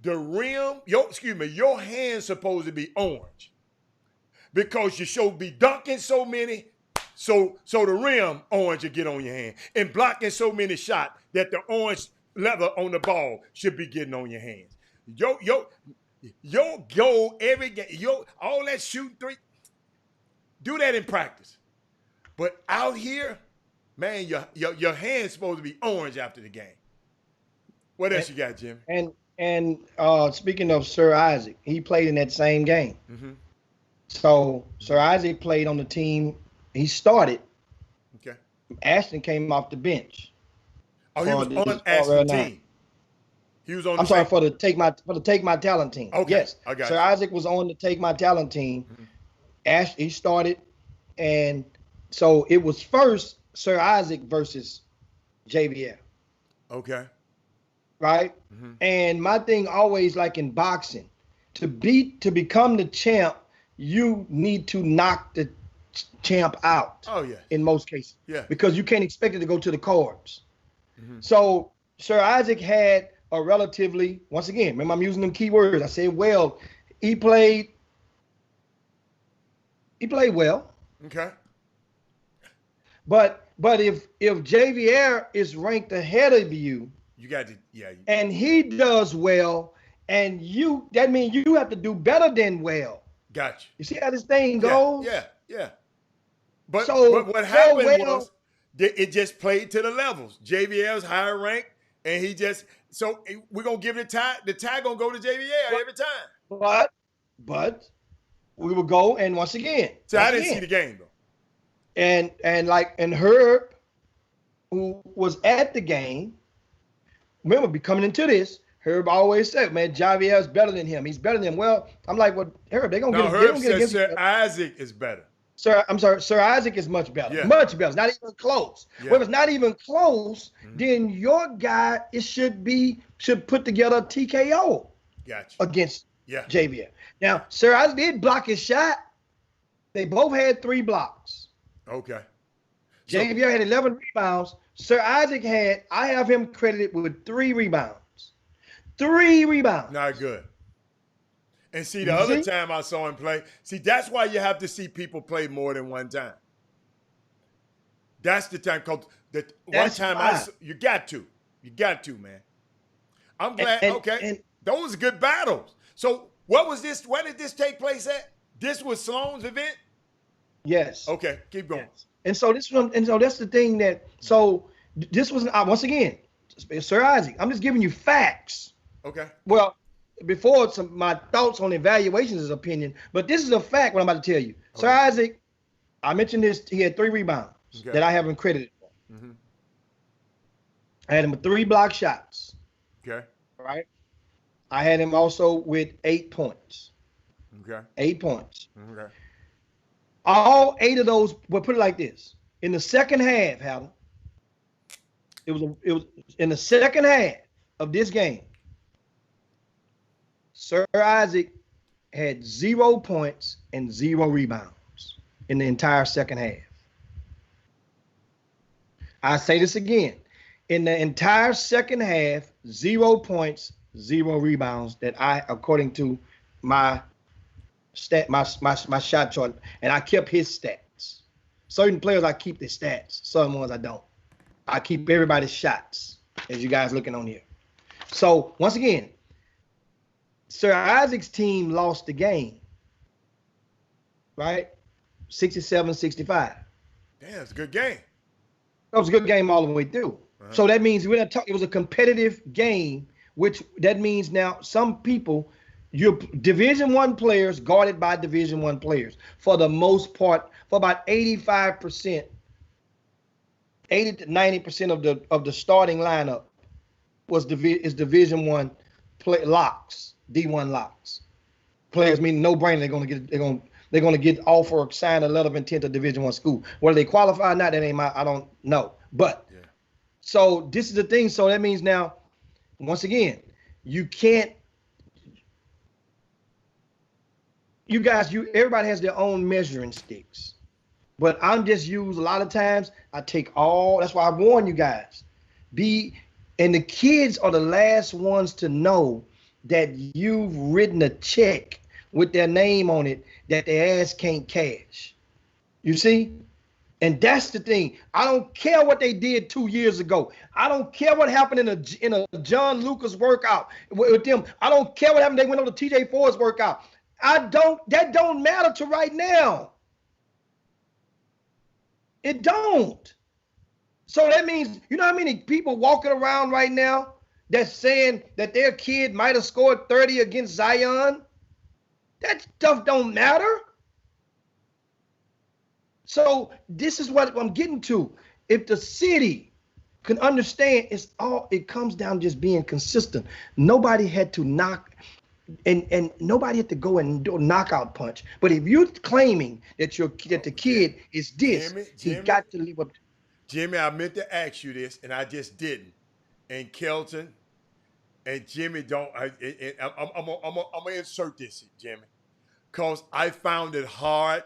The rim, your hand's supposed to be orange. Because you should be dunking so many, so the rim orange will get on your hand. And blocking so many shots that the orange leather on the ball should be getting on your hands. Your goal every game, all that shooting three, do that in practice. But out here, man, your hand's supposed to be orange after the game. What else you got, Jim? And speaking of Sir Isaac, he played in that same game. Mm-hmm. So Sir Isaac played on the team. He started. Okay. Ashton came off the bench. Oh, he was on Ashton's team. He was on. For the Take My Talent team. Okay. Yes. I got Sir Isaac was on the Take My Talent team. Mm-hmm. He started, and so it was first Sir Isaac versus JBL. Okay. Right? Mm-hmm. And my thing always, like in boxing, to become the champ, you need to knock the champ out. Oh, yeah. In most cases. Yeah. Because you can't expect it to go to the cards. Mm-hmm. So Sir Isaac had a relatively, once again, remember I'm using them key words. I said, well, he played well. Okay. But if JVR is ranked ahead of you, you got to, yeah. And he does well, and that means you have to do better than well. Gotcha. You see how this thing goes? Yeah. But what happened was it just played to the levels. JVL's higher ranked, and we're gonna give it a tie. The tie gonna go to JVL every time. But we will go, and once again. So I didn't see the game though. And Herb, who was at the game, remember, coming into this, Herb always said, man, JVL is better than him. He's better than him. Well, I'm like, well, Herb, they're going to get him. Herb said Sir Isaac is better. Sir Isaac is much better. Yeah. Much better. It's not even close. Yeah. Well, if it's not even close, then your guy should put together a TKO against JVL. Now, Sir Isaac did block his shot. They both had 3 blocks. Okay. JVL had 11 rebounds. Sir Isaac I have him credited with 3 rebounds. 3 rebounds. Not good. And see, the other time I saw him play, that's why you have to see people play more than one time. That's the time, because you got to, man. I'm glad, those are good battles. So What was this? Where did this take place at? This was Sloan's event? Yes. Okay, keep going. Yes. And so that's the thing that, so this was, once again, Sir Isaac, I'm just giving you facts. Okay. Well, before my thoughts on evaluations is opinion, but this is a fact what I'm about to tell you. Okay. Sir Isaac, I mentioned this, he had 3 rebounds that I haven't credited for. Mm-hmm. I had him with 3 block shots. Okay. Right? I had him also with 8 points. Okay. 8 points. Okay. All 8 of those, we'll put it like this. In the second half, Howard, it was in the second half of this game, Sir Isaac had 0 points and 0 rebounds in the entire second half. I say this again. In the entire second half, 0 points, 0 rebounds that I, according to my shot chart, and I kept his stats. Certain players I keep their stats, some ones I don't. I keep everybody's shots, as you guys looking on here. So once again, Sir Isaac's team lost the game, right? 67-65. Damn, it's a good game. That was a good game all the way through. Uh-huh. So that means we're not talking. It was a competitive game, which that means now some people, your Division I players guarded by Division I players for the most part, for about 85%, 80 to 90% of the starting lineup is Division I play locks, D1 locks. Players meaning no brainer they're gonna get offer or sign a letter of intent to Division I school. Whether they qualify or not, that ain't I don't know. But yeah. So this is the thing. So that means now, once again, you can't. You guys, everybody has their own measuring sticks. But I'm just used a lot of times. I take all. That's why I warn you guys. And the kids are the last ones to know that you've written a check with their name on it that their ass can't cash. You see? And that's the thing. I don't care what they did 2 years ago. I don't care what happened in a John Lucas workout with them. I don't care what happened. They went on the TJ Ford's workout. That don't matter to right now. It don't. So that means, you know how many people walking around right now that's saying that their kid might have scored 30 against Zion? That stuff don't matter. So this is what I'm getting to. If the city can understand, it comes down to just being consistent. Nobody had to knock, and nobody had to go and do a knockout punch. But if you're claiming that the kid is this, he got to leave up. Jimmy, I meant to ask you this, and I just didn't. And Kelton and Jimmy don't. I'm gonna insert this, Jimmy, because I found it hard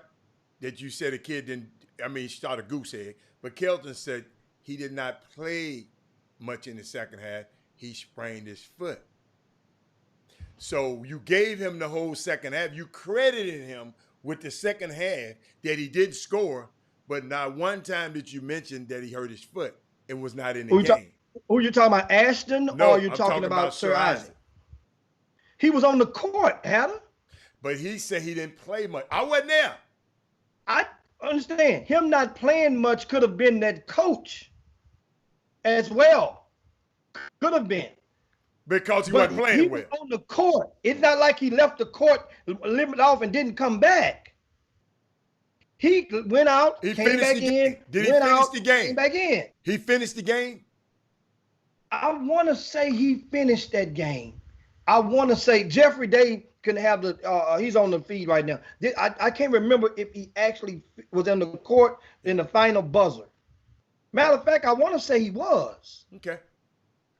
that you said a kid didn't. I mean, start a goose egg, but Kelton said he did not play much in the second half. He sprained his foot. So you gave him the whole second half. You credited him with the second half that he did score, but not one time did you mention that he hurt his foot and was not in the game. Who you talking about, Ashton, or are you talking about Sir Isaac? He was on the court, Adam. But he said he didn't play much. I wasn't there. I understand. Him not playing much could have been that coach as well. Could have been. Because he wasn't playing well. He was on the court. It's not like he left the court, limited off, and didn't come back. He went out, came back in. Did he finish the game? Came back in. He finished the game? I want to say he finished that game. I want to say Jeffrey Day can have the he's on the feed right now. I can't remember if he actually was on the court in the final buzzer. Matter of fact, I want to say he was. Okay.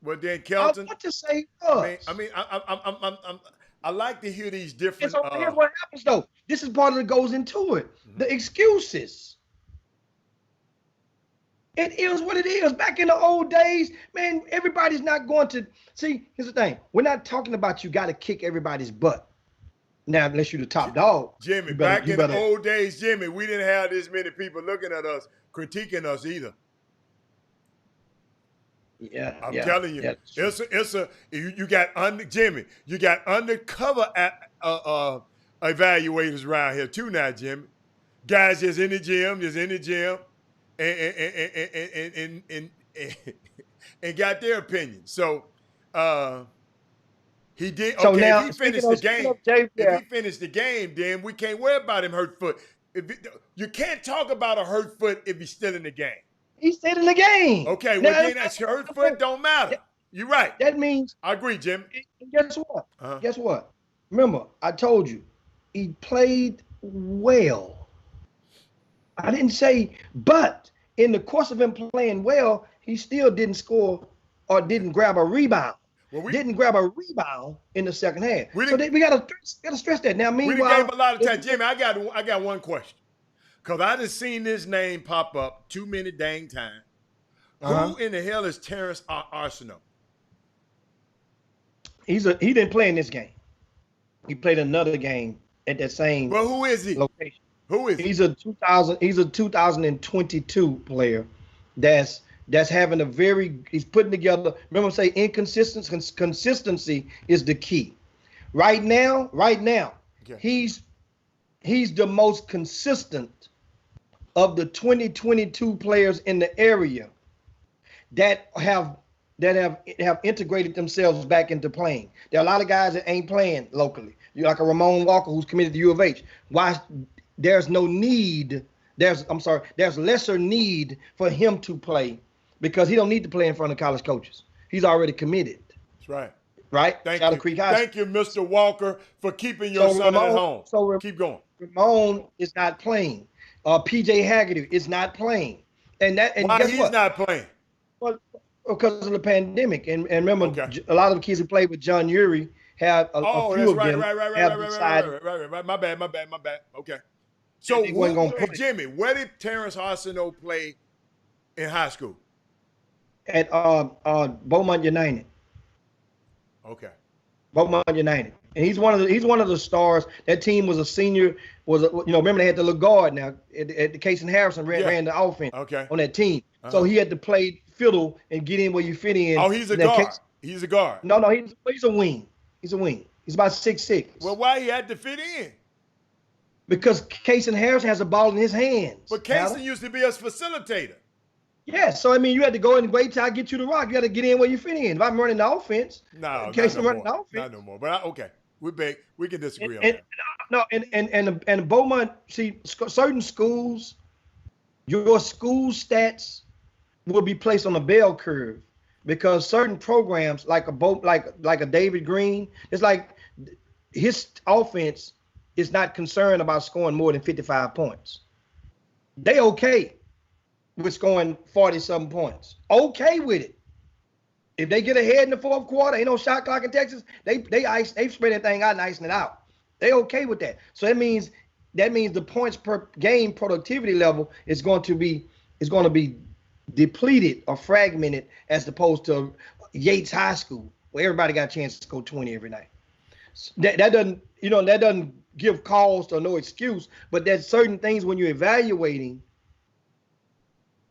Well, then Kelton. I want to say he was. I like to hear these different. So here's what happens though. This is part of it goes into it. Mm-hmm. The excuses. It is what it is. Back in the old days, man, everybody's not going to see. Here's the thing: we're not talking about you got to kick everybody's butt. Now, unless you're the top dog. Jimmy, back in the old days, Jimmy, we didn't have this many people looking at us, critiquing us either. Yeah, I'm telling you, you got Jimmy, you got undercover evaluators around here too now, Jimmy. Guys just in the gym, and got their opinion. So he did. So Okay, now, if he finished the game, then we can't worry about him hurt foot. You can't talk about a hurt foot if he's still in the game. He's still in the game. Okay, well then that hurt foot don't matter. You're right. That means I agree, Jim. Guess what? Guess what? Remember, I told you he played well. I didn't say, but in the course of him playing well, he still didn't score or didn't grab a rebound. Didn't grab a rebound in the second half. We gotta stress that. Now, meanwhile, we gave him a lot of time, Jimmy. I got one question, because I just seen this name pop up too many dang times. Who in the hell is Terrence Arceneaux? He didn't play in this game. He played another game at that same. Well, who is he? Location. Who is he? He's a 2022 player that's having a he's putting together. Remember, say consistency is the key. Right now, okay. He's the most consistent of the 2022 players in the area that have integrated themselves back into playing. There are a lot of guys that ain't playing locally. You're like a Ramon Walker who's committed to U of H. Why? There's no need. There's lesser need for him to play because he don't need to play in front of college coaches. He's already committed. That's right. Right? Thank Shadow you. Creek High Thank you, Mr. Walker, for keeping your son at home. So keep going. Ramon is not playing. PJ Haggerty is not playing. And why guess he's what? not playing? Well, because of the pandemic. And remember, a lot of the kids who played with John Urie had a few of them have decided. Right. My bad. Okay. So, Jimmy, where did Terrence Arceneaux play in high school? At Beaumont United. Okay. Beaumont United, and he's one of the stars. That team was a senior. Remember they had the little guard now. At Casey Harrison ran the offense. Okay. On that team, so he had to play fiddle and get in where you fit in. Oh, he's a guard. He's a guard. No, he's a wing. He's a wing. He's about 6'6". Well, why he had to fit in? Because Casey Harrison has a ball in his hands. But Casey used to be a facilitator. Yeah, so I mean, you had to go and wait till I get you the rock. You got to get in where you fit in. If I'm running the offense, not no more. But okay, we can disagree on that. No, and Beaumont, see, certain schools, your school stats will be placed on a bell curve because certain programs like a David Green, it's like his offense is not concerned about scoring more than 55 points. They okay with scoring 40-something points. Okay with it. If they get ahead in the fourth quarter, ain't no shot clock in Texas, they spread that thing out and icing it out. They okay with that. So that means the points per game productivity level is going to be depleted or fragmented as opposed to Yates High School, where everybody got a chance to score 20 every night. That doesn't give cause or no excuse, but there's certain things when you're evaluating,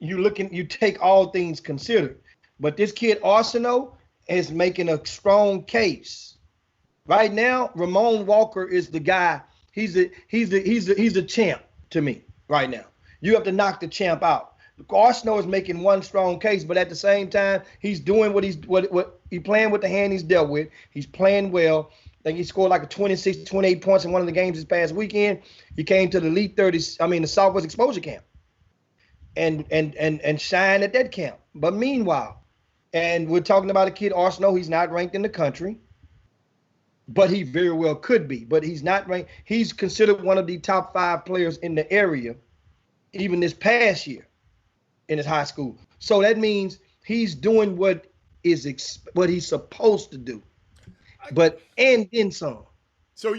you take all things considered. But this kid Arceneaux is making a strong case. Right now, Ramon Walker is the guy. He's the champ to me right now. You have to knock the champ out. Arceneaux is making one strong case, but at the same time, he's doing what he's playing with the hand he's dealt with. He's playing well. I think he scored like 26, 28 points in one of the games this past weekend. He came to the Elite 30s, the Southwest Exposure Camp. And shine at that camp. But meanwhile, and we're talking about a kid, Arceneaux, he's not ranked in the country, but he very well could be. But he's not ranked. He's considered one of the top 5 players in the area, even this past year in his high school. So that means he's doing what he's supposed to do. And then some. So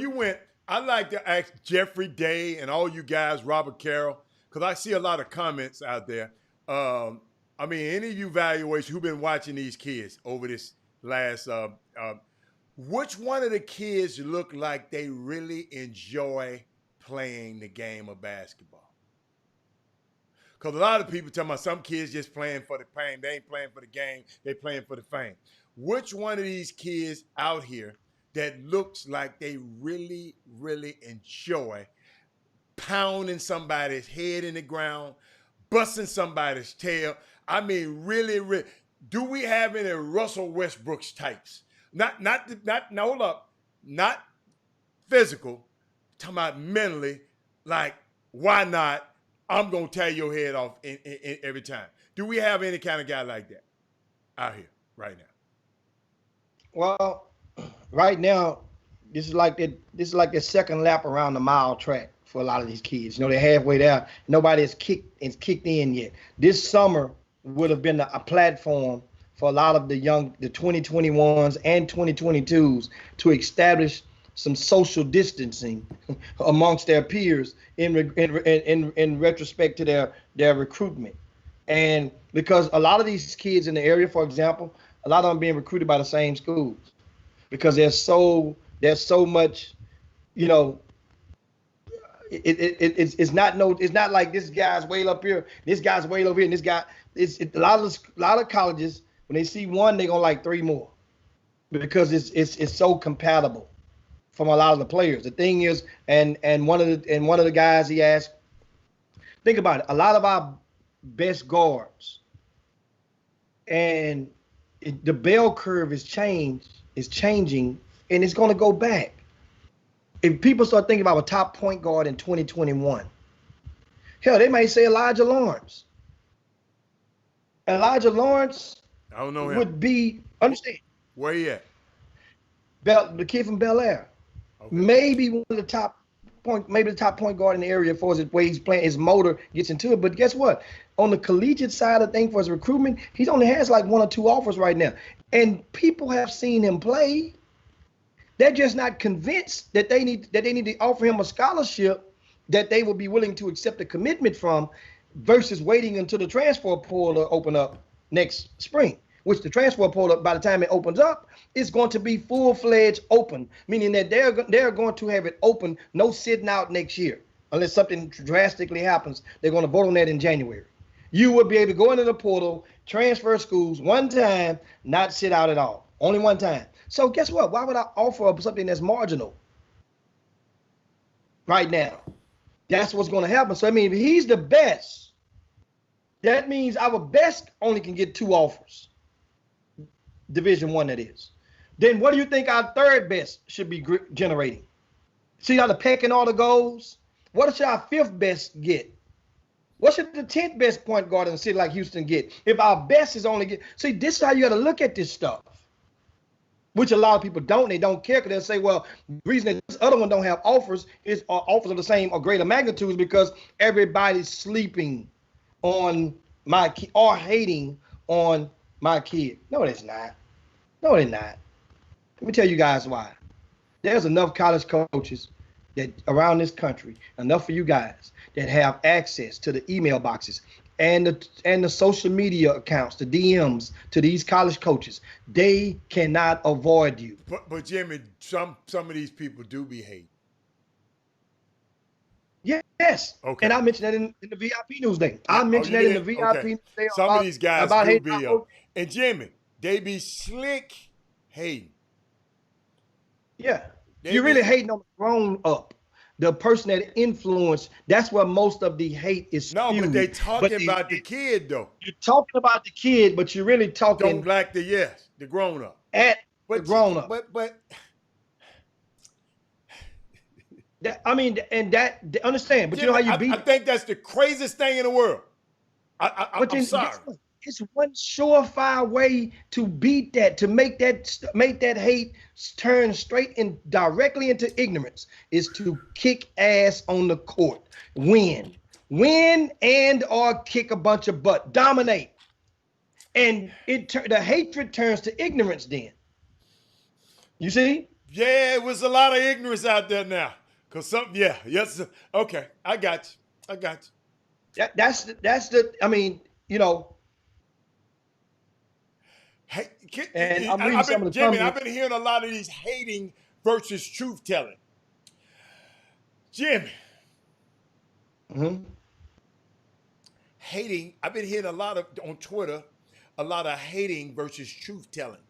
I'd like to ask Jeffrey Day and all you guys, Robert Carroll, because I see a lot of comments out there. Any of you evaluators who've been watching these kids over this last, which one of the kids look like they really enjoy playing the game of basketball? Because a lot of people talking about some kids just playing for the fame. They ain't playing for the game. They playing for the fame. Which one of these kids out here that looks like they really, really enjoy pounding somebody's head in the ground, busting somebody's tail. I mean, really, really. Do we have any Russell Westbrook's types? Not hold up, not physical, talking about mentally, like, why not? I'm going to tear your head off in every time. Do we have any kind of guy like that out here right now? Well, right now, this is like the second lap around the mile track for a lot of these kids. You know, they're halfway there. Nobody has kicked in yet. This summer would have been a platform for a lot of the 2021s and 2022s to establish some social distancing amongst their peers in retrospect to their recruitment. And because a lot of these kids in the area, for example, a lot of them being recruited by the same schools because there's so much, you know, it's not like this guy's way up here, this guy's way over here, and this guy. A lot of colleges, when they see one, they're gonna like three more because it's so compatible from a lot of the players. The thing is, and one of the guys he asked, think about it, a lot of our best guards, and the bell curve is changing, and it's gonna go back. If people start thinking about a top point guard in 2021, hell, they may say Elijah Lawrence. Elijah Lawrence I don't know him. would be, understand, Where he at? the kid from Bel Air. Okay. Maybe the top point guard in the area for his way he's playing, his motor gets into it. But guess what? On the collegiate side of things for his recruitment, he only has like 1 or 2 offers right now. And people have seen him play. They're just not convinced that they need to offer him a scholarship that they will be willing to accept a commitment from versus waiting until the transfer portal open up next spring, which the transfer portal, by the time it opens up, is going to be full-fledged open, meaning that they're going to have it open, no sitting out next year. Unless something drastically happens, they're going to vote on that in January. You will be able to go into the portal, transfer schools one time, not sit out at all. Only one time. So guess what? Why would I offer something that's marginal right now? That's what's going to happen. So, I mean, if he's the best, that means our best only can get 2 offers. Division I, that is. Then what do you think our third best should be generating? See how the pecking order goes? What should our 5th best get? What should the 10th best point guard in a city like Houston get? If our best is only see, this is how you got to look at this stuff. Which a lot of people don't. They don't care because they'll say, well, the reason that this other one don't have offers is offers of the same or greater magnitude is because everybody's sleeping on my kid or hating on my kid. No, it's not. No, they're not. Let me tell you guys why. There's enough college coaches that around this country, enough for you guys that have access to the email boxes and the social media accounts, the DMs to these college coaches. They cannot avoid you. But Jimmy, some of these people do be hating. Yes. Okay. And I mentioned that in the VIP news thing. I mentioned that in the VIP news day. Some of these guys do be and Jimmy, they be slick hating. Yeah. You're really hating on the grown up. The person that influenced, that's where most of the hate is spewed. No, but they talking about the kid, though. You're talking about the kid, but you're really talking. Don't like the grown up. The grown up. But that, I mean, and that, understand, but you know how you beat I think that's the craziest thing in the world. I'm sorry. It's one surefire way to beat that, to make that hate turn straight and directly into ignorance, is to kick ass on the court. Win and or kick a bunch of butt. Dominate. And the hatred turns to ignorance then. You see? Yeah, it was a lot of ignorance out there now. Yes. Okay, I got you. That's the, I mean, you know. Hey, and I'm reading some of the Jimmy, I've been hearing a lot of these hating versus truth telling. Jimmy. Hating, I've been hearing a lot on Twitter, a lot of hating versus truth telling.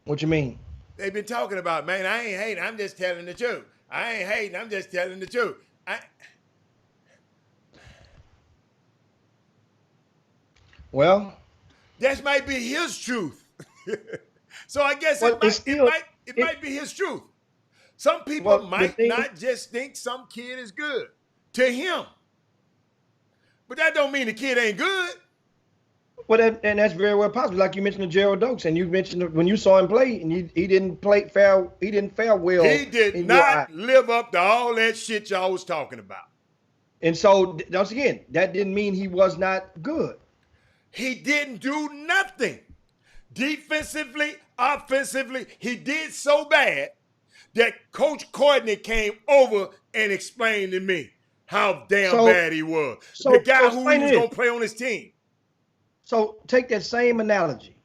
What you mean? They've been talking about, man, I ain't hating. I'm just telling the truth. I ain't hating. I'm just telling the truth. Well, that might be his truth. So I guess well, it might be his truth. Some people might not just think some kid is good to him. But that don't mean the kid ain't good. Well, and that's very well possible. Like you mentioned, Gerald Oaks, and you mentioned when you saw him play, and he didn't play fair. He didn't fare well. He did not live up to all that shit y'all was talking about. And so, once again, that didn't mean he was not good. He didn't do nothing. Defensively, offensively, he did so bad that Coach Courtney came over and explained to me how damn bad he was. The guy who he was going to play on his team. So take that same analogy,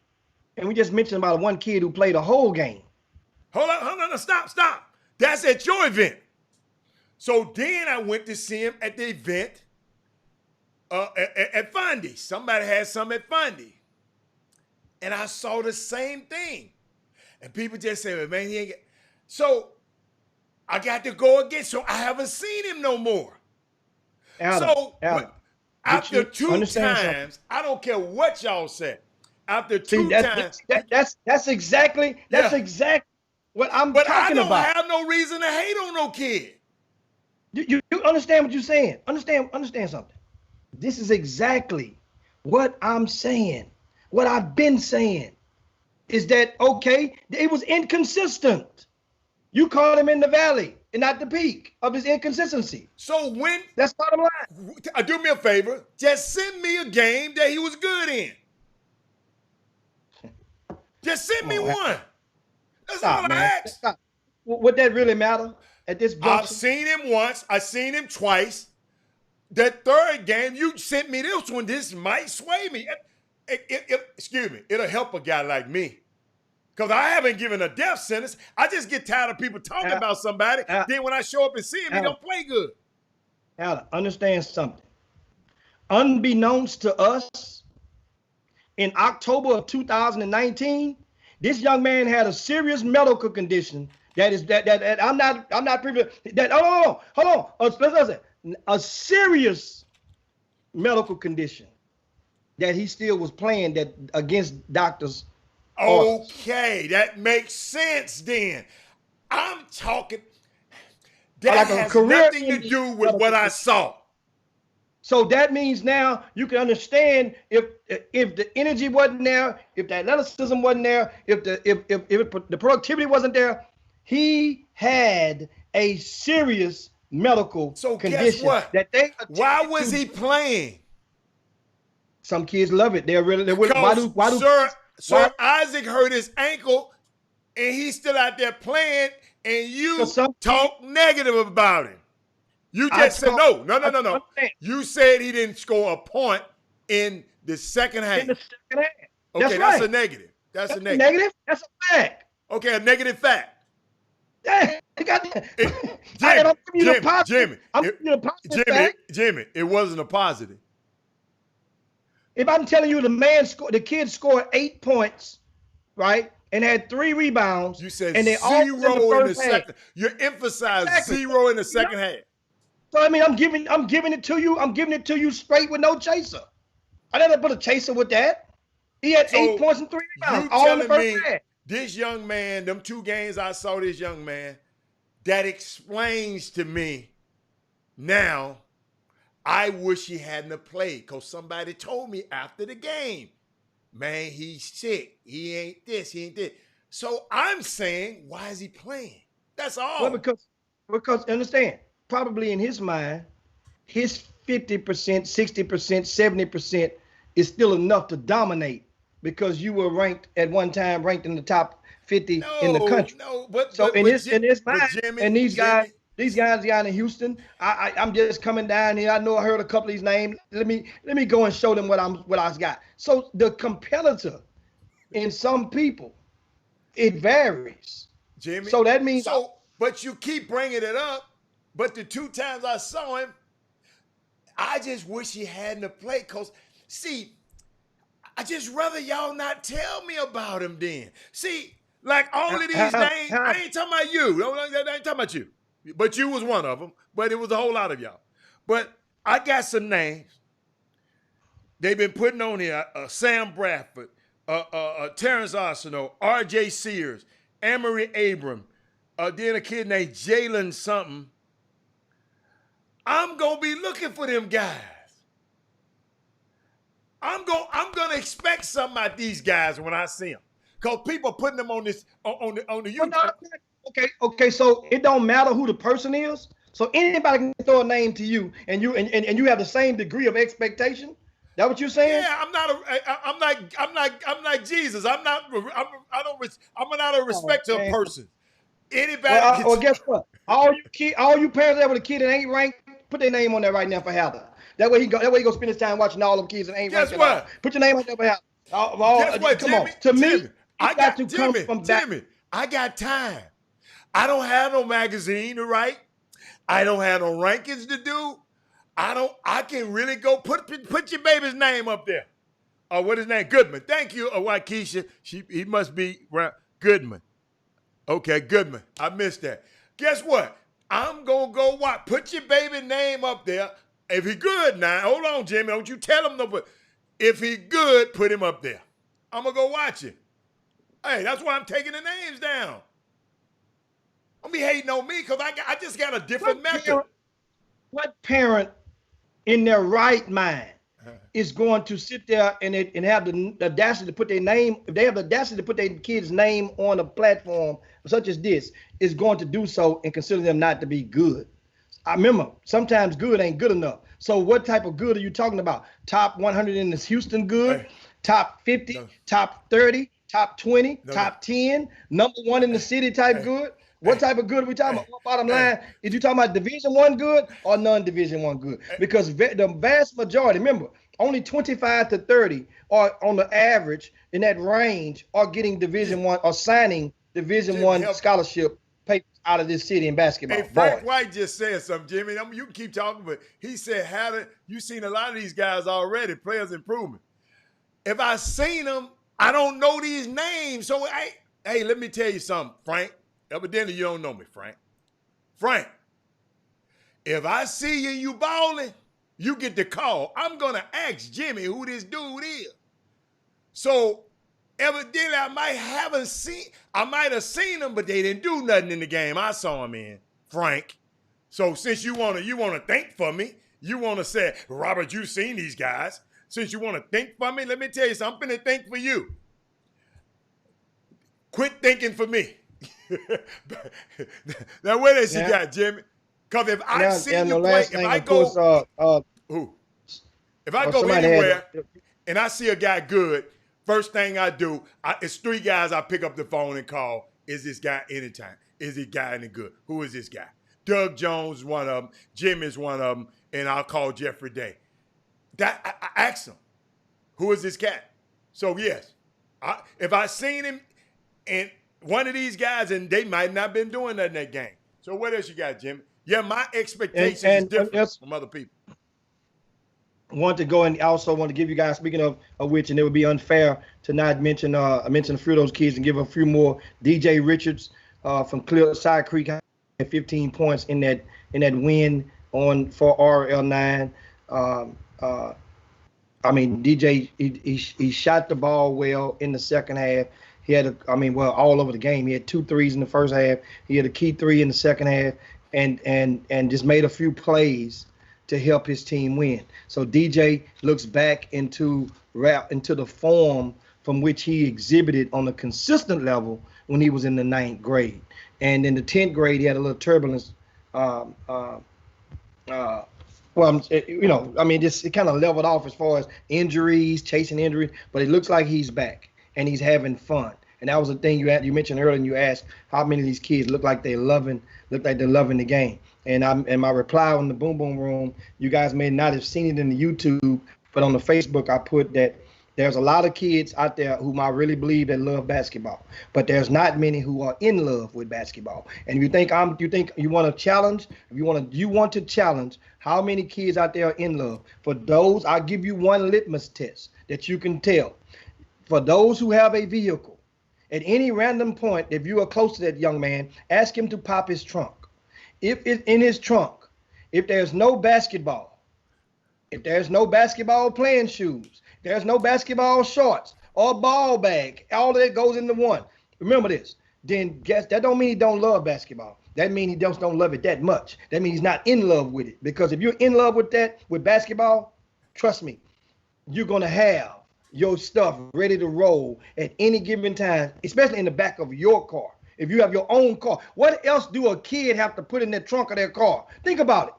and we just mentioned about one kid who played a whole game. Hold on, stop. That's at your event. So then I went to see him at the event at Fondy. Somebody had some at Fondy. And I saw the same thing. And people just say, well, man, he ain't get. So I got to go again. So I haven't seen him no more. Adam, after two times, I don't care what y'all said. After two times. That's exactly what I'm talking about. But I don't have no reason to hate on no kid. You understand what you're saying. Understand something. This is exactly what I'm saying. What I've been saying is that, okay, it was inconsistent. You caught him in the valley and not the peak of his inconsistency. So that's bottom line. Do me a favor. Just send me a game that he was good in. Just send me one. That's all I ask. Stop. Would that really matter at this juncture? I've seen him once. I've seen him twice. That third game, you sent me this one. This might sway me. Excuse me. It'll help a guy like me. Because I haven't given a death sentence. I just get tired of people talking about somebody. Then when I show up and see him, he don't play good. Alan, understand something. Unbeknownst to us, in October of 2019, this young man had a serious medical condition that I'm not privy to. That hold on. A serious medical condition that he still was playing that against doctors. Okay, that makes sense then. I'm talking. That has nothing to do with what I saw. So that means now you can understand if the energy wasn't there, if the athleticism wasn't there, if the productivity wasn't there, he had a serious medical condition. Guess what? Why was he playing? Some kids love it. Sir Isaac hurt his ankle, and he's still out there playing, and you talk negative about him. You just said no. You said he didn't score a point in the second half. Okay, that's a negative. That's a negative. That's a fact. Okay, a negative fact. Jimmy, it wasn't a positive. If I'm telling you the kid scored 8 points, right, and had 3 rebounds, you said and they zero in the second. You emphasized 0 in the second half. So I mean, I'm giving it to you. I'm giving it to you straight with no chaser. I never put a chaser with that. He had 8 points and 3 rebounds. All in the first half. This young man, them 2 games I saw this young man, that explains to me now. I wish he hadn't have played because somebody told me after the game, man, he's sick. He ain't this, he ain't that. So I'm saying, why is he playing? That's all. Well, because understand, probably in his mind, his 50%, 60%, 70% is still enough to dominate because you were ranked at one time, ranked in the top 50 in the country. In his mind, Jimmy, and these guys down in Houston, I'm just coming down here. I know I heard a couple of these names. Let me go and show them what I got. So the competitor in some people, it varies. Jimmy. So that means. But you keep bringing it up. But the 2 times I saw him, I just wish he hadn't have played. Because, see, I just rather y'all not tell me about him then. See, Like all of these names, I ain't talking about you. I ain't talking about you. But you was one of them. But it was a whole lot of y'all. But I got some names. They've been putting on here. Sam Bradford, Terrence Arsenault, R.J. Sears, Emory Abram, then a kid named Jalen something. I'm gonna be looking for them guys. I'm gonna expect something out these guys when I see them, cause people putting them on this on the YouTube. Okay. So it don't matter who the person is. So anybody can throw a name to you, and you have the same degree of expectation. That what you're saying? Yeah, I'm not Jesus. I'm not a respecter of persons. Anybody? Well, guess what? All you parents that with a kid that ain't ranked, put their name on there right now for Heather. That way he go spend his time watching all them kids that ain't ranked. Guess what? Put your name on there for Heather. Guess what, come Jimmy? on. To Jimmy, me, I got to come from back. Jimmy, I got time. I don't have no magazine to write. I don't have no rankings to do. I can really go put your baby's name up there. What his name? Goodman. Thank you, Waukesha. He must be Goodman. Okay, Goodman. I missed that. Guess what? I'm gonna go watch. Put your baby name up there. If he good now, hold on, Jimmy. Don't you tell him no, but if he good, put him up there. I'm gonna go watch it. Hey, that's why I'm taking the names down. Don't be hating on me because I just got a different method. What parent in their right mind is going to sit there and have the audacity to put their name, if they have the audacity to put their kid's name on a platform such as this, is going to do so and consider them not to be good? I remember, sometimes good ain't good enough. So what type of good are you talking about? Top 100 in this Houston good? Hey. Top 50, no. Top 30, top 20, no. Top 10, number one in the city type good? What type of good are we talking about? Bottom line, is you talking about Division I good or non-Division I good? Because the vast majority, remember, only 25 to 30 are on the average in that range are getting Division I or signing Division I scholarship papers out of this city in basketball. Hey, Frank White just said something, Jimmy. You can keep talking, but he said, you seen a lot of these guys already, players improvement. If I seen them, I don't know these names. So, hey, let me tell you something, Frank. Evidently, you don't know me, Frank. Frank, if I see you balling, you get the call. I'm going to ask Jimmy who this dude is. So, evidently, I might have seen him, but they didn't do nothing in the game I saw him in, Frank. So, since you want to think for me, you want to say, Robert, you've seen these guys. Since you want to think for me, let me tell you something. I'm going to think for you. Quit thinking for me. Now, what else you got, Jimmy? Because if I see you play, if I go, if I go anywhere and I see a guy good, first thing I do, it's three guys I pick up the phone and call. Is this guy anytime? Is this guy any good? Who is this guy? Doug Jones is one of them. Jim is one of them. And I'll call Jeffrey Day. I ask him, who is this cat? So, yes, if I seen him and one of these guys, and they might not been doing that in that game. So what else you got, Jimmy? Yeah, my expectations is different from other people. Want to go and also want to give you guys, speaking of which, and it would be unfair to not mention a few of those kids and give a few more. DJ Richards from Side Creek had 15 points in that win for RL9. DJ he shot the ball well in the second half. He had all over the game. He had 2 threes in the first half. He had a key 3 in the second half, and just made a few plays to help his team win. So DJ looks back into the form from which he exhibited on a consistent level when he was in the 9th grade. And in the 10th grade, he had a little turbulence. It kind of leveled off as far as injuries, chasing injuries, but it looks like he's back. And he's having fun. And that was the thing you mentioned earlier, and you asked how many of these kids look like they're loving the game. And my reply on the Boom Boom Room, you guys may not have seen it in the YouTube, but on the Facebook I put that there's a lot of kids out there whom I really believe that love basketball, but there's not many who are in love with basketball. And if you think you want to challenge, if you want to challenge how many kids out there are in love, for those, I'll give you one litmus test that you can tell. For those who have a vehicle at any random point, if you are close to that young man, ask him to pop his trunk. If it's in his trunk, if there's no basketball, if there's no basketball playing shoes, there's no basketball shorts or ball bag, all of that goes into one. Remember this. Then guess that don't mean he don't love basketball. That means he just don't love it that much. That means he's not in love with it. Because if you're in love with that, with basketball, trust me, you're gonna have your stuff ready to roll at any given time, especially in the back of your car. If you have your own car, what else do a kid have to put in the trunk of their car? Think about it.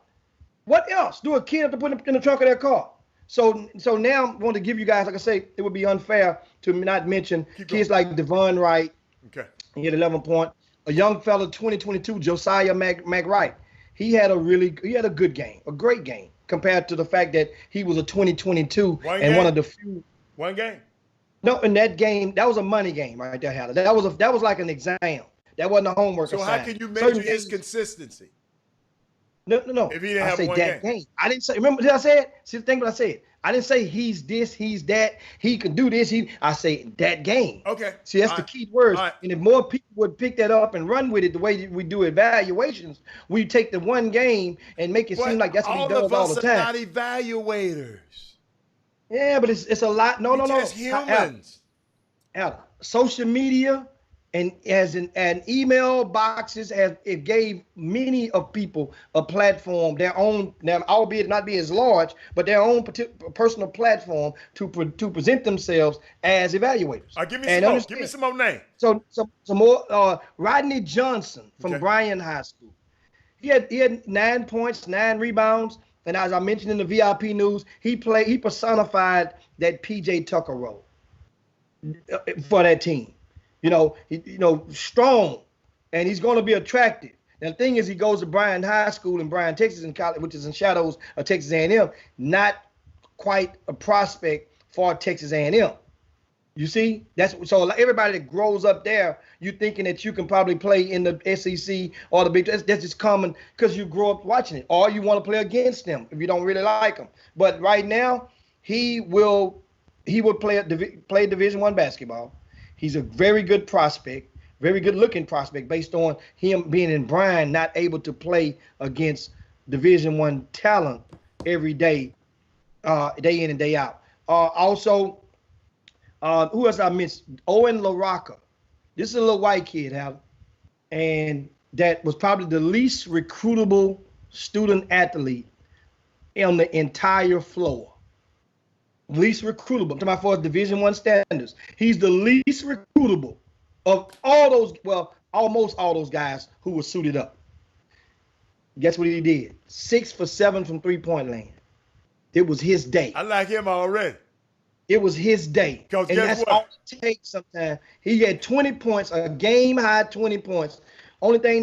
What else do a kid have to put in the trunk of their car? So now I want to give you guys, like I say, it would be unfair to not mention kids like Devon Wright. Okay. He had 11 points. A young fella, 2022, Josiah McWright. He had a good game, a great game, compared to the fact that he was a 2022 one of the few. One game? No, in that game, that was a money game right there, Haller. That was like an exam. That wasn't a homework So assignment. how can you measure his consistency? No. If he didn't I have say one that game. I didn't say. Remember, did I say it? See the thing what I said? I didn't say he's this, he's that, he can do this. I say that game. Okay. See, that's the key words. And if more people would pick that up and run with it the way we do evaluations, we take the one game and make it seem like that's what he does all the time. All of us are not evaluators. Yeah, but it's a lot. No. Just humans. Social media and email boxes it gave many of people a platform, their own, now albeit not be as large, but their own personal platform to present themselves as evaluators. Give me some more. Give me some more names. So some more. Rodney Johnson from Bryan High School. He had 9 points, 9 rebounds, and as I mentioned in the VIP news, he personified that PJ Tucker role for that team. Strong, and he's going to be attractive. Now the thing is, he goes to Bryan High School in Bryan, Texas, in college, which is in shadows of Texas A&M. Not quite a prospect for Texas A&M. You see, so everybody that grows up there, you thinking that you can probably play in the SEC or the Big 12. That's just common because you grow up watching it, or you want to play against them if you don't really like them. But right now, he will play Division I basketball. He's a very good prospect, very good looking prospect based on him being in Bryan, not able to play against Division I talent every day, day in and day out. Also, who else I missed? Owen LaRocca. This is a little white kid, Hal, and that was probably the least recruitable student athlete on the entire floor. Least recruitable. I'm talking about for Division I standards. He's the least recruitable of all those, well, almost all those guys who were suited up. Guess what he did? 6 for 7 from three-point land. It was his day. I like him already. It was his day. And that's all it takes sometimes. He had 20 points, a game-high 20 points. Only thing,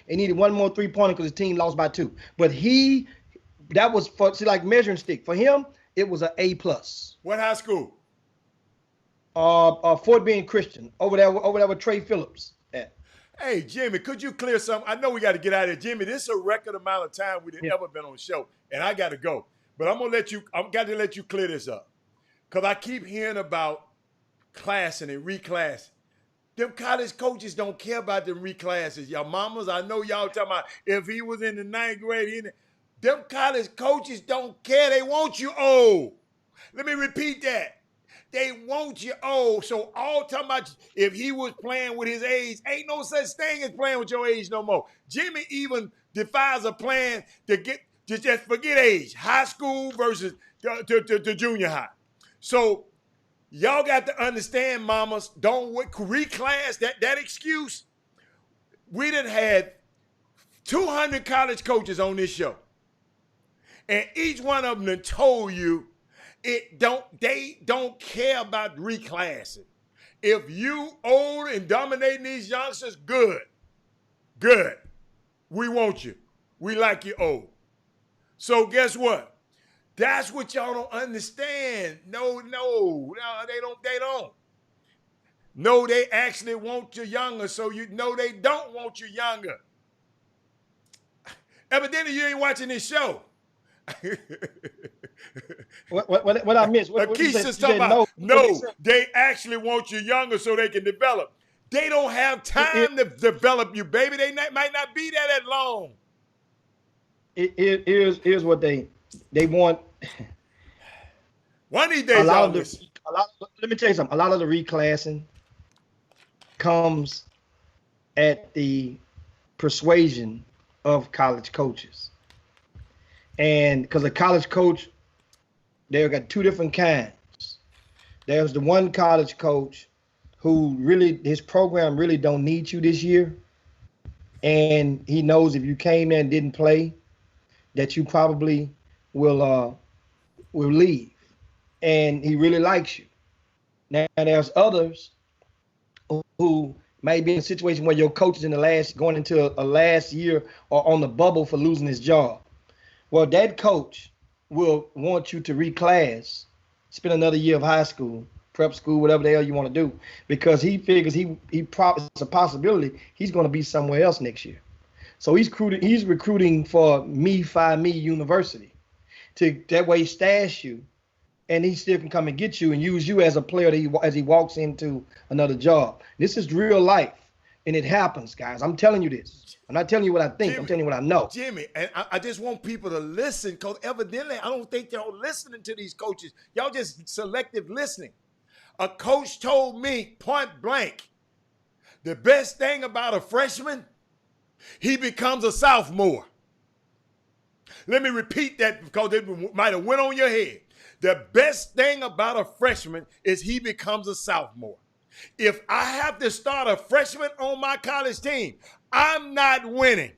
he needed one more three-pointer because his team lost by 2. But that was for, like measuring stick. For him, it was an A+. What high school? Fort Bend Christian, over there with Trey Phillips at. Hey, Jimmy, could you clear something? I know we got to get out of here. Jimmy, this is a record amount of time we've ever been on the show, and I got to go. But I'm got to let you clear this up. Because I keep hearing about classing and reclassing. Them college coaches don't care about them reclasses. Y'all mamas, I know y'all talking about if he was in the 9th grade, them college coaches don't care. They want you old. Let me repeat that. They want you old. So all talking about if he was playing with his age, ain't no such thing as playing with your age no more. Jimmy even defies a plan to just forget age. High school versus to junior high. So y'all got to understand, mamas, don't reclass that excuse. We done had 200 college coaches on this show. And each one of them done told you they don't care about reclassing. If you old and dominating these youngsters, good. We want you. We like you old. So guess what? That's what y'all don't understand. No, they don't. No, they actually want you younger, so you know they don't want you younger. Evidently, you ain't watching this show. What I missed? What you Keisha's said talking about, no. they actually want you younger so they can develop. They don't have time to develop you, baby. They might not be there that long. Here's what they want. One of these days, let me tell you something. A lot of the reclassing comes at the persuasion of college coaches. And because a college coach, they've got two different kinds. There's the one college coach who really, his program really don't need you this year. And he knows if you came in and didn't play, that you probably will leave. And he really likes you. Now there's others who may be in a situation where your coach is going into a last year or on the bubble for losing his job. Well, that coach will want you to reclass, spend another year of high school, prep school, whatever the hell you want to do, because he figures it's a possibility he's going to be somewhere else next year. So he's recruiting for Phi Me University to that way stash you, and he still can come and get you and use you as a player as he walks into another job. This is real life, and it happens, guys. I'm telling you this. I'm not telling you what I think. I'm telling you what I know. Jimmy, and I just want people to listen, because evidently I don't think y'all listening to these coaches. Y'all just selective listening. A coach told me point blank, the best thing about a freshman, he becomes a sophomore. Let me repeat that because it might have went on your head. The best thing about a freshman is he becomes a sophomore. If I have to start a freshman on my college team, I'm not winning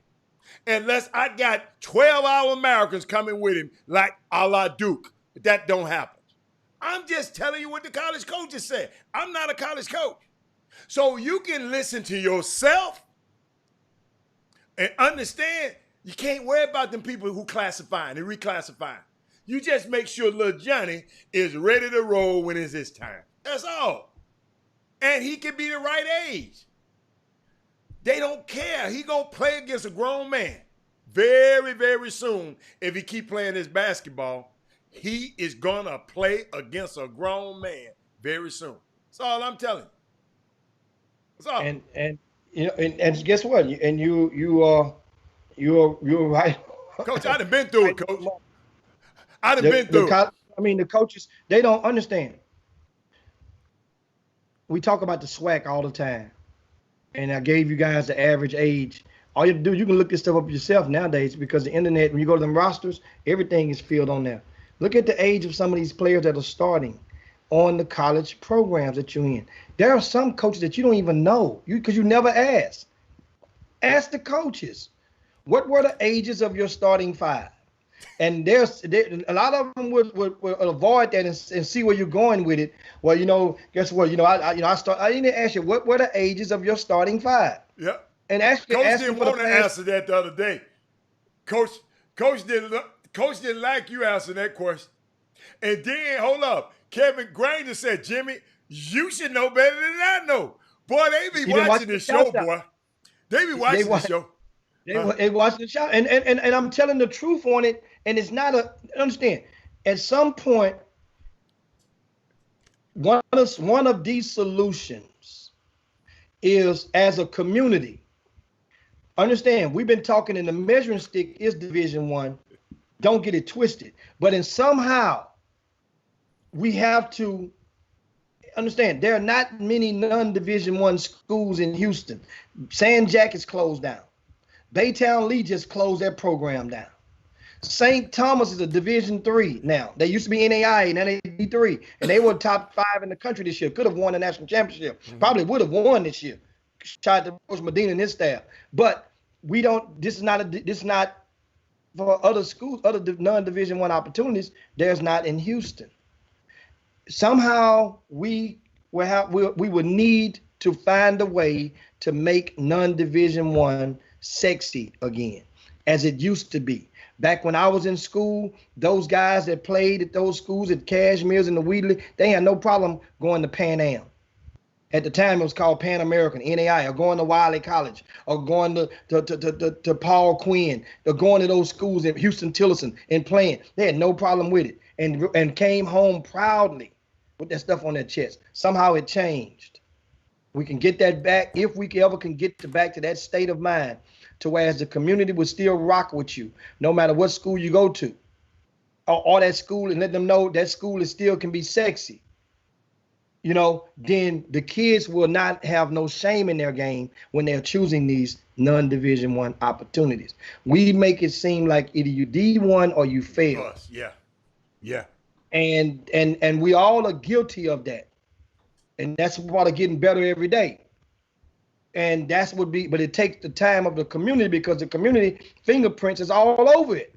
unless I got 12 All-Americans coming with him like a la Duke. That don't happen. I'm just telling you what the college coaches said. I'm not a college coach. So you can listen to yourself and understand you can't worry about them people who classifying and reclassifying. You just make sure little Johnny is ready to roll when it's his time. That's all. And he can be the right age. They don't care. He gonna play against a grown man very, very soon. If he keep playing this basketball, he is gonna play against a grown man very soon. That's all I'm telling you. That's all. And you know, and guess what? And you're right. Coach, I done been through it, Coach. I done been through it. I mean, the coaches, they don't understand. We talk about the SWAC all the time. And I gave you guys the average age. All you have to do, you can look this stuff up yourself nowadays, because the internet, when you go to them rosters, everything is filled on there. Look at the age of some of these players that are starting on the college programs that you're in. There are some coaches that you don't even know because you never asked. Ask the coaches. What were the ages of your starting five? And a lot of them would avoid that and see where you're going with it. Well, you know, guess what? You know, I didn't ask you what were the ages of your starting five. Yeah. And Coach didn't want to answer that the other day. Coach didn't like you answering that question. And then hold up, Kevin Granger said, Jimmy, you should know better than I know. Boy, they be watching this show, boy. They be watching the show. They watch the show, and I'm telling the truth on it, and it's not understand. At some point, one of these solutions is, as a community, understand, we've been talking, in the measuring stick is Division I. Don't get it twisted. But in somehow, we have to understand, there are not many non-Division I schools in Houston. San Jac is closed down. Baytown Lee just closed their program down. St. Thomas is a Division III now. They used to be NAIA and NAD3, and they were top 5 in the country this year. Could have won the national championship. Probably would have won this year. Shout out to Coach Medina and his staff. But we don't. This is not for other schools, other non-Division I opportunities. There's not in Houston. Somehow we would need to find a way to make non-Division I sexy again, as it used to be. Back when I was in school, those guys that played at those schools at Cashmere's and the Wheatley, they had no problem going to Pan Am. At the time, it was called Pan American, NAI, or going to Wiley College, or going to Paul Quinn, or going to those schools in Houston-Tillotson and playing. They had no problem with it, and came home proudly with that stuff on their chest. Somehow it changed. We can get that back if we ever can get back to that state of mind, to where as the community would still rock with you, no matter what school you go to, or that school, and let them know that school is still can be sexy. You know, then the kids will not have no shame in their game when they're choosing these non-Division I opportunities. We make it seem like either you D1 or you fail. Yeah. And we all are guilty of that. And that's part of getting better every day. And that's what but it takes the time of the community, because the community fingerprints is all over it.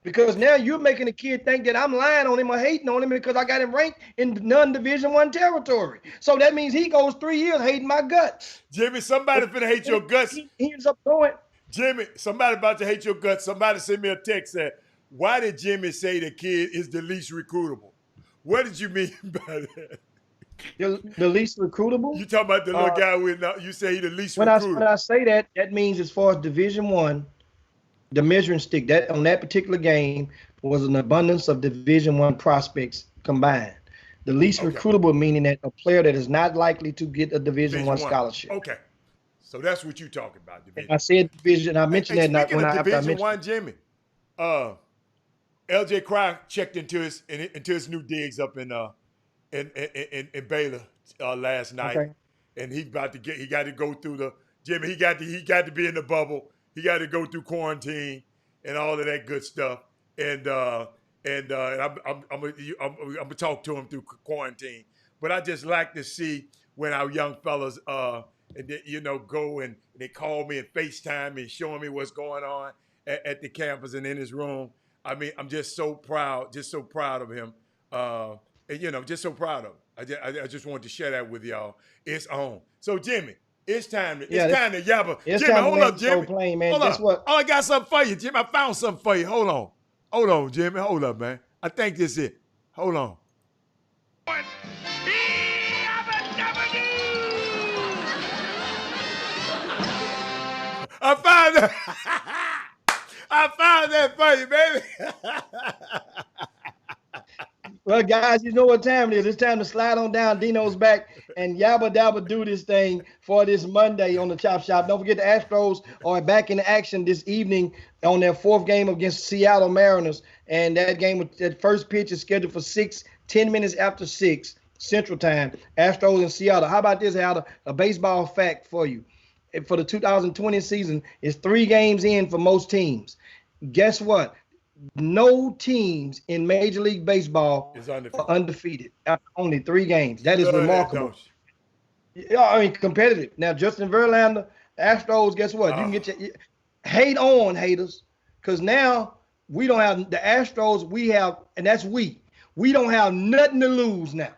Because now you're making a kid think that I'm lying on him or hating on him because I got him ranked in non-Division I territory. So that means he goes 3 years hating my guts. Jimmy, somebody finna hate your guts. He ends up going. Jimmy, somebody about to hate your guts. Somebody sent me a text that, why did Jimmy say the kid is the least recruitable? What did you mean by that? The least recruitable? You talking about the little guy with, you say he the least recruitable. When I say that, that means as far as Division I, the measuring stick that on that particular game was an abundance of Division I prospects combined. The least recruitable meaning that a player that is not likely to get a Division I scholarship. Okay, so that's what you talking about. I said division. I mentioned that not when after I mentioned Division I, Jimmy. LJ Cry checked into his new digs up in Baylor last night, and he got to go through the Jimmy. He got to be in the bubble. He got to go through quarantine and all of that good stuff. And I'm gonna talk to him through quarantine. But I just like to see when our young fellas, go and they call me and FaceTime me, showing me what's going on at the campus and in his room. I mean, I'm just so proud of him. Just so proud of him. I just wanted to share that with y'all. It's on. So Jimmy. It's time to yabba. Jimmy, hold up, Jimmy. Hold up. Oh, I got something for you, Jimmy. I found something for you. Hold on, Jimmy. Hold up, man. I think this is it. Hold on. I found that. I found that for you, baby. Well, guys, you know what time it is. It's time to slide on down Dino's back and yabba dabba do this thing for this Monday on the Chop Shop. Don't forget the Astros are back in action this evening on their fourth game against Seattle Mariners. And that first pitch is scheduled for 10 minutes after 6 Central Time. Astros in Seattle. How about this, Howard? A baseball fact for you. For the 2020 season, it's 3 games in for most teams. Guess what? No teams in Major League Baseball are undefeated after only 3 games. That is remarkable. Yeah, I mean, competitive. Now, Justin Verlander, Astros, guess what? You can get your hate on, haters, because now we don't have the Astros. We have, and that's we don't have nothing to lose now.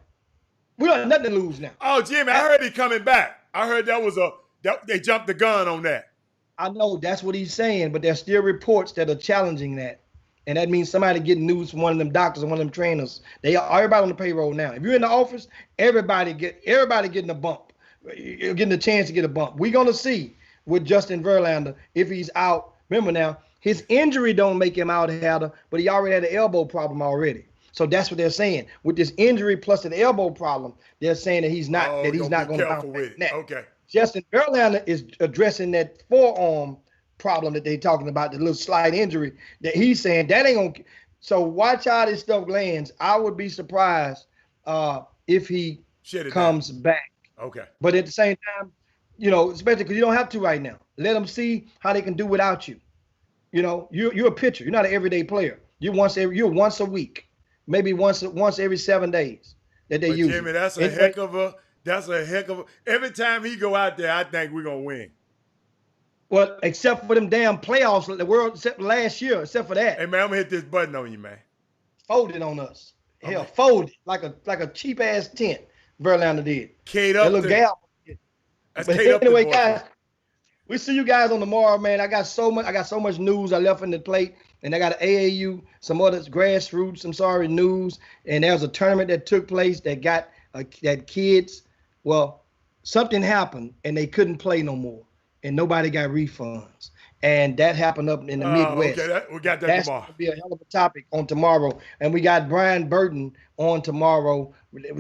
We don't have nothing to lose now. Oh, Jimmy, I heard he coming back. I heard they jumped the gun on that. I know that's what he's saying, but there's still reports that are challenging that. And that means somebody getting news from one of them doctors and one of them trainers. Everybody on the payroll now. If you're in the office, everybody getting a bump. You're getting a chance to get a bump. We're gonna see with Justin Verlander if he's out. Remember now, his injury don't make him out, but he already had an elbow problem already. So that's what they're saying. With this injury plus an elbow problem, they're saying that he's not going to bounce back. Okay. Justin Verlander is addressing that forearm problem that they're talking about, the little slight injury that he's saying that ain't gonna. So watch how this stuff lands. I would be surprised if he comes back. Okay. But at the same time, especially because you don't have to right now. Let them see how they can do without you. You're a pitcher. You're not an everyday player. You're once a week, maybe once every 7 days that they use. Jimmy, that's a heck of a. Every time he go out there, I think we're gonna win. Well, except for them damn playoffs, the world except last year, except for that. Hey man, I'm gonna hit this button on you, man. Folded on us. Okay. Hell, folded like a cheap ass tent. Verlander did. Kate up. Little gal. But anyway, guys, we see you guys on tomorrow, man. I got so much news I left in the plate, and I got an AAU, some other grassroots. News, and there was a tournament that took place that got that kids Well, something happened and they couldn't play no more, and nobody got refunds. And that happened up in the Midwest. Okay, we got that That's tomorrow. going to be a hell of a topic on tomorrow. And we got Brian Burton on tomorrow.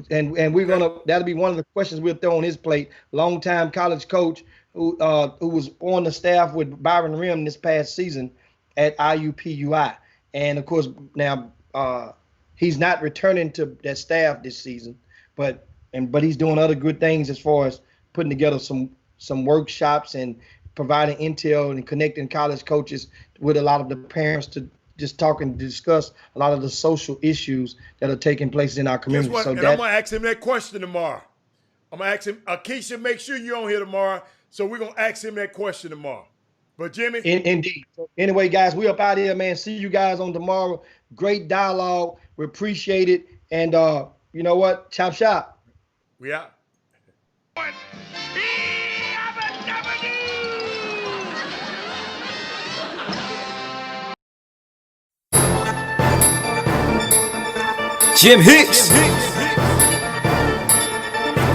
And we're going to, that'll be one of the questions we'll throw on his plate. Longtime college coach who was on the staff with Byron Rim this past season at IUPUI. And of course, now he's not returning to that staff this season, but he's doing other good things as far as putting together some workshops and providing intel and connecting college coaches with a lot of the parents to just talk and discuss a lot of the social issues that are taking place in our community. Guess what? So and I'm going to ask him that question tomorrow. I'm going to ask him, Keisha, make sure you're on here tomorrow. So we're going to ask him that question tomorrow. But Jimmy? Indeed. So anyway, guys, we up out here, man. See you guys on tomorrow. Great dialogue. We appreciate it. And you know what? Chop shop. We out. Jim Hicks,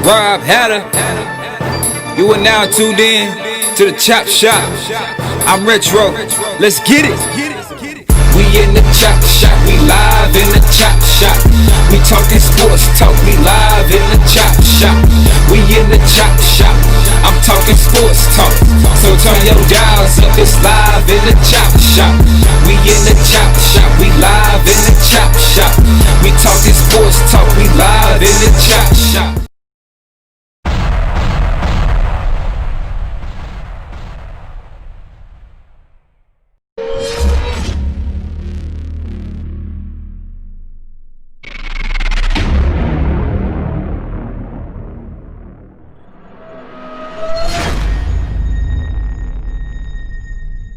Rob Hatter, you are now tuned in to the Chop Shop. I'm Retro, let's get it. We in the Chop Shop, we live in the Chop Shop. We talking sports talk, we live in the Chop Shop. We in the Chop Shop, I'm talking sports talk. So turn your dials up, it's live in the Chop Shop. We in the Chop Shop, we live in the Chop Shop. We talking sports talk, we live in the Chop Shop.